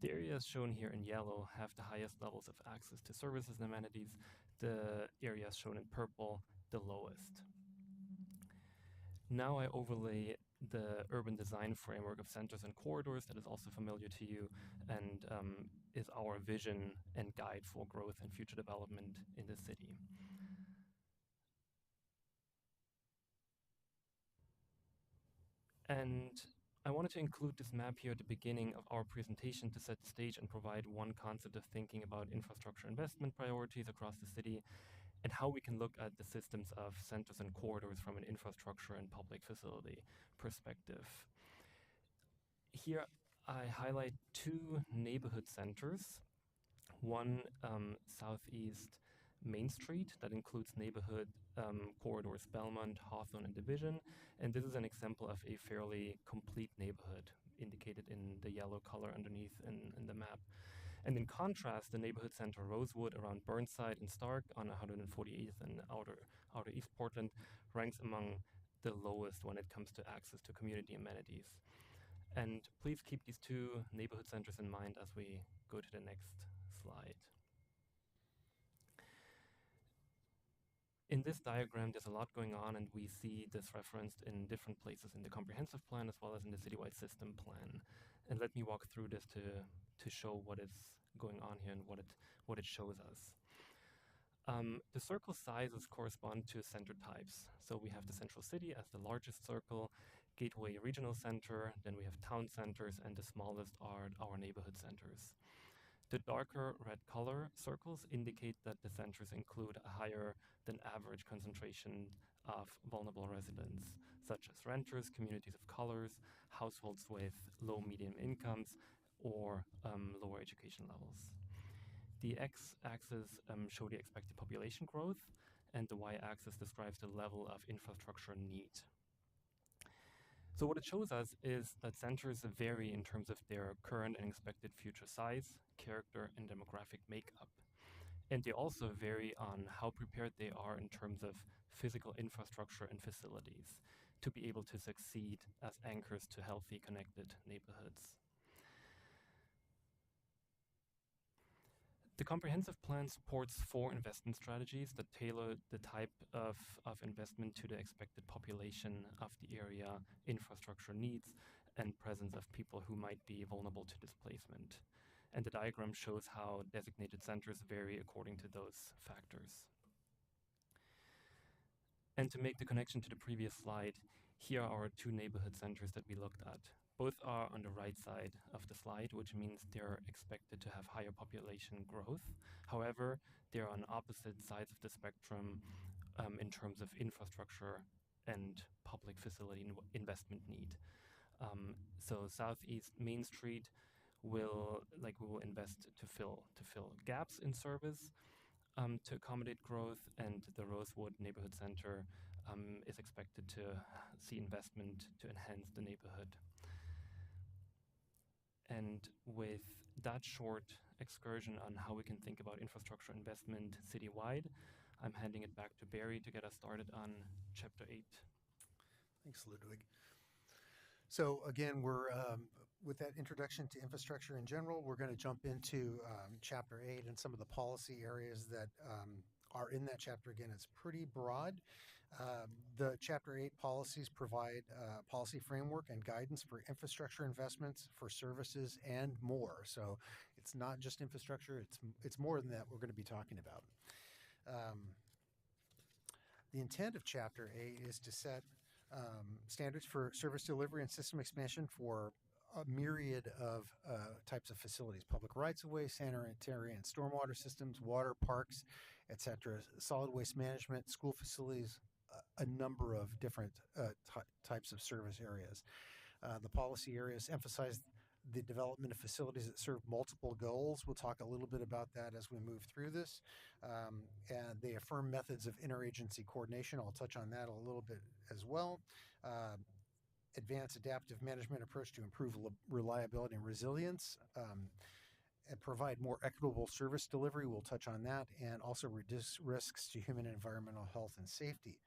The areas shown here in yellow have the highest levels of access to services and amenities, the areas shown in purple, the lowest. Now I overlay the urban design framework of centers and corridors that is also familiar to you and is our vision and guide for growth and future development in the city. And I wanted to include this map here at the beginning of our presentation to set the stage and provide one concept of thinking about infrastructure investment priorities across the city and how we can look at the systems of centers and corridors from an infrastructure and public facility perspective. Here I highlight 2 neighborhood centers, one southeast Main Street that includes neighborhood corridors Belmont, Hawthorne, and Division, and this is an example of a fairly complete neighborhood indicated in the yellow color underneath in the map. And in contrast, the neighborhood center Rosewood around Burnside and Stark on 148th and outer East Portland ranks among the lowest when it comes to access to community amenities. And please keep these 2 neighborhood centers in mind as we go to the next slide. In this diagram, there's a lot going on, and we see this referenced in different places in the comprehensive plan as well as in the citywide system plan. And let me walk through this to show what is going on here and what it shows us. The circle sizes correspond to center types. So we have the central city as the largest circle, Gateway Regional Center, then we have town centers, and the smallest are our neighborhood centers. The darker red color circles indicate that the centers include a higher than average concentration of vulnerable residents, such as renters, communities of colors, households with low-medium incomes, or lower education levels. The x-axis show the expected population growth, and the y-axis describes the level of infrastructure need. So what it shows us is that centers vary in terms of their current and expected future size, character, and demographic makeup. And they also vary on how prepared they are in terms of physical infrastructure and facilities to be able to succeed as anchors to healthy, connected neighborhoods. The comprehensive plan supports 4 investment strategies that tailor the type of investment to the expected population of the area, infrastructure needs, and presence of people who might be vulnerable to displacement. And the diagram shows how designated centers vary according to those factors. And to make the connection to the previous slide, here are our 2 neighborhood centers that we looked at. Both are on the right side of the slide, which means they're expected to have higher population growth. However, they're on opposite sides of the spectrum in terms of infrastructure and public facility investment need. So Southeast Main Street we will invest to fill gaps in service to accommodate growth, and the Rosewood Neighborhood Center is expected to see investment to enhance the neighborhood. And with that short excursion on how we can think about infrastructure investment citywide, I'm handing it back to Barry to get us started on Chapter 8. Thanks, Ludwig. So again, we're with that introduction to infrastructure in general, we're going to jump into Chapter 8 and some of the policy areas that are in that chapter. Again, it's pretty broad. The Chapter 8 policies provide policy framework and guidance for infrastructure investments, for services, and more. So it's not just infrastructure, it's more than that we're going to be talking about. The intent of Chapter 8 is to set standards for service delivery and system expansion for a myriad of types of facilities: public rights-of-way, sanitary and stormwater systems, water, parks, etc., solid waste management, school facilities, a number of different types of service areas. The policy areas emphasize the development of facilities that serve multiple goals. We'll talk a little bit about that as we move through this. And they affirm methods of interagency coordination. I'll touch on that a little bit as well. Advance adaptive management approach to improve reliability and resilience, and provide more equitable service delivery. We'll touch on that, and also reduce risks to human and environmental health and safety.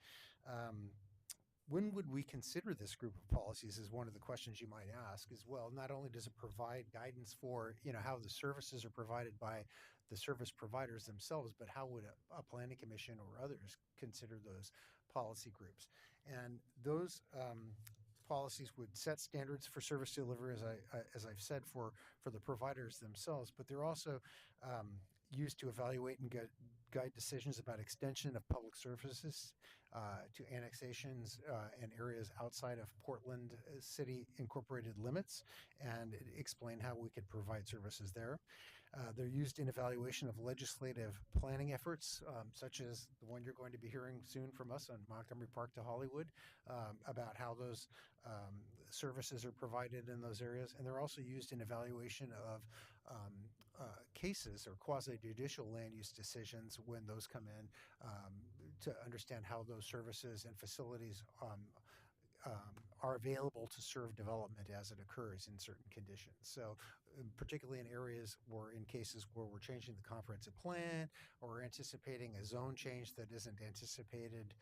When would we consider this group of policies is one of the questions you might ask as well. Not only does it provide guidance for how the services are provided by the service providers themselves, but how would a planning commission or others consider those policy groups? And those policies would set standards for service delivery, as I've said, for the providers themselves, but they're also used to evaluate and guide decisions about extension of public services to annexations and areas outside of Portland City Incorporated limits, and explain how we could provide services there. They're used in evaluation of legislative planning efforts, such as the one you're going to be hearing soon from us on Montgomery Park to Hollywood, about how those services are provided in those areas. And they're also used in evaluation of cases or quasi-judicial land use decisions when those come in, to understand how those services and facilities are available to serve development as it occurs in certain conditions. So particularly in areas where, in cases where we're changing the comprehensive plan or we're anticipating a zone change that isn't anticipated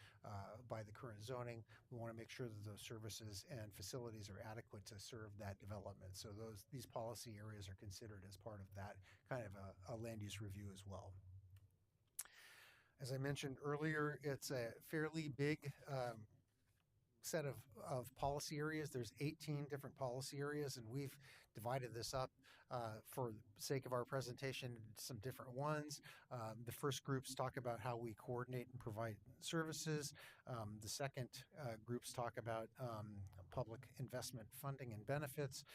by the current zoning, we want to make sure that those services and facilities are adequate to serve that development. So these policy areas are considered as part of that kind of a land use review as well. As I mentioned earlier, it's a fairly big set of policy areas. There's 18 different policy areas, and we've divided this up for the sake of our presentation into some different ones. The first groups talk about how we coordinate and provide services. The second groups talk about public investment funding and benefits.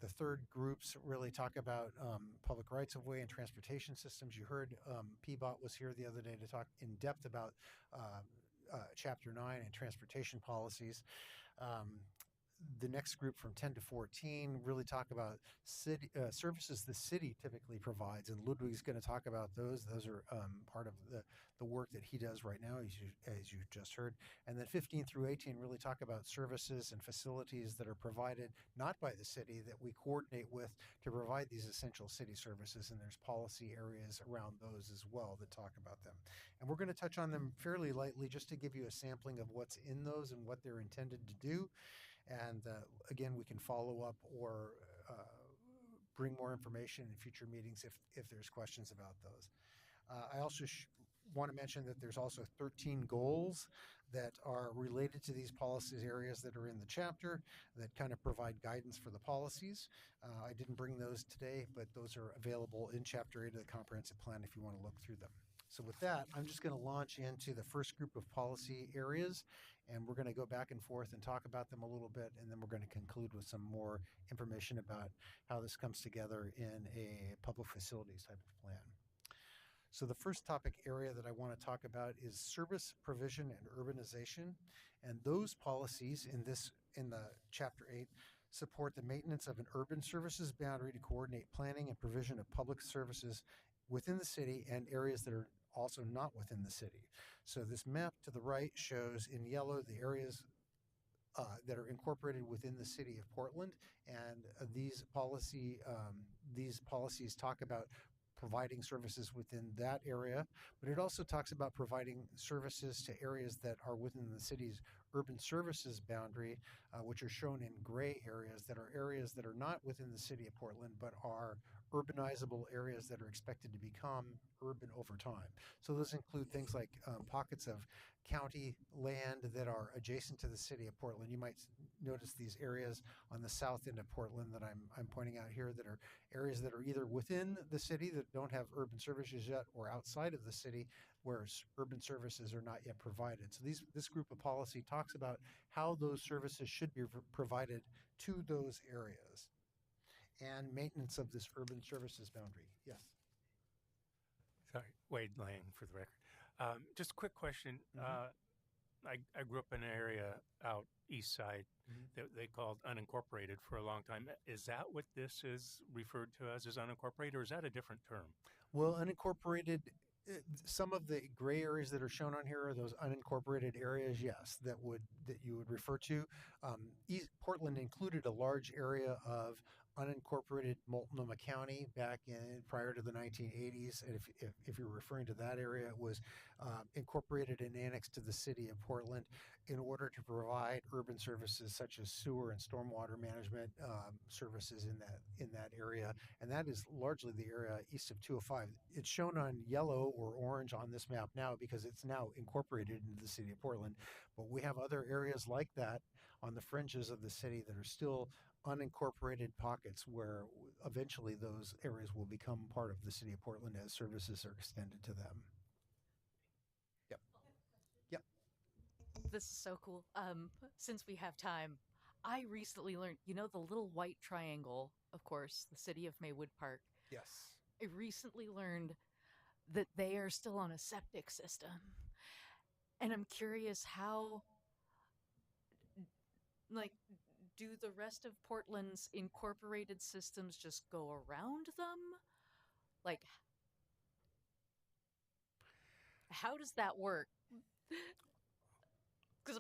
The third groups really talk about public rights-of-way and transportation systems. You heard PBOT was here the other day to talk in depth about Chapter 9 and transportation policies. the next group from 10 to 14 really talk about city services the city typically provides, and Ludwig's going to talk about those. Those are part of the work that he does right now, as you just heard. And then 15 through 18 really talk about services and facilities that are provided not by the city that we coordinate with to provide these essential city services, and there's policy areas around those as well that talk about them. And we're going to touch on them fairly lightly just to give you a sampling of what's in those and what they're intended to do. And again, we can follow up or bring more information in future meetings if there's questions about those. I also want to mention that there's also 13 goals that are related to these policies areas that are in the chapter that kind of provide guidance for the policies. I didn't bring those today, but those are available in Chapter 8 of the Comprehensive Plan if you want to look through them. So with that, I'm just going to launch into the first group of policy areas, and we're going to go back and forth and talk about them a little bit, and then we're going to conclude with some more information about how this comes together in a public facilities type of plan. So the first topic area that I want to talk about is service provision and urbanization, and those policies in the Chapter 8 support the maintenance of an urban services boundary to coordinate planning and provision of public services within the city and areas that are also not within the city. So this map to the right shows in yellow the areas that are incorporated within the city of Portland, and these policies talk about providing services within that area, but it also talks about providing services to areas that are within the city's urban services boundary, which are shown in gray areas that are not within the city of Portland, but are urbanizable areas that are expected to become urban over time. So those include things like pockets of county land that are adjacent to the city of Portland. You might notice these areas on the south end of Portland that I'm pointing out here that are areas that are either within the city that don't have urban services yet, or outside of the city where urban services are not yet provided. So this group of policy talks about how those services should be provided to those areas and maintenance of this urban services boundary. Yes. Sorry, Wade Lang for the record. Just a quick question. I grew up in an area out east side that they called unincorporated for a long time. Is that what this is referred to as unincorporated, or is that a different term? Well, unincorporated, some of the gray areas that are shown on here are those unincorporated areas, yes, that you would refer to. Portland included a large area of unincorporated Multnomah County back in prior to the 1980s, and if you're referring to that area, it was incorporated and annexed to the city of Portland in order to provide urban services such as sewer and stormwater management services in that area, and that is largely the area east of 205. It's shown on yellow or orange on this map now because it's now incorporated into the city of Portland, but we have other areas like that on the fringes of the city that are still unincorporated pockets where eventually those areas will become part of the city of Portland as services are extended to them. Yep. Yep. This is so cool. Since we have time, I recently learned, the little white triangle, of course, the city of Maywood Park. Yes. I recently learned that they are still on a septic system. And I'm curious how, do the rest of Portland's incorporated systems just go around them? How does that work?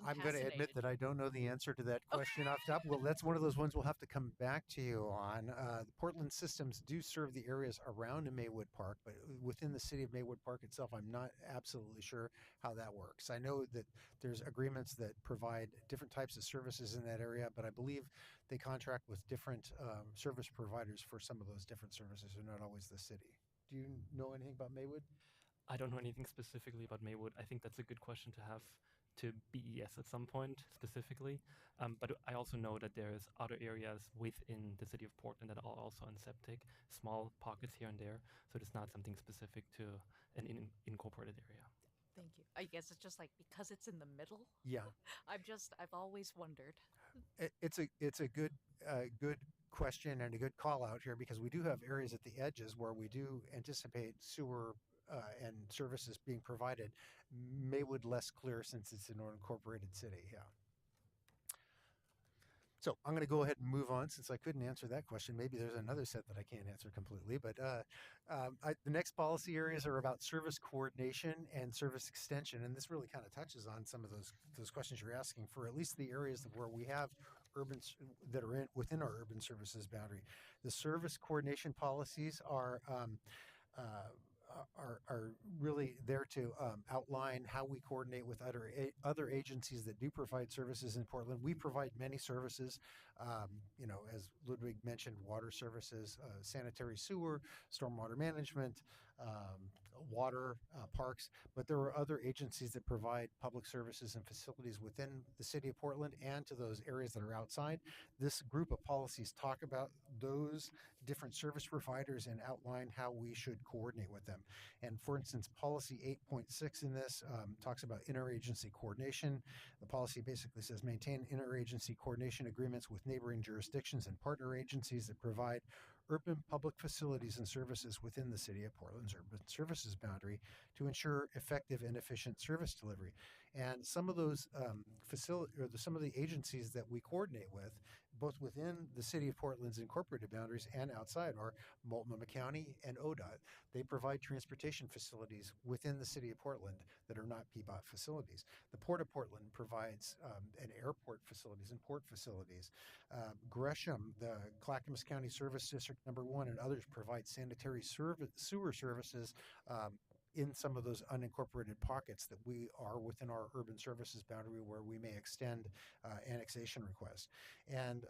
I'm going to admit that I don't know the answer to that question off the top. Well, that's one of those ones we'll have to come back to you on. The Portland systems do serve the areas around Maywood Park, but within the city of Maywood Park itself, I'm not absolutely sure how that works. I know that there's agreements that provide different types of services in that area, but I believe they contract with different service providers for some of those different services. They're not always the city. Do you know anything about Maywood? I don't know anything specifically about Maywood. I think that's a good question to have to BES at some point specifically. But I also know that there's other areas within the city of Portland that are also on septic, small pockets here and there. So it's not something specific to an incorporated area. Thank you. I guess it's just because it's in the middle. Yeah. I've always wondered. It's a good question and a good call out here, because we do have areas at the edges where we do anticipate sewer and services being provided. Maywood less clear since it's an unincorporated city. Yeah. So I'm going to go ahead and move on since I couldn't answer that question. Maybe there's another set that I can't answer completely. But the next policy areas are about service coordination and service extension, and this really kind of touches on some of those questions you're asking for at least the areas where we have that are within our urban services boundary. The service coordination policies are really there to outline how we coordinate with other agencies that do provide services in Portland. We provide many services, as Ludwig mentioned, water services, sanitary sewer, stormwater management, water, parks, but there are other agencies that provide public services and facilities within the city of Portland and to those areas that are outside. This group of policies talk about those different service providers and outline how we should coordinate with them. And for instance, policy 8.6 in this talks about interagency coordination. The policy basically says maintain interagency coordination agreements with neighboring jurisdictions and partner agencies that provide urban public facilities and services within the city of Portland's urban services boundary to ensure effective and efficient service delivery. And some of those some of the agencies that we coordinate with, both within the city of Portland's incorporated boundaries and outside, are Multnomah County and ODOT. They provide transportation facilities within the city of Portland that are not PBOT facilities. The Port of Portland provides an airport facilities and port facilities. Gresham, the Clackamas County Service District number 1, and others provide sanitary sewer services in some of those unincorporated pockets that we are within our urban services boundary where we may extend annexation requests. And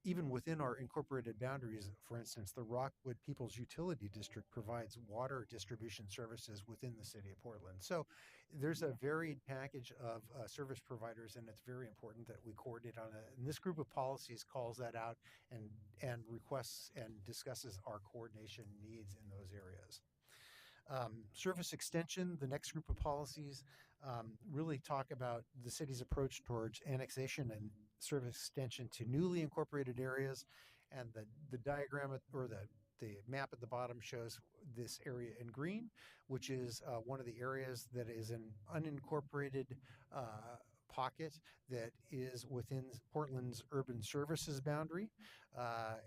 even within our incorporated boundaries, for instance, the Rockwood People's Utility District provides water distribution services within the city of Portland. So there's a varied package of service providers, and it's very important that we coordinate on it. And this group of policies calls that out and requests and discusses our coordination needs in those areas. Service extension, the next group of policies, really talk about the city's approach towards annexation and service extension to newly incorporated areas. And the diagram or the map at the bottom shows this area in green, which is one of the areas that is an unincorporated pocket that is within Portland's urban services boundary.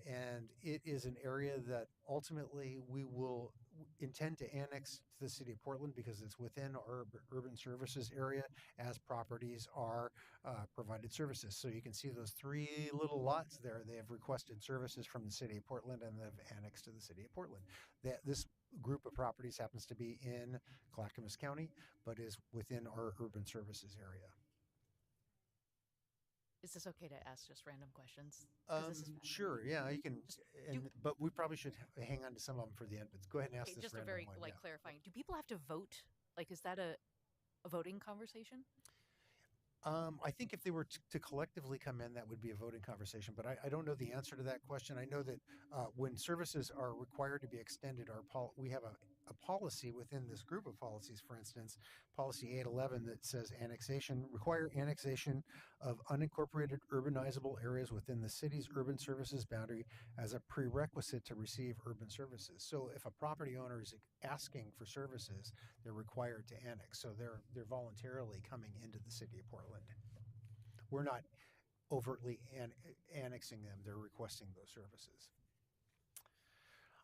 And it is an area that ultimately we will intend to annex to the city of Portland because it's within our urban services area as properties are provided services. So you can see those 3 little lots there. They have requested services from the city of Portland and they've annexed to the city of Portland. This group of properties happens to be in Clackamas County, but is within our urban services area. Is this okay to ask just random questions? 'Cause this is fascinating. Sure, yeah, you can, but we probably should hang on to some of them for the end. But go ahead and ask Okay, this just a random very one. like Yeah. clarifying. Do people have to vote? Like, is that a voting conversation? I think if they were to collectively come in, that would be a voting conversation, but I don't know the answer to that question. I know that when services are required to be extended, we have a policy within this group of policies, for instance, policy 811 that says require annexation of unincorporated urbanizable areas within the city's urban services boundary as a prerequisite to receive urban services. So if a property owner is asking for services, they're required to annex. So they're voluntarily coming into the city of Portland. We're not overtly annexing them. They're requesting those services.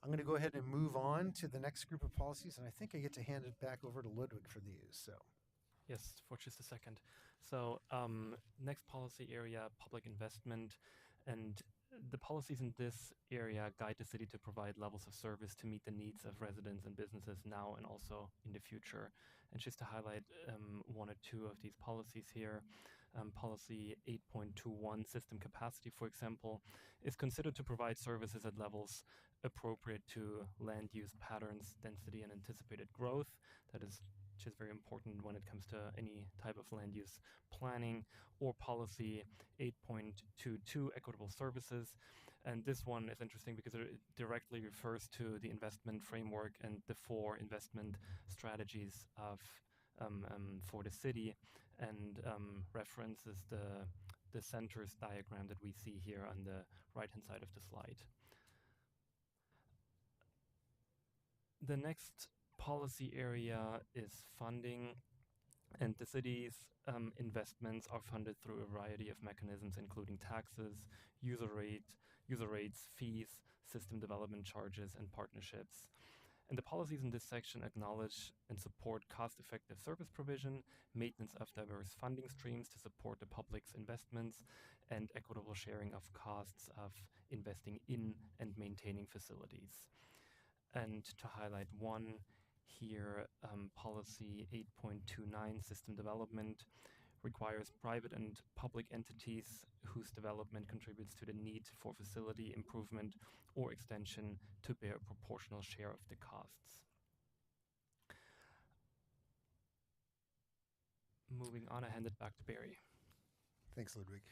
I'm going to go ahead and move on to the next group of policies, and I think I get to hand it back over to Ludwig for these. So, Yes, for just a second. So, next policy area, public investment, and the policies in this area guide the city to provide levels of service to meet the needs of residents and businesses now and also in the future. And just to highlight 1 or 2 of these policies here, policy 8.21, system capacity, for example, is considered to provide services at levels appropriate to land use patterns, density, and anticipated growth. That is just very important when it comes to any type of land use planning. Or policy 8.22, equitable services. And this one is interesting because it directly refers to the investment framework and the 4 investment strategies of for the city, and references the centers diagram that we see here on the right-hand side of the slide. The next policy area is funding. And the city's investments are funded through a variety of mechanisms, including taxes, user rates, fees, system development charges, and partnerships. And the policies in this section acknowledge and support cost-effective service provision, maintenance of diverse funding streams to support the public's investments, and equitable sharing of costs of investing in and maintaining facilities. And to highlight one here, policy 8.29, system development, requires private and public entities whose development contributes to the need for facility improvement or extension to bear a proportional share of the costs. Moving on, I hand it back to Barry. Thanks, Ludwig.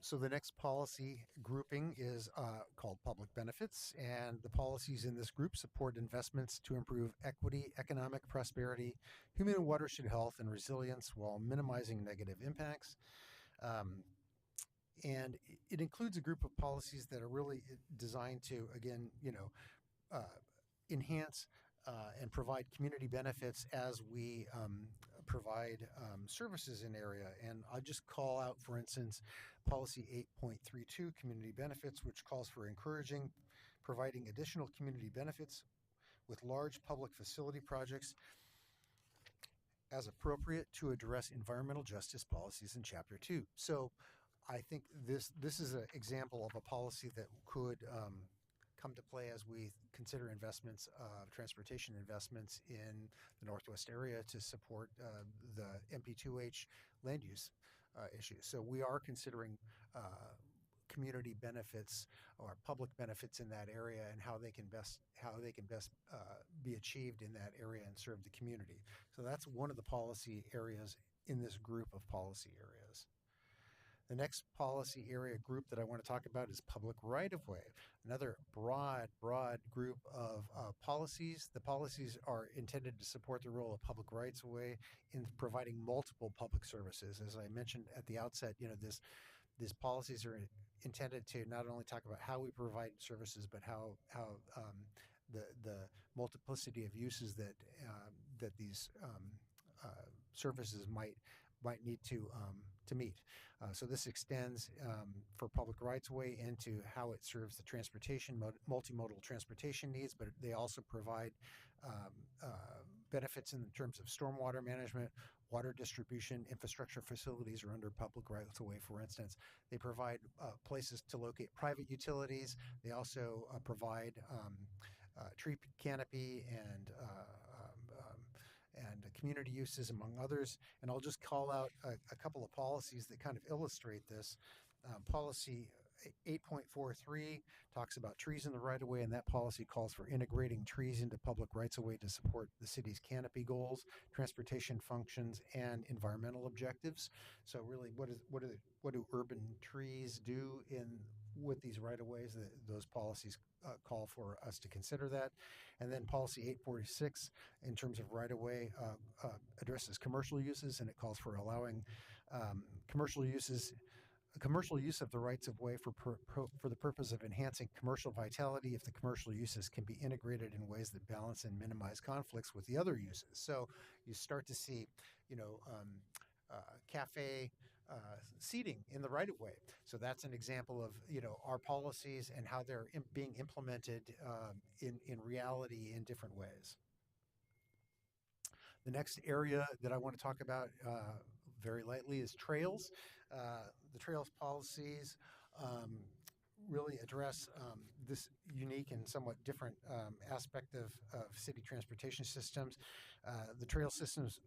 So the next policy grouping is called public benefits, and the policies in this group support investments to improve equity, economic prosperity, human and watershed health, and resilience while minimizing negative impacts. And it includes a group of policies that are really designed to, again, enhance and provide community benefits as we provide services in area. And I'll just call out, for instance, policy 8.32, community benefits, which calls for encouraging providing additional community benefits with large public facility projects as appropriate to address environmental justice policies in Chapter 2. So I think this is an example of a policy that could come to play as we consider investments, transportation investments in the Northwest area to support the MP2H land use issues. So we are considering community benefits or public benefits in that area and how they can best be achieved in that area and serve the community. So that's one of the policy areas in this group of policy areas. The next policy area group that I want to talk about is public right-of-way, another broad group of policies. The policies are intended to support the role of public rights-of-way in providing multiple public services. As I mentioned at the outset, these policies are intended to not only talk about how we provide services, but how the multiplicity of uses that these services might need to meet. So this extends for public rights-of-way into how it serves the transportation, multimodal transportation needs, but they also provide benefits in terms of stormwater management, water distribution, infrastructure facilities are under public rights-of-way, for instance. They provide places to locate private utilities. They also provide tree canopy and community uses, among others. And I'll just call out a couple of policies that kind of illustrate this. Policy 8.43 talks about trees in the right-of-way, and that policy calls for integrating trees into public rights-of-way to support the city's canopy goals, transportation functions, and environmental objectives. So really, what do urban trees do with these right-of-ways? Those policies call for us to consider that. And then policy 846, in terms of right-of-way, addresses commercial uses, and it calls for allowing commercial use of the rights-of-way for the purpose of enhancing commercial vitality if the commercial uses can be integrated in ways that balance and minimize conflicts with the other uses. So you start to see, cafe seating in the right-of-way. So that's an example of our policies and how they're being implemented in reality in different ways. The next area that I want to talk about very lightly is trails. The trails policies really address this unique and somewhat different aspect of city transportation systems. The trail systems,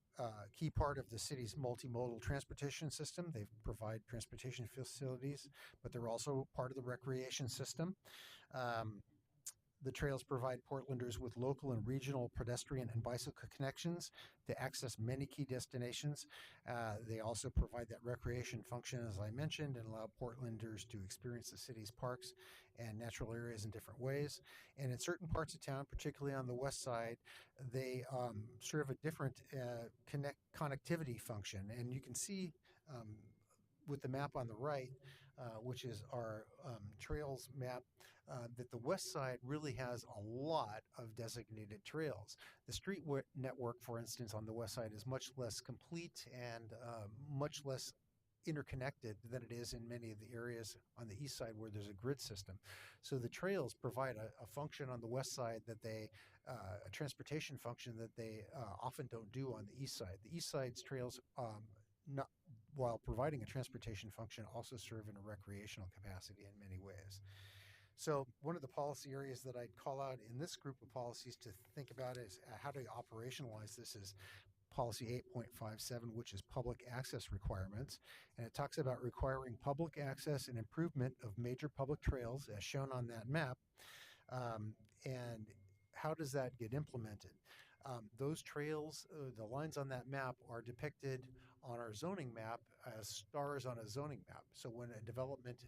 key part of the city's multimodal transportation system. They provide transportation facilities, but they're also part of the recreation system. The trails provide Portlanders with local and regional pedestrian and bicycle connections to access many key destinations. They also provide that recreation function, as I mentioned, and allow Portlanders to experience the city's parks and natural areas in different ways. And in certain parts of town, particularly on the west side, they serve a different connectivity function. And you can see with the map on the right, which is our trails map, that the west side really has a lot of designated trails. The street network, for instance, on the west side is much less complete and much less interconnected than it is in many of the areas on the east side where there's a grid system. So the trails provide a function on the west side that they, a transportation function that they often don't do on the east side. The east side's trails, not, while providing a transportation function, also serve in a recreational capacity in many ways. So one of the policy areas that I'd call out in this group of policies to think about is how to operationalize this is policy 8.57, which is public access requirements. And it talks about requiring public access and improvement of major public trails as shown on that map. And how does that get implemented? Those trails, the lines on that map are depicted on our zoning map as stars on a zoning map. So when a development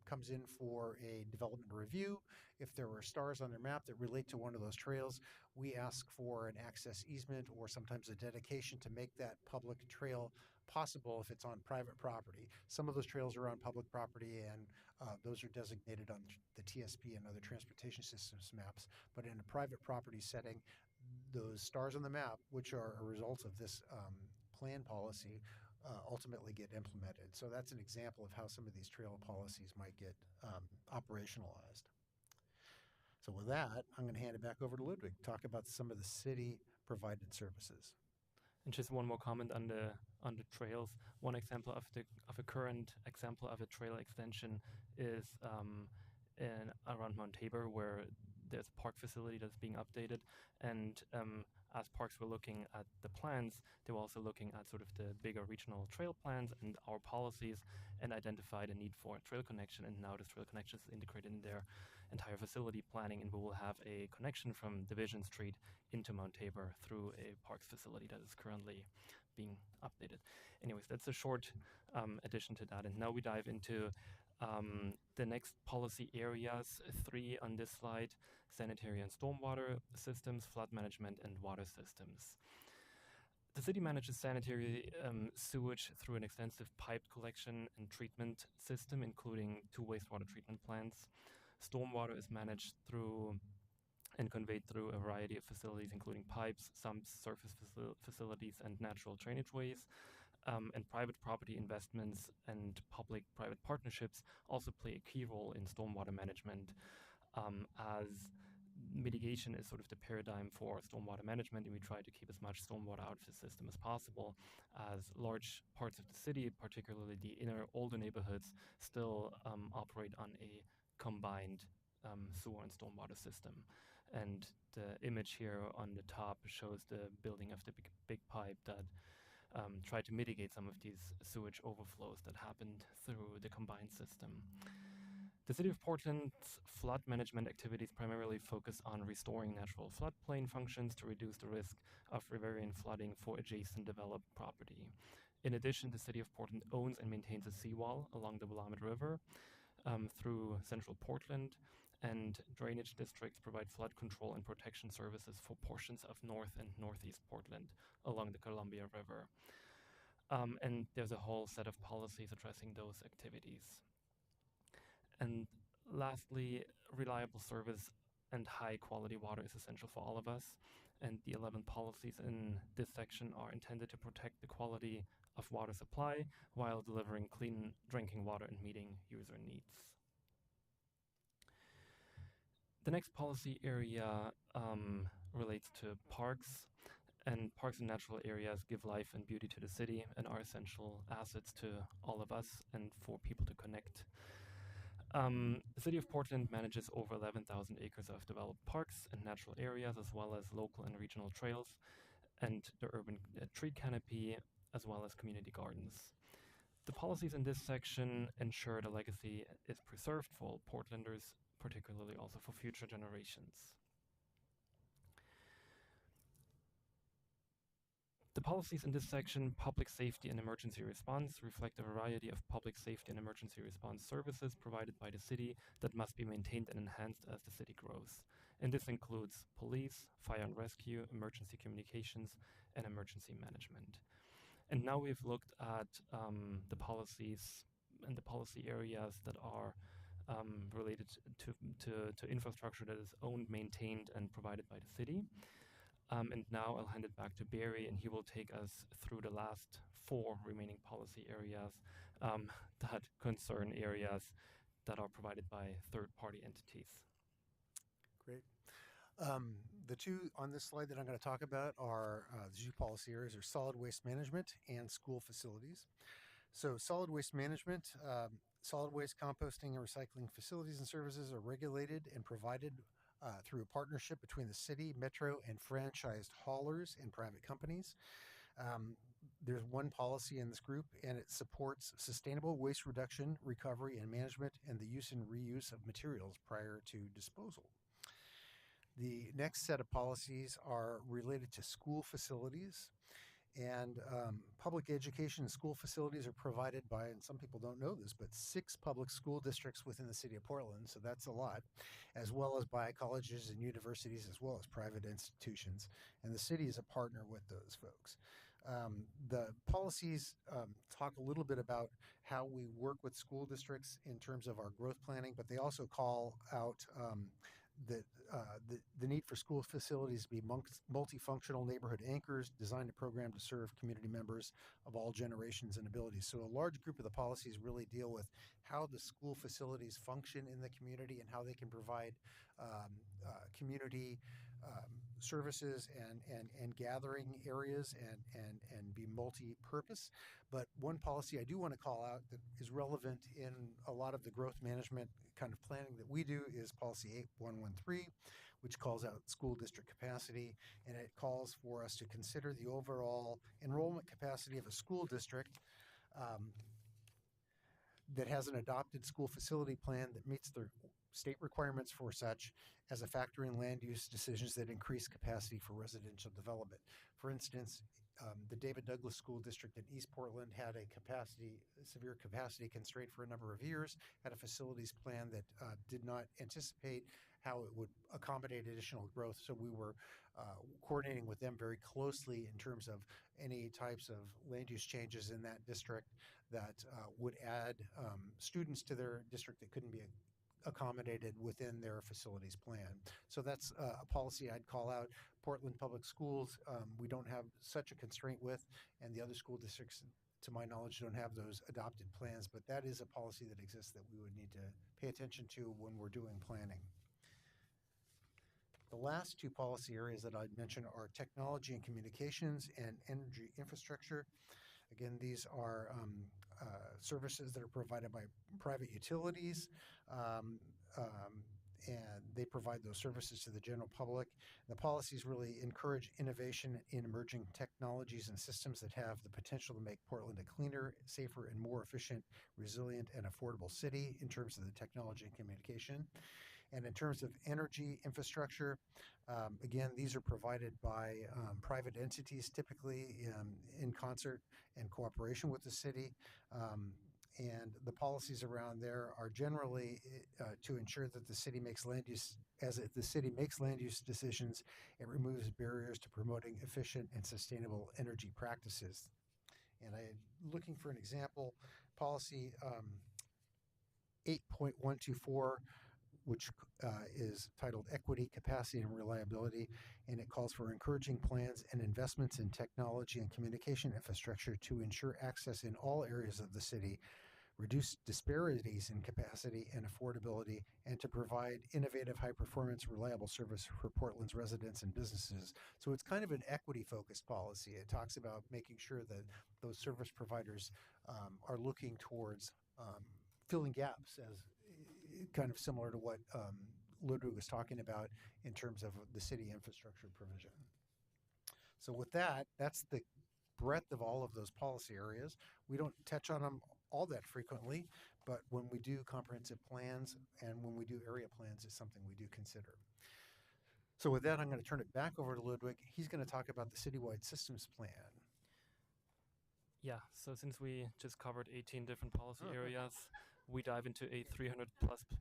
comes in for a development review, if there were stars on their map that relate to one of those trails, we ask for an access easement or sometimes a dedication to make that public trail possible if it's on private property. Some of those trails are on public property and those are designated on the TSP and other transportation systems maps. But in a private property setting, those stars on the map, which are a result of this plan policy, ultimately get implemented. So that's an example of how some of these trail policies might get operationalized. So with that, I'm going to hand it back over to Ludwig to talk about some of the city provided services. And just one more comment on the trails. One example of a current example of a trail extension is around Mount Tabor, where there's a park facility that's being updated, and as parks were looking at the plans, they were also looking at sort of the bigger regional trail plans and our policies, and identified a need for a trail connection. And now this trail connection is integrated in their entire facility planning, and we will have a connection from Division Street into Mount Tabor through a parks facility that is currently being updated. Anyways, that's a short addition to that, and now we dive into the next policy areas, 3 on this slide: sanitary and stormwater systems, flood management, and water systems. The city manages sanitary sewage through an extensive pipe collection and treatment system, including 2 wastewater treatment plants. Stormwater is managed through and conveyed through a variety of facilities, including pipes, sumps, surface facilities, and natural drainage ways. And private property investments and public-private partnerships also play a key role in stormwater management, as mitigation is sort of the paradigm for stormwater management, and we try to keep as much stormwater out of the system as possible, as large parts of the city, particularly the inner older neighborhoods, still operate on a combined sewer and stormwater system. And the image here on the top shows the building of the big pipe that tried to mitigate some of these sewage overflows that happened through the combined system. The City of Portland's flood management activities primarily focus on restoring natural floodplain functions to reduce the risk of riverian flooding for adjacent developed property. In addition, the City of Portland owns and maintains a seawall along the Willamette River through central Portland, and drainage districts provide flood control and protection services for portions of North and Northeast Portland along the Columbia River. And there's a whole set of policies addressing those activities. And lastly, reliable service and high quality water is essential for all of us. And the 11 policies in this section are intended to protect the quality of water supply while delivering clean drinking water and meeting user needs. The next policy area relates to parks, and parks and natural areas give life and beauty to the city and are essential assets to all of us and for people to connect. The City of Portland manages over 11,000 acres of developed parks and natural areas, as well as local and regional trails, and the urban tree canopy, as well as community gardens. The policies in this section ensure the legacy is preserved for all Portlanders, particularly also for future generations. The policies in this section, public safety and emergency response, reflect a variety of public safety and emergency response services provided by the city that must be maintained and enhanced as the city grows. And this includes police, fire and rescue, emergency communications, and emergency management. And now we've looked at the policies and the policy areas that are related to infrastructure that is owned, maintained, and provided by the city. And now I'll hand it back to Barry, and he will take us through the last 4 remaining policy areas that concern areas that are provided by third-party entities. Great. The two on this slide that I'm going to talk about are the two policy areas are solid waste management and school facilities. So solid waste management, solid waste composting and recycling facilities and services are regulated and provided through a partnership between the city, metro, and franchised haulers and private companies. There's one policy in this group, and it supports sustainable waste reduction, recovery, and management, and the use and reuse of materials prior to disposal. The next set of policies are related to school facilities, and public education and school facilities are provided by, and some people don't know this, but 6 public school districts within the city of Portland, so that's a lot, as well as by colleges and universities, as well as private institutions, and the city is a partner with those folks. The policies talk a little bit about how we work with school districts in terms of our growth planning, but they also call out the need for school facilities to be multifunctional neighborhood anchors designed to program to serve community members of all generations and abilities. So a large group of the policies really deal with how the school facilities function in the community and how they can provide community services and gathering areas and be multi-purpose. But one policy I do want to call out that is relevant in a lot of the growth management kind of planning that we do is policy 8113, which calls out school district capacity, and it calls for us to consider the overall enrollment capacity of a school district that has an adopted school facility plan that meets the state requirements for such as a factor in land use decisions that increase capacity for residential development. For instance, the David Douglas School District in East Portland had a severe capacity constraint for a number of years, had a facilities plan that did not anticipate how it would accommodate additional growth. So we were coordinating with them very closely in terms of any types of land use changes in that district that would add students to their district that couldn't be accommodated within their facilities plan. So that's a policy I'd call out. Portland Public Schools, we don't have such a constraint with, and the other school districts, to my knowledge, don't have those adopted plans, but that is a policy that exists that we would need to pay attention to when we're doing planning. The last 2 policy areas that I'd mention are technology and communications and energy infrastructure. Again, these are services that are provided by private utilities, and they provide those services to the general public. The policies really encourage innovation in emerging technologies and systems that have the potential to make Portland a cleaner, safer, and more efficient, resilient, and affordable city in terms of the technology and communication. And in terms of energy infrastructure, again, these are provided by private entities, typically in concert and cooperation with the city. And the policies around there are generally to ensure that the city makes land use, the city makes land use decisions, it removes barriers to promoting efficient and sustainable energy practices. And I'm looking for an example, policy 8.124, which is titled Equity, Capacity, and Reliability, and it calls for encouraging plans and investments in technology and communication infrastructure to ensure access in all areas of the city, reduce disparities in capacity and affordability, and to provide innovative, high-performance, reliable service for Portland's residents and businesses. So it's kind of an equity-focused policy. It talks about making sure that those service providers are looking towards filling gaps, as kind of similar to what Ludwig was talking about in terms of the city infrastructure provision. So with that, that's the breadth of all of those policy areas. We don't touch on them all that frequently, but when we do comprehensive plans and when we do area plans, it's something we do consider. So with that, I'm going to turn it back over to Ludwig. He's going to talk about the citywide systems plan. Yeah, so since we just covered 18 different policy areas, we dive into a 300+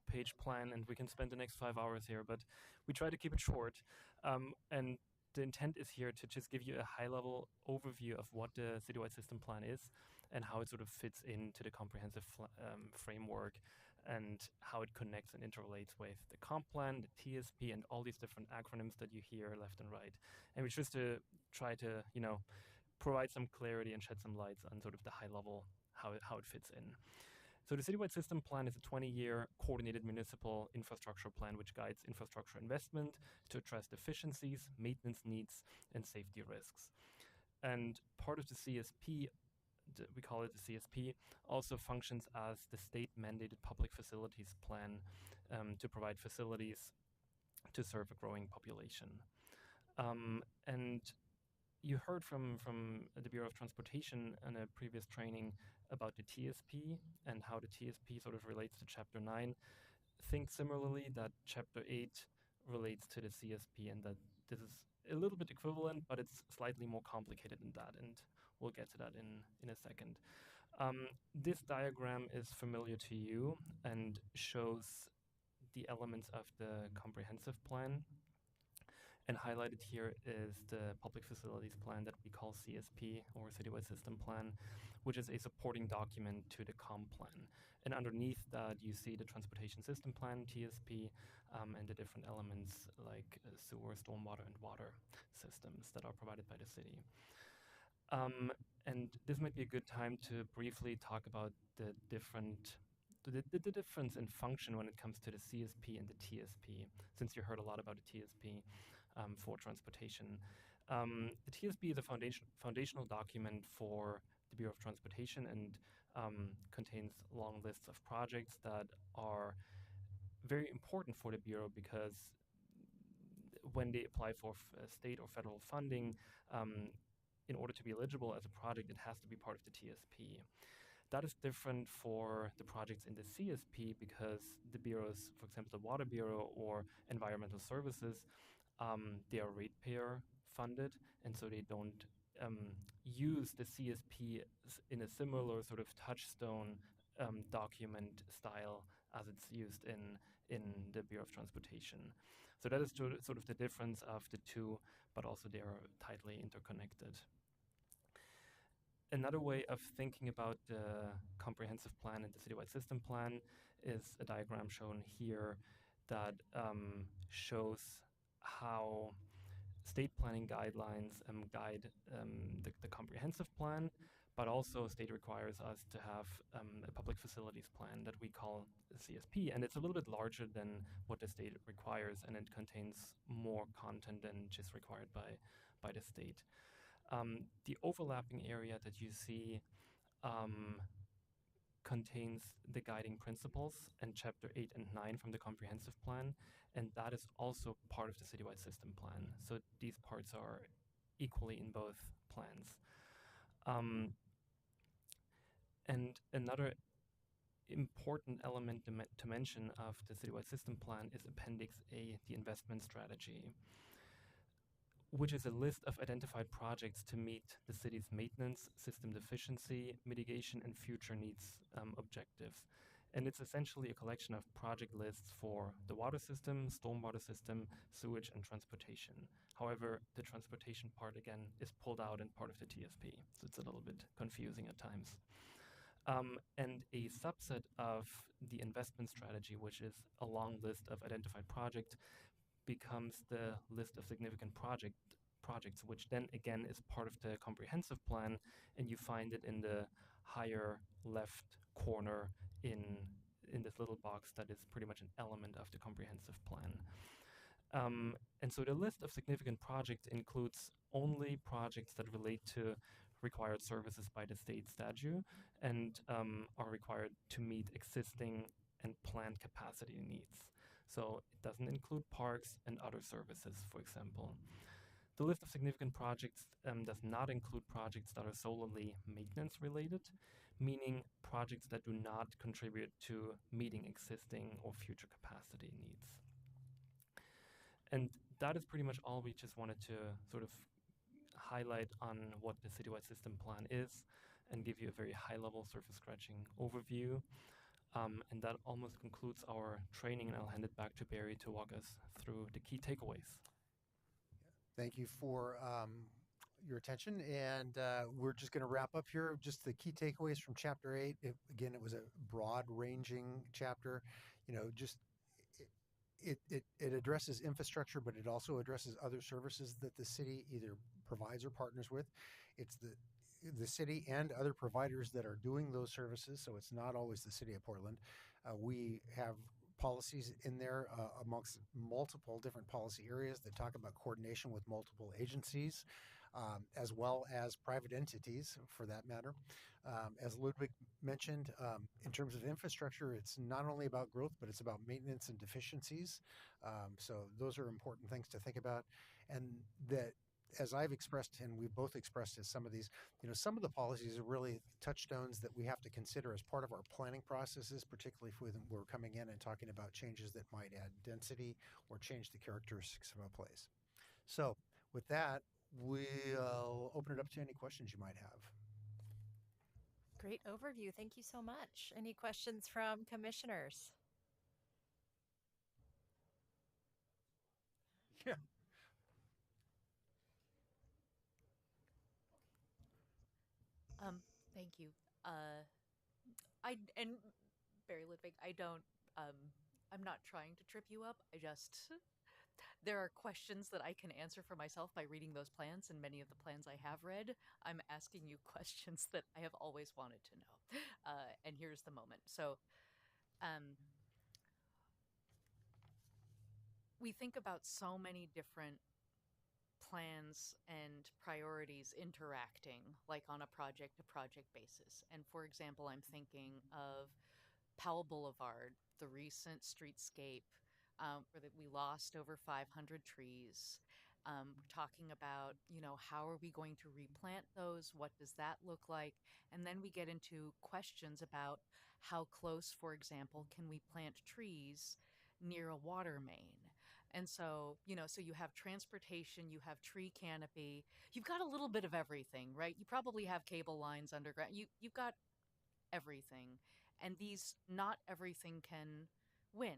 page plan, and we can spend the next 5 hours here, but we try to keep it short. And the intent is here to just give you a high-level overview of what the citywide system plan is and how it sort of fits into the comprehensive framework and how it connects and interrelates with the comp plan, the TSP, and all these different acronyms that you hear left and right. And it's just to try to, provide some clarity and shed some lights on sort of the high level, how it fits in. So the citywide system plan is a 20-year coordinated municipal infrastructure plan which guides infrastructure investment to address deficiencies, maintenance needs, and safety risks. And part of the CSP, we call it the CSP, also functions as the state-mandated public facilities plan to provide facilities to serve a growing population. And you heard from the Bureau of Transportation in a previous training about the TSP and how the TSP sort of relates to Chapter 9. Think similarly that Chapter 8 relates to the CSP and that this is a little bit equivalent, but it's slightly more complicated than that, and we'll get to that in a second. This diagram is familiar to you and shows the elements of the comprehensive plan. And highlighted here is the public facilities plan that we call CSP, or citywide system plan, which is a supporting document to the comp plan. And underneath that, you see the transportation system plan, TSP, and the different elements like sewer, stormwater, and water systems that are provided by the city. And this might be a good time to briefly talk about the difference in function when it comes to the CSP and the TSP, since you heard a lot about the TSP for transportation. The TSP is a foundational document for the Bureau of Transportation and contains long lists of projects that are very important for the Bureau because when they apply for state or federal funding, in order to be eligible as a project, it has to be part of the TSP. That is different for the projects in the CSP because the bureaus, for example, the Water Bureau or Environmental Services, they are ratepayer funded, and so they don't use the CSP in a similar sort of touchstone document style as it's used in the Bureau of Transportation. So that is sort of the difference of the two, but also they are tightly interconnected. Another way of thinking about the comprehensive plan and the citywide system plan is a diagram shown here that shows how state planning guidelines guide the comprehensive plan, but also state requires us to have a public facilities plan that we call CSP, and it's a little bit larger than what the state requires, and it contains more content than just required by the state. The overlapping area that you see contains the guiding principles and Chapter 8 and 9 from the comprehensive plan, and that is also part of the citywide system plan. So these parts are equally in both plans. And another important element to mention of the citywide system plan is Appendix A, the investment strategy, which is a list of identified projects to meet the city's maintenance, system deficiency, mitigation, and future needs objectives. And it's essentially a collection of project lists for the water system, stormwater system, sewage, and transportation. However, the transportation part, again, is pulled out and part of the TSP, so it's a little bit confusing at times. And a subset of the investment strategy, which is a long list of identified projects, becomes the list of significant projects, which then again is part of the comprehensive plan, and you find it in the higher left corner in this little box that is pretty much an element of the comprehensive plan. And so the list of significant projects includes only projects that relate to required services by the state statute and are required to meet existing and planned capacity needs. So it doesn't include parks and other services, for example. The list of significant projects does not include projects that are solely maintenance related, meaning projects that do not contribute to meeting existing or future capacity needs. And that is pretty much all we just wanted to sort of highlight on what the citywide system plan is and give you a very high-level surface scratching overview. And that almost concludes our training, and I'll hand it back to Barry to walk us through the key takeaways. Thank you for your attention. And we're just going to wrap up here. Just the key takeaways from Chapter 8. Again, it was a broad-ranging chapter. You know, just it addresses infrastructure, but it also addresses other services that the city either provides or partners with. It's the city and other providers that are doing those services, so it's not always the city of Portland. We have policies in there amongst multiple different policy areas that talk about coordination with multiple agencies, as well as private entities for that matter. As Ludwig mentioned, in terms of infrastructure, it's not only about growth, but it's about maintenance and deficiencies. So those are important things to think about. And that, as I've expressed, and we've both expressed as some of these, you know, some of the policies are really touchstones that we have to consider as part of our planning processes, particularly if we're coming in and talking about changes that might add density or change the characteristics of a place. So with that, we'll open it up to any questions you might have. Great overview. Thank you so much. Any questions from commissioners? Yeah. Thank you. And Barry Ludwig, I'm not trying to trip you up. There are questions that I can answer for myself by reading those plans, and many of the plans I have read. I'm asking you questions that I have always wanted to know. And here's the moment. So, we think about so many different plans and priorities interacting, like on a project-to-project basis. And for example, I'm thinking of Powell Boulevard, the recent streetscape, where we lost over 500 trees. We're talking about, you know, how are we going to replant those? What does that look like? And then we get into questions about how close, for example, can we plant trees near a water main? And so, you know, so you have transportation, you have tree canopy, you've got a little bit of everything, right? You probably have cable lines underground. You've got everything. And not everything can win.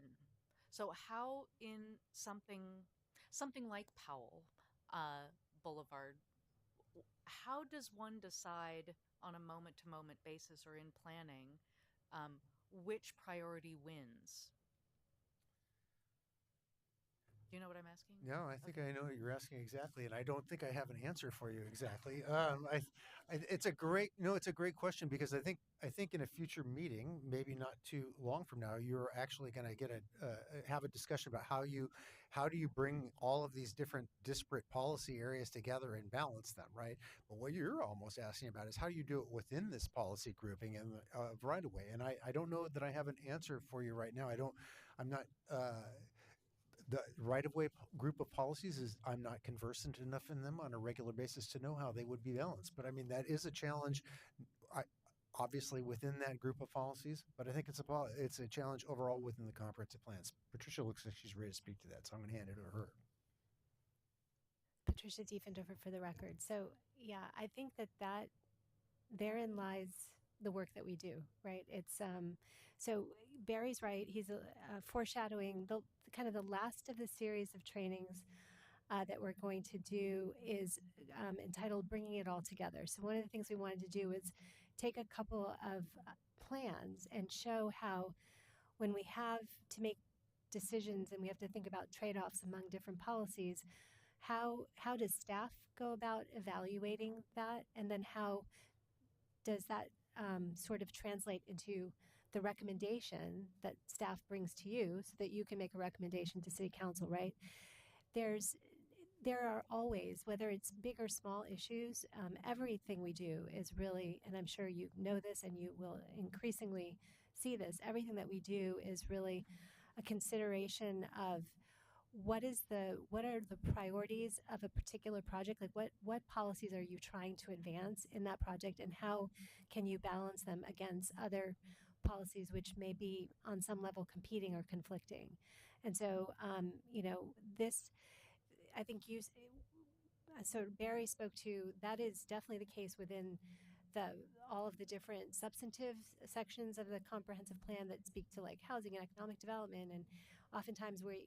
So how in something like Powell Boulevard, how does one decide on a moment-to-moment basis or in planning which priority wins? Do you know what I'm asking? No, I think I know what you're asking exactly, and I don't think I have an answer for you exactly. It's a great question, because I think in a future meeting, maybe not too long from now, you're actually going to have a discussion about how do you bring all of these different disparate policy areas together and balance them, right? But what you're almost asking about is how do you do it within this policy grouping and right away. And I don't know that I have an answer for you right now. I'm not. The right-of-way group of policies I'm not conversant enough in them on a regular basis to know how they would be balanced. But I mean, that is a challenge, obviously within that group of policies. But I think it's a challenge overall within the comprehensive plans. Patricia looks like she's ready to speak to that, so I'm going to hand it to her. Patricia Diefenhofer for the record. So yeah, I think that therein lies the work that we do, right? It's so Barry's right. He's foreshadowing the kind of the last of the series of trainings that we're going to do is entitled Bringing It All Together. So one of the things we wanted to do is take a couple of plans and show how when we have to make decisions and we have to think about trade-offs among different policies, how does staff go about evaluating that, and then how does that sort of translate into the recommendation that staff brings to you so that you can make a recommendation to City Council, right? There are always, whether it's big or small issues, everything we do is really, and I'm sure you know this and you will increasingly see this, everything that we do is really a consideration of what are the priorities of a particular project? Like what policies are you trying to advance in that project, and how can you balance them against other policies which may be on some level competing or conflicting? And so, this, I think so Barry spoke to, that is definitely the case within all of the different substantive sections of the comprehensive plan that speak to like housing and economic development. And oftentimes we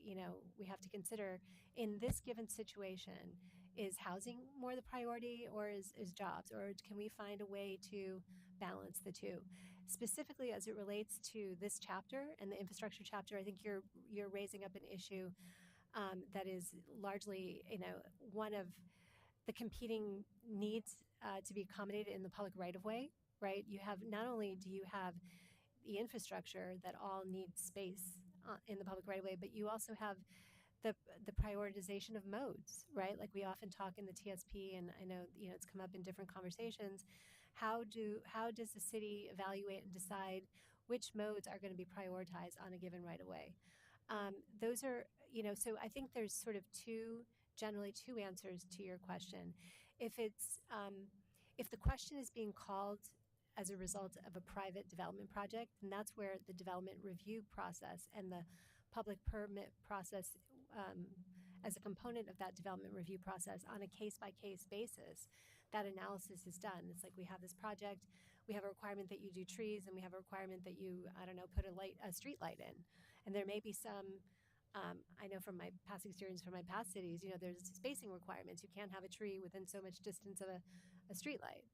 have to consider, in this given situation, is housing more the priority, or is jobs, or can we find a way to balance the two? Specifically as it relates to this chapter and the infrastructure chapter, I think you're raising up an issue that is largely, one of the competing needs to be accommodated in the public right of way, right? You have, not only do you have the infrastructure that all need space in the public right of way, but you also have the prioritization of modes, right? Like we often talk in the TSP, and I know it's come up in different conversations. How does the city evaluate and decide which modes are going to be prioritized on a given right of way? Those are, so I think there's sort of generally two answers to your question. If the question is being called as a result of a private development project, then that's where the development review process and the public permit process as a component of that development review process on a case-by-case basis, that analysis is done. It's like we have this project, we have a requirement that you do trees, and we have a requirement that you, put a street light in. And there may be some, I know from my past experience from my past cities, there's spacing requirements. You can't have a tree within so much distance of a street light.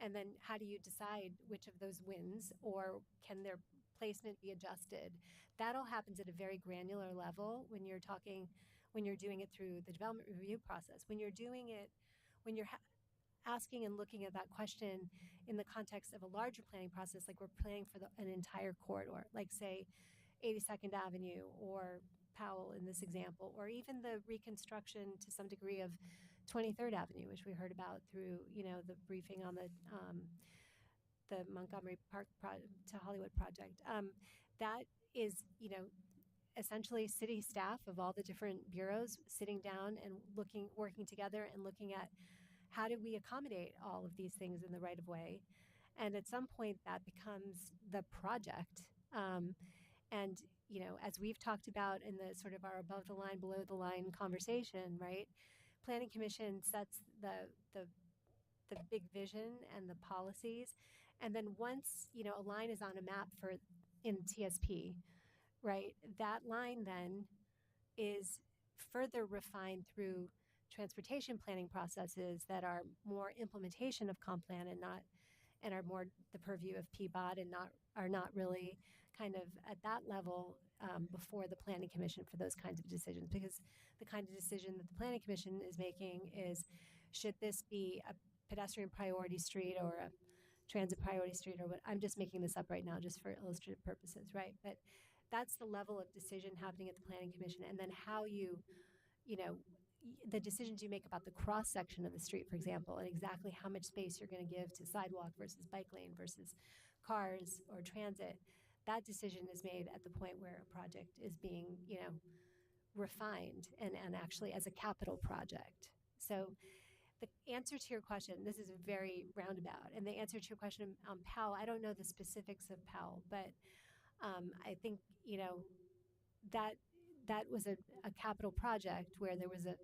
And then how do you decide which of those wins, or can their placement be adjusted? That all happens at a very granular level when you're doing it through the development review process. When you're doing it, when you're asking and looking at that question in the context of a larger planning process, like we're planning for an entire corridor, like say 82nd Avenue or Powell in this example, or even the reconstruction to some degree of 23rd Avenue, which we heard about through, the briefing on the Montgomery Park to Hollywood project. That is, essentially city staff of all the different bureaus sitting down and working together and looking at how do we accommodate all of these things in the right of way. And at some point that becomes the project. And, as we've talked about in the sort of our above the line, below the line conversation, right? Planning Commission sets the big vision and the policies. And then once, a line is on a map in TSP, right? That line then is further refined through transportation planning processes that are more implementation of comp plan and are more the purview of PBOT and are not really kind of at that level before the Planning Commission for those kinds of decisions. Because the kind of decision that the Planning Commission is making is, should this be a pedestrian priority street or a transit priority street, or what? I'm just making this up right now just for illustrative purposes, right? But that's the level of decision happening at the Planning Commission. And then how the decisions you make about the cross section of the street, for example, and exactly how much space you're going to give to sidewalk versus bike lane versus cars or transit, that decision is made at the point where a project is being, refined and actually as a capital project. So the answer to your question, this is very roundabout, and the answer to your question on Powell, I don't know the specifics of Powell, but I think, that was a capital project where there was a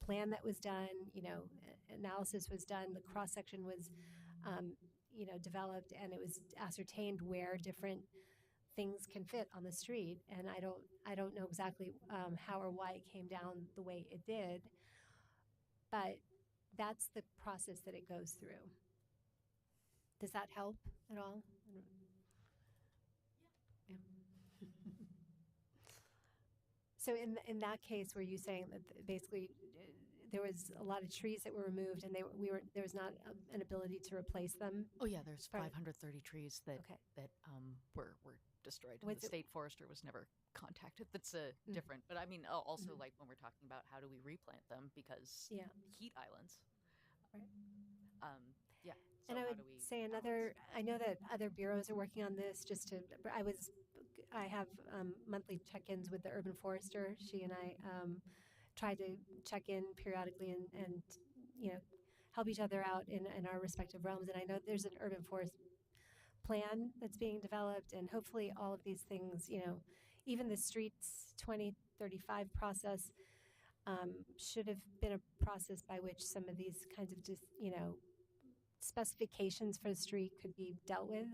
plan that was done, analysis was done, the cross section was, developed, and it was ascertained where different things can fit on the street. And I don't know exactly how or why it came down the way it did, but that's the process that it goes through. Does that help at all? Yeah. So in that case, were you saying that basically there was a lot of trees that were removed, and there was not an ability to replace them? Oh yeah, there's 530 trees that were destroyed. And the state forester was never contacted. That's different. But I mean, also like when we're talking about how do we replant them, because heat islands. Right. Yeah. So and I would say I know that other bureaus are working on this. I have monthly check-ins with the urban forester. She and I try to check in periodically and help each other out in our respective realms. And I know there's an urban forest plan that's being developed, and hopefully all of these things, even the Streets 2035 process should have been a process by which some of these kinds of specifications for the street could be dealt with.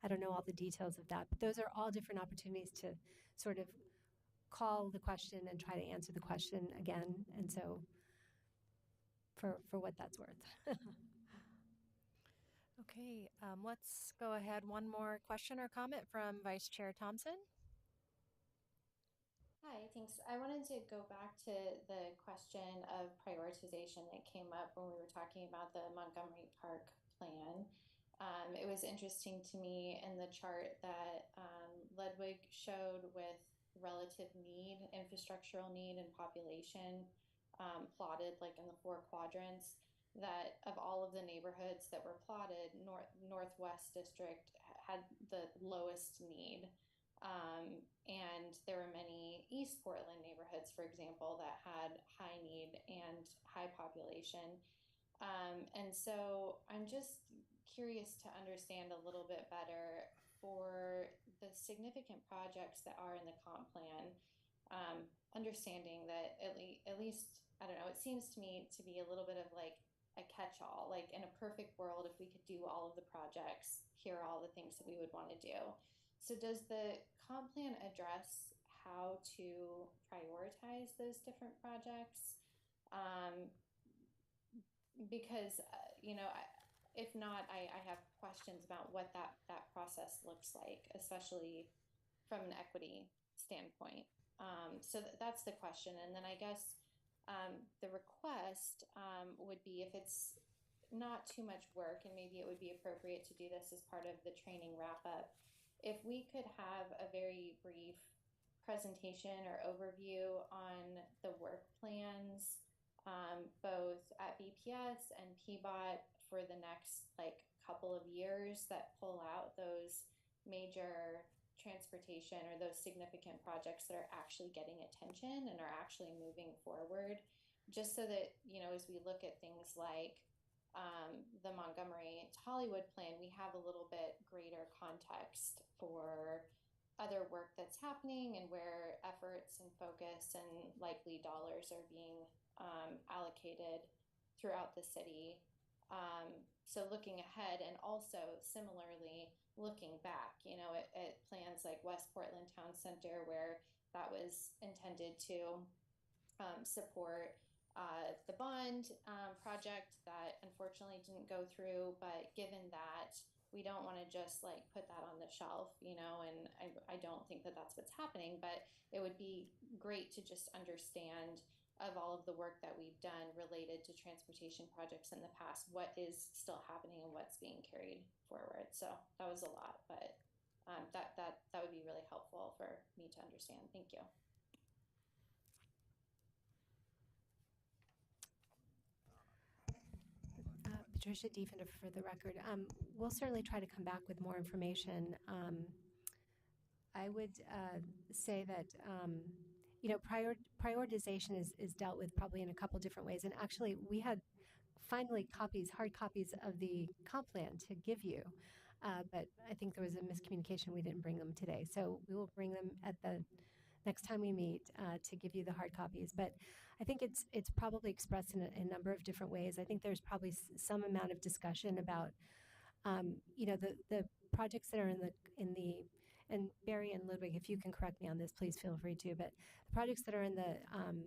I don't know all the details of that, but those are all different opportunities to sort of call the question and try to answer the question again. And so for what that's worth. Okay, let's go ahead. One more question or comment from Vice Chair Thompson. Hi, thanks. I wanted to go back to the question of prioritization that came up when we were talking about the Montgomery Park plan. It was interesting to me in the chart that Ledwig showed with relative need, infrastructural need, and population plotted like in the 4 quadrants, that of all of the neighborhoods that were plotted, Northwest District had the lowest need. And there were many East Portland neighborhoods, for example, that had high need and high population. And so I'm just curious to understand a little bit better for the significant projects that are in the comp plan, understanding that at least, I don't know, it seems to me to be a little bit of like a catch-all. Like in a perfect world, if we could do all of the projects, here are all the things that we would want to do. So does the comp plan address how to prioritize those different projects? Because, if not, I have questions about what that process looks like, especially from an equity standpoint. So that's the question. And then I guess the request would be, if it's not too much work, and maybe it would be appropriate to do this as part of the training wrap-up, if we could have a very brief presentation or overview on the work plans, both at BPS and PBOT for the next couple of years, that pull out those major transportation or those significant projects that are actually getting attention and are actually moving forward, just so that, as we look at things like the Montgomery to Hollywood plan, we have a little bit greater context for other work that's happening and where efforts and focus and likely dollars are being allocated throughout the city. So looking ahead, and also similarly looking back, at plans like West Portland Town Center, where that was intended to support the bond project that unfortunately didn't go through. But given that, we don't want to just put that on the shelf, and I don't think that that's what's happening, but it would be great to just understand, of all of the work that we've done related to transportation projects in the past, what is still happening and what's being carried forward. So that was a lot, but that would be really helpful for me to understand. Thank you. Patricia Diefender for the record. We'll certainly try to come back with more information. I would say that prioritization is dealt with probably in a couple different ways. And actually, we had finally hard copies of the comp plan to give you, but I think there was a miscommunication. We didn't bring them today, so we will bring them at the next time we meet to give you the hard copies. But I think it's probably expressed in a number of different ways. I think there's probably some amount of discussion about the projects that are in the and Barry and Ludwig, if you can correct me on this, please feel free to. But the projects that are in the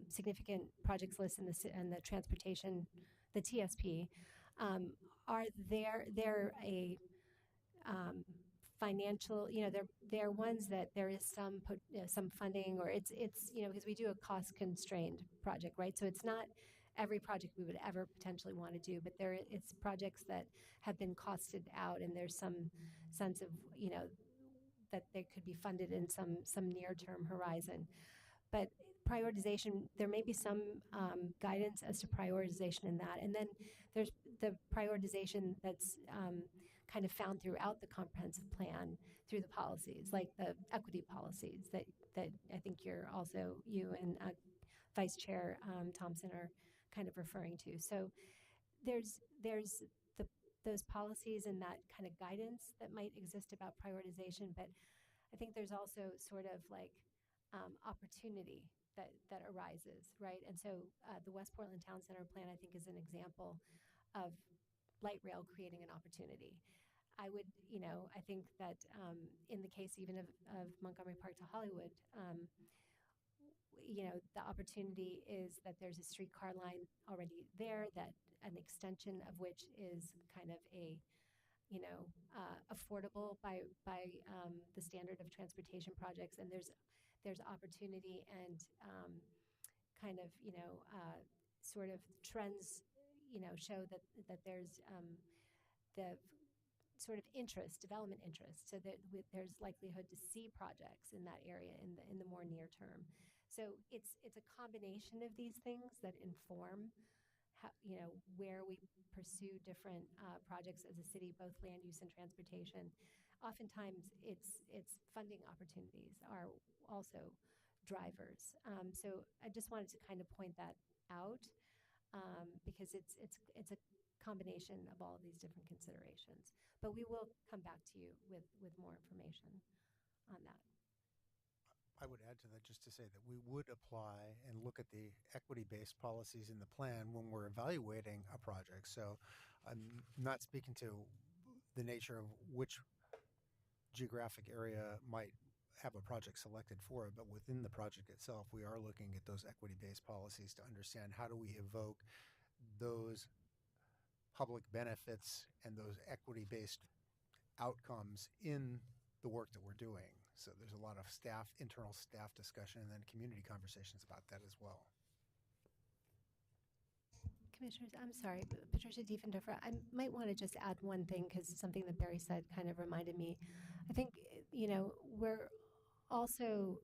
significant projects list in the transportation, the TSP, are they're a financial, they're ones that there is some funding, or it's because we do a cost constrained project, right? So it's not every project we would ever potentially want to do, but it's projects that have been costed out, and there's some sense of that they could be funded in some near-term horizon. But prioritization, there may be some guidance as to prioritization in that. And then there's the prioritization that's kind of found throughout the comprehensive plan through the policies, like the equity policies that I think you and Vice Chair Thompson are kind of referring to. So there's those policies and that kind of guidance that might exist about prioritization, but I think there's also sort of opportunity that arises, right? And so the West Portland Town Center plan, I think, is an example of light rail creating an opportunity. I would, I think that in the case even of Montgomery Park to Hollywood, the opportunity is that there's a streetcar line already there, that an extension of which is kind of a affordable by the standard of transportation projects, and there's opportunity and kind of sort of trends show that there's the sort of development interest, so that there's likelihood to see projects in that area in the more near term. So it's a combination of these things that inform how, where we pursue different projects as a city, both land use and transportation. Oftentimes, it's funding opportunities are also drivers. So I just wanted to kind of point that out because it's a combination of all of these different considerations. But we will come back to you with more information on that. I would add to that just to say that we would apply and look at the equity-based policies in the plan when we're evaluating a project. So I'm not speaking to the nature of which geographic area might have a project selected for it, but within the project itself, we are looking at those equity-based policies to understand how do we evoke those public benefits and those equity-based outcomes in the work that we're doing. So there's a lot of internal staff discussion, and then community conversations about that as well. Commissioners, I'm sorry, Patricia Diefendorfer, I might want to just add one thing because something that Barry said kind of reminded me. I think, we're also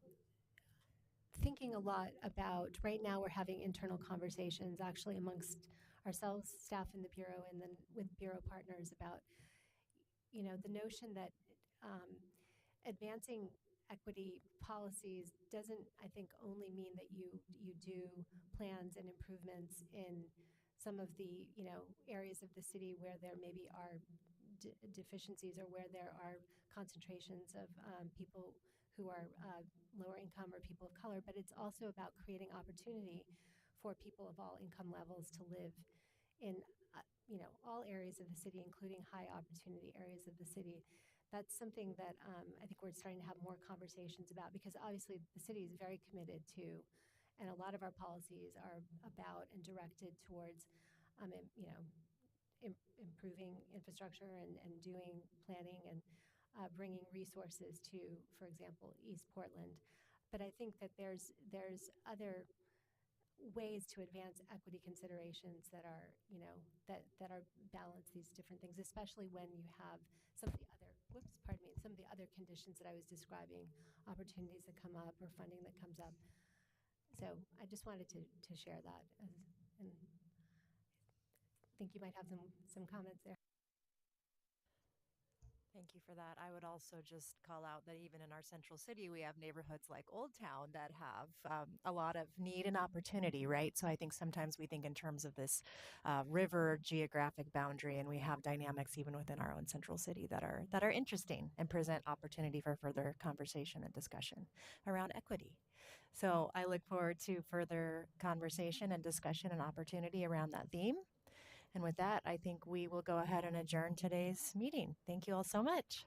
thinking a lot about, right now we're having internal conversations actually amongst ourselves, staff in the Bureau, and then with Bureau partners about, the notion that advancing equity policies doesn't, I think, only mean that you do plans and improvements in some of the areas of the city where there maybe are deficiencies or where there are concentrations of people who are lower income or people of color, but it's also about creating opportunity for people of all income levels to live in all areas of the city, including high opportunity areas of the city. That's something that I think we're starting to have more conversations about, because obviously the city is very committed to, and a lot of our policies are about and directed towards, improving infrastructure and doing planning and bringing resources to, for example, East Portland. But I think that there's other ways to advance equity considerations that are, that are balance these different things, especially when you have some of the other conditions that I was describing, opportunities that come up or funding that comes up. So I just wanted to share that, and I think you might have some comments there. Thank you for that. I would also just call out that even in our central city, we have neighborhoods like Old Town that have a lot of need and opportunity, right? So I think sometimes we think in terms of this river geographic boundary, and we have dynamics even within our own central city that are interesting and present opportunity for further conversation and discussion around equity. So I look forward to further conversation and discussion and opportunity around that theme. And with that, I think we will go ahead and adjourn today's meeting. Thank you all so much.